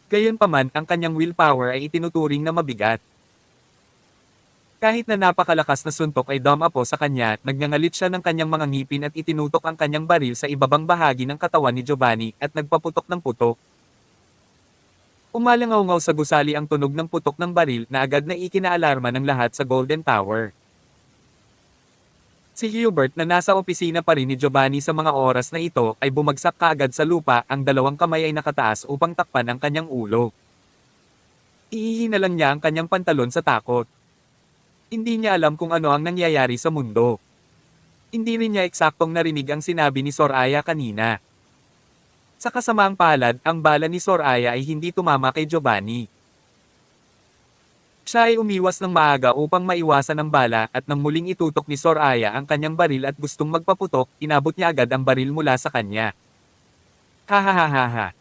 Gayunpaman, ang kanyang willpower ay itinuturing na mabigat. Kahit na napakalakas na suntok ay dumapo sa kanya, nagngangalit siya ng kanyang mga ngipin at itinutok ang kanyang baril sa ibabang bahagi ng katawan ni Giovanni at nagpaputok ng putok. Umalangaw-ngaw sa gusali ang tunog ng putok ng baril na agad na ikinaalarma ng lahat sa Golden Tower. Si Hubert na nasa opisina pa rin ni Giovanni sa mga oras na ito ay bumagsak kaagad sa lupa, ang dalawang kamay ay nakataas upang takpan ang kanyang ulo. Ihihina lang niya ang kanyang pantalon sa takot. Hindi niya alam kung ano ang nangyayari sa mundo. Hindi rin niya eksaktong narinig ang sinabi ni Soraya kanina. Sa kasamaang palad, ang bala ni Soraya ay hindi tumama kay Giovanni. Siya ay umiwas ng maaga upang maiwasan ang bala at nang muling itutok ni Soraya ang kanyang baril at gustong magpaputok, inabot niya agad ang baril mula sa kanya. Hahaha.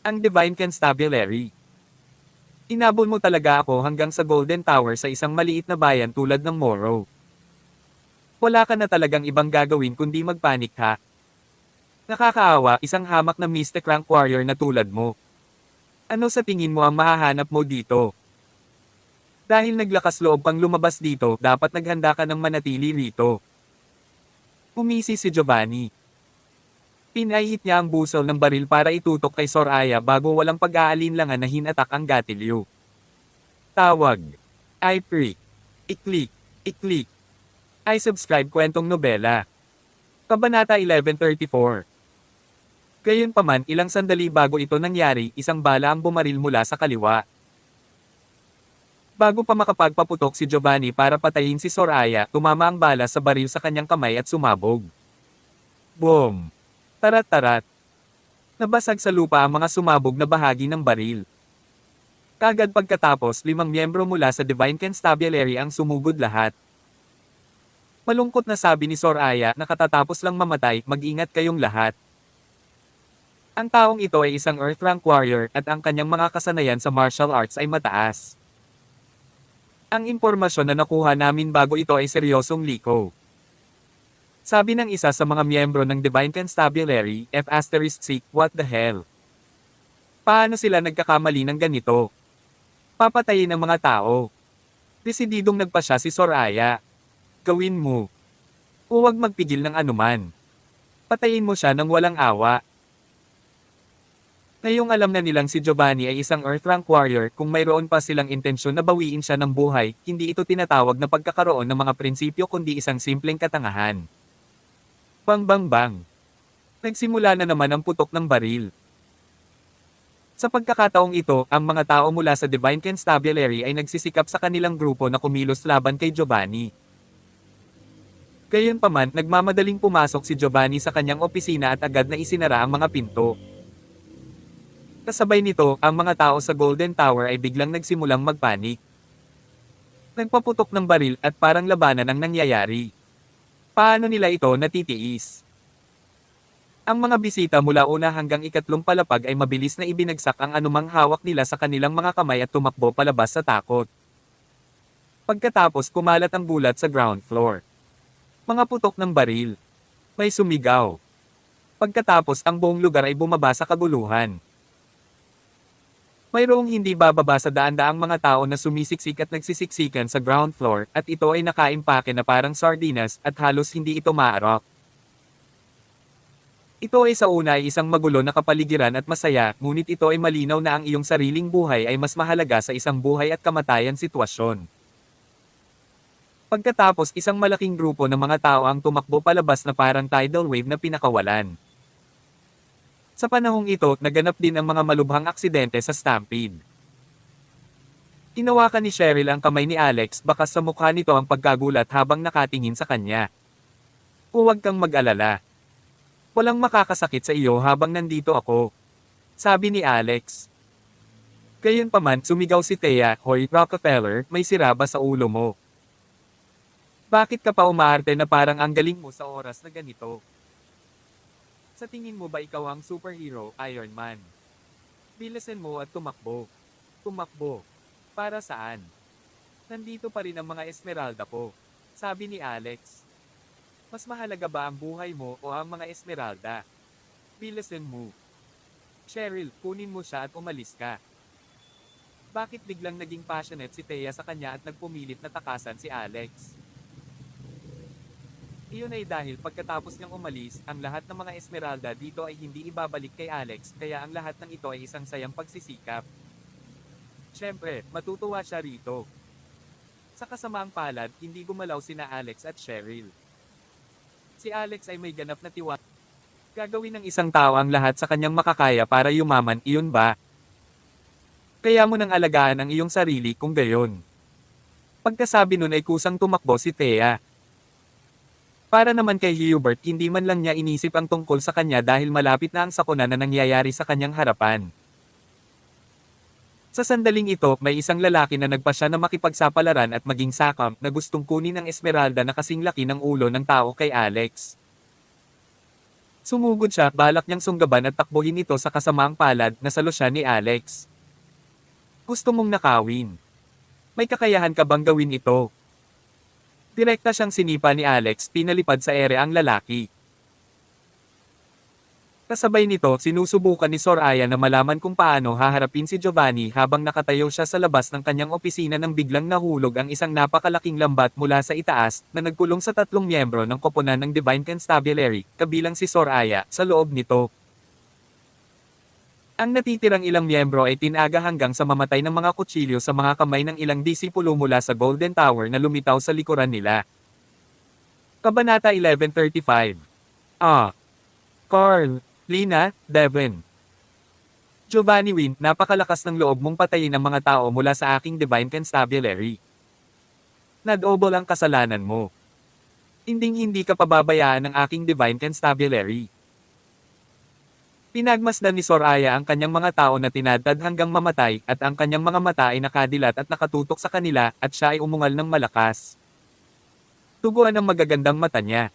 Ang Divine Constabulary. Inabol mo talaga ako hanggang sa Golden Tower sa isang maliit na bayan tulad ng Morrow. Wala ka na talagang ibang gagawin kundi magpanik ha. Nakakaawa, isang hamak na Mystic Rank Warrior na tulad mo. Ano sa tingin mo ang mahahanap mo dito? Dahil naglakas loob kang lumabas dito, dapat naghanda ka ng manatili rito. Umisi si Giovanni. Pinahit niya ang busol ng baril para itutok kay Soraya bago walang pag-aalinlangan na hinatak ang gatilyo. Tawag. I-prick. I-click. I-click. I-subscribe kwentong nobela. Kabanata 1134. Gayunpaman, ilang sandali bago ito nangyari, isang bala ang bumaril mula sa kaliwa. Bago pa makapagpaputok si Giovanni para patayin si Soraya, tumama ang bala sa baril sa kanyang kamay at sumabog. Boom! Tarat-tarat. Nabasag sa lupa ang mga sumabog na bahagi ng baril. Kagad pagkatapos, 5 miyembro mula sa Divine Constabulary ang sumugod lahat. Malungkot na sabi ni Soraya na katatapos lang mamatay, mag-ingat kayong lahat. Ang taong ito ay isang Earth Rank Warrior at ang kanyang mga kasanayan sa martial arts ay mataas. Ang impormasyon na nakuha namin bago ito ay seryosong liko. Sabi ng isa sa mga miyembro ng Divine Constabulary, F***, what the hell? Paano sila nagkakamali ng ganito? Papatayin ang mga tao. Desididong nagpa siya si Soraya. Gawin mo. Huwag magpigil ng anuman. Patayin mo siya ng walang awa. Ngayong alam na nilang si Giovanni ay isang Earth Rank Warrior, kung mayroon pa silang intensyon na bawiin siya ng buhay, hindi ito tinatawag na pagkakaroon ng mga prinsipyo kundi isang simpleng katangahan. Bang bang bang. Nagsimula na naman ang putok ng baril. Sa pagkakataong ito, ang mga tao mula sa Divine Constabulary ay nagsisikap sa kanilang grupo na kumilos laban kay Giovanni. Gayunpaman, nagmamadaling pumasok si Giovanni sa kanyang opisina at agad na isinara ang mga pinto. Kasabay nito, ang mga tao sa Golden Tower ay biglang nagsimulang magpanik. Nagpaputok ng baril at parang labanan ang nangyayari. Paano nila ito natitiis? Ang mga bisita mula una hanggang ikatlong palapag ay mabilis na ibinagsak ang anumang hawak nila sa kanilang mga kamay at tumakbo palabas sa takot. Pagkatapos kumalat ang gulat sa ground floor. Mga putok ng baril. May sumigaw. Pagkatapos ang buong lugar ay bumaba sa kaguluhan. Mayroong hindi bababa sa daan-daang mga tao na sumisiksik at nagsisiksikan sa ground floor, at ito ay nakaimpake na parang sardinas at halos hindi ito maarok. Ito ay sa una ay isang magulo na kapaligiran at masaya, ngunit ito ay malinaw na ang iyong sariling buhay ay mas mahalaga sa isang buhay at kamatayan sitwasyon. Pagkatapos isang malaking grupo ng mga tao ang tumakbo palabas na parang tidal wave na pinakawalan. Sa panahong ito, naganap din ang mga malubhang aksidente sa stampede. Tinawakan ni Cheryl ang kamay ni Alex, bakas sa mukha nito ang pagkagulat habang nakatingin sa kanya. Huwag kang mag-alala. Walang makakasakit sa iyo habang nandito ako, sabi ni Alex. Gayunpaman, sumigaw si Thea, "Hoy, Rockefeller, may sira ba sa ulo mo? Bakit ka pa umaarte na parang ang galing mo sa oras na ganito? Sa tingin mo ba ikaw ang superhero, Iron Man? Bilisan mo at tumakbo. Tumakbo. Para saan? Nandito pa rin ang mga Esmeralda ko," sabi ni Alex. Mas mahalaga ba ang buhay mo o ang mga Esmeralda? Bilisan mo. Cheryl, kunin mo siya at umalis ka. Bakit biglang naging passionate si Thea sa kanya at nagpumilit na takasan si Alex? Iyon ay dahil pagkatapos niyang umalis, ang lahat ng mga Esmeralda dito ay hindi ibabalik kay Alex, kaya ang lahat ng ito ay isang sayang pagsisikap. Siyempre, matutuwa siya rito. Sa kasamaang palad, hindi gumalaw sina Alex at Cheryl. Si Alex ay may ganap na tiwala. Gagawin ng isang tao ang lahat sa kanyang makakaya para yumaman, iyon ba? Kaya mo nang alagaan ang iyong sarili kung gayon. Pagkasabi nun ay kusang tumakbo si Thea. Para naman kay Hubert, hindi man lang niya inisip ang tungkol sa kanya dahil malapit na ang sakuna na nangyayari sa kanyang harapan. Sa sandaling ito, may isang lalaki na nagpasya na makipagsapalaran at maging sakam na gustong kunin ang Esmeralda na kasing laki ng ulo ng tao kay Alex. Sumugod siya, balak niyang sunggaban at takbuhin ito sa kasamaang palad na salo siya ni Alex. Gusto mong nakawin? May kakayahan ka bang gawin ito? Direkta siyang sinipa ni Alex, pinalipad sa ere ang lalaki. Kasabay nito, sinusubukan ni Soraya na malaman kung paano haharapin si Giovanni habang nakatayo siya sa labas ng kanyang opisina nang biglang nahulog ang isang napakalaking lambat mula sa itaas na nagkulong sa 3 miyembro ng koponan ng Divine Constabulary, kabilang si Soraya, sa loob nito. Ang natitirang ilang miyembro ay tinaga hanggang sa mamatay ng mga kutsilyo sa mga kamay ng ilang disipulo mula sa Golden Tower na lumitaw sa likuran nila. Kabanata 1135. Carl, Lina, Devin. Giovanni Wynn, napakalakas ng loob mong patayin ang mga tao mula sa aking Divine Constabulary. Nadobol ang kasalanan mo. Hinding-hindi ka pababayaan ng aking Divine Constabulary. Pinagmasdan ni Soraya ang kanyang mga tao na tinadtad hanggang mamatay at ang kanyang mga mata ay nakadilat at nakatutok sa kanila at siya ay umungal ng malakas. Tuguan ang magagandang mata niya.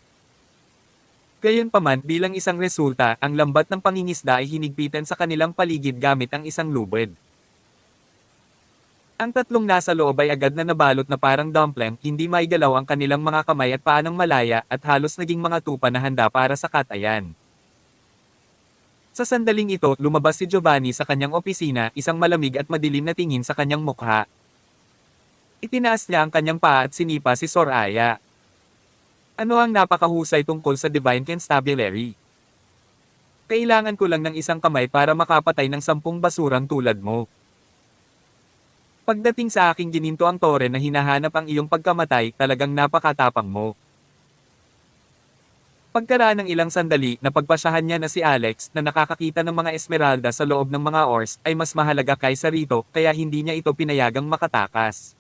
Gayunpaman, bilang isang resulta, ang lambat ng pangingisda ay hinigpitan sa kanilang paligid gamit ang isang lubid. Ang 3 nasa loob ay agad na nabalot na parang dumpling, hindi maigalaw ang kanilang mga kamay at paa ng malaya at halos naging mga tupa na handa para sa katayan. Sa sandaling ito, lumabas si Giovanni sa kanyang opisina, isang malamig at madilim na tingin sa kanyang mukha. Itinaas niya ang kanyang paa at sinipa si Soraya. Ano ang napakahusay tungkol sa Divine Constabulary? Kailangan ko lang ng isang kamay para makapatay ng 10 basurang tulad mo. Pagdating sa aking gininto ang tore na hinahanap ang iyong pagkamatay, talagang napakatapang mo. Pagkaraan ng ilang sandali, napagpasyahan niya na si Alex, na nakakakita ng mga Esmeralda sa loob ng mga oars, ay mas mahalaga kaysa rito, kaya hindi niya ito pinayagang makatakas.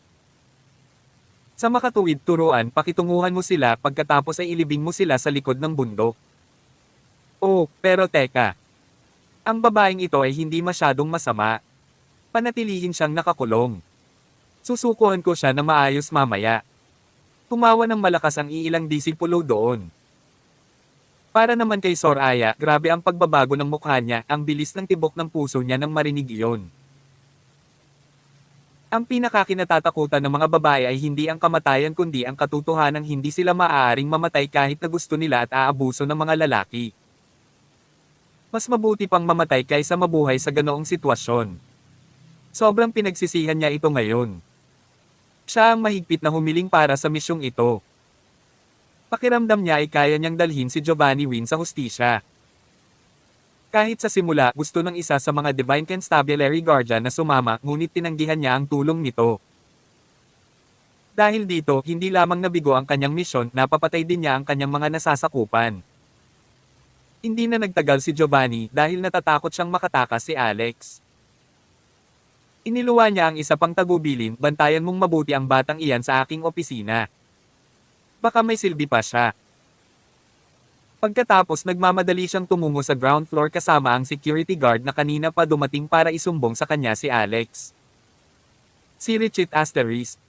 Sa makatuwid turuan, pakitunguhan mo sila, pagkatapos ay ilibing mo sila sa likod ng bundok. Oh, pero teka. Ang babaeng ito ay hindi masyadong masama. Panatilihin siyang nakakulong. Susukuhan ko siya na maayos mamaya. Tumawa ng malakas ang iilang disipulo doon. Para naman kay Soraya, grabe ang pagbabago ng mukha niya, ang bilis ng tibok ng puso niya nang marinig iyon. Ang pinakakinatatakutan ng mga babae ay hindi ang kamatayan kundi ang katotohanang hindi sila maaaring mamatay kahit na gusto nila at aabuso ng mga lalaki. Mas mabuti pang mamatay kaysa mabuhay sa ganoong sitwasyon. Sobrang pinagsisihan niya ito ngayon. Siya ang mahigpit na humiling para sa misyong ito. Pakiramdam niya ay kaya niyang dalhin si Giovanni Wynn sa hustisya. Kahit sa simula gusto ng isa sa mga Divine Constabulary Guardian na sumama ngunit tinanggihan niya ang tulong nito. Dahil dito, hindi lamang nabigo ang kanyang misyon, napapatay din niya ang kanyang mga nasasakupan. Hindi na nagtagal si Giovanni dahil natatakot siyang makatakas si Alex. Iniluwa niya ang isa pang tagubilin, bantayan mong mabuti ang batang iyan sa aking opisina. Baka may silbi pa siya. Pagkatapos nagmamadali siyang tumungo sa ground floor kasama ang security guard na kanina pa dumating para isumbong sa kanya si Alex. Si Richie Asterisk.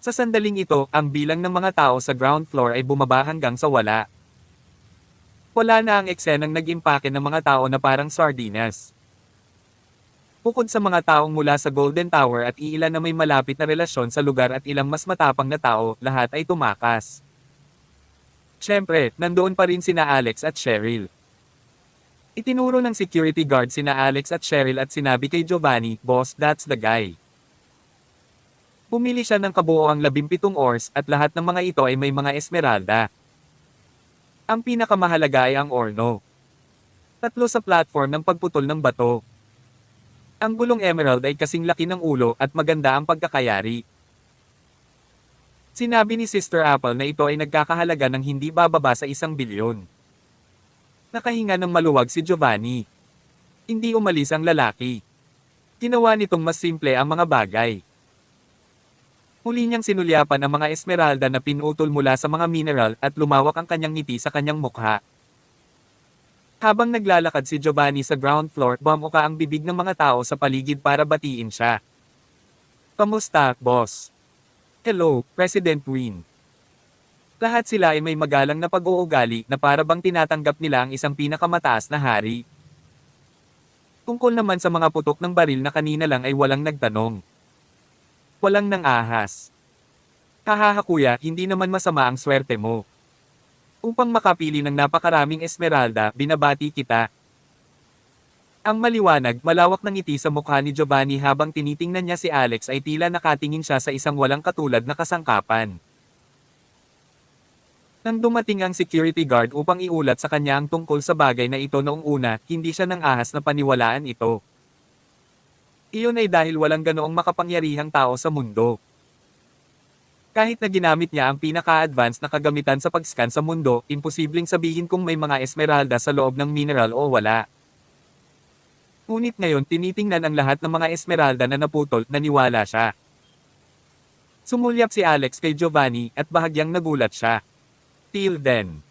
Sa sandaling ito, ang bilang ng mga tao sa ground floor ay bumaba hanggang sa wala. Wala na ang eksenang nag-impake ng mga tao na parang sardinas. Bukod sa mga taong mula sa Golden Tower at iilan na may malapit na relasyon sa lugar at ilang mas matapang na tao, lahat ay tumakas. Siyempre, nandoon pa rin sina Alex at Cheryl. Itinuro ng security guard sina Alex at Cheryl at sinabi kay Giovanni, "Boss, that's the guy." Pumili siya ng kabuoang 17 ores at lahat ng mga ito ay may mga esmeralda. Ang pinakamahalaga ay ang orno. 3 sa platform ng pagputol ng bato. Ang gulong emerald ay kasing laki ng ulo at maganda ang pagkakayari. Sinabi ni Sister Apple na ito ay nagkakahalaga ng hindi bababa sa 1 bilyon. Nakahinga ng maluwag si Giovanni. Hindi umalis ang lalaki. Ginawa nitong mas simple ang mga bagay. Muli niyang sinulyapan ang mga esmeralda na pinutol mula sa mga mineral at lumawak ang kanyang ngiti sa kanyang mukha. Habang naglalakad si Giovanni sa ground floor, bumuka ang bibig ng mga tao sa paligid para batiin siya. "Kamusta, boss?" "Hello, President Queen." Lahat sila ay may magalang na pag-uugali na para bang tinatanggap nila ang isang pinakamataas na hari. Tungkol naman sa mga putok ng baril na kanina lang ay walang nagtanong. Walang nang ahas. "Hahaha kuya, hindi naman masama ang swerte mo. Upang makapili ng napakaraming esmeralda, binabati kita." Ang maliwanag, malawak ng ngiti sa mukha ni Giovanni habang tinitingnan niya si Alex ay tila nakatingin siya sa isang walang katulad na kasangkapan. Nang dumating ang security guard upang iulat sa kanya ang tungkol sa bagay na ito noong una, hindi siya nang ahas na paniwalaan ito. Iyon ay dahil walang ganoong makapangyarihang tao sa mundo. Kahit na ginamit niya ang pinaka-advanced na kagamitan sa pag-scan sa mundo, imposibleng sabihin kung may mga esmeralda sa loob ng mineral o wala. Ngunit ngayon tinitingnan ang lahat ng mga esmeralda na naputol, naniwala siya. Sumulyap si Alex kay Giovanni at bahagyang nagulat siya. "Till then."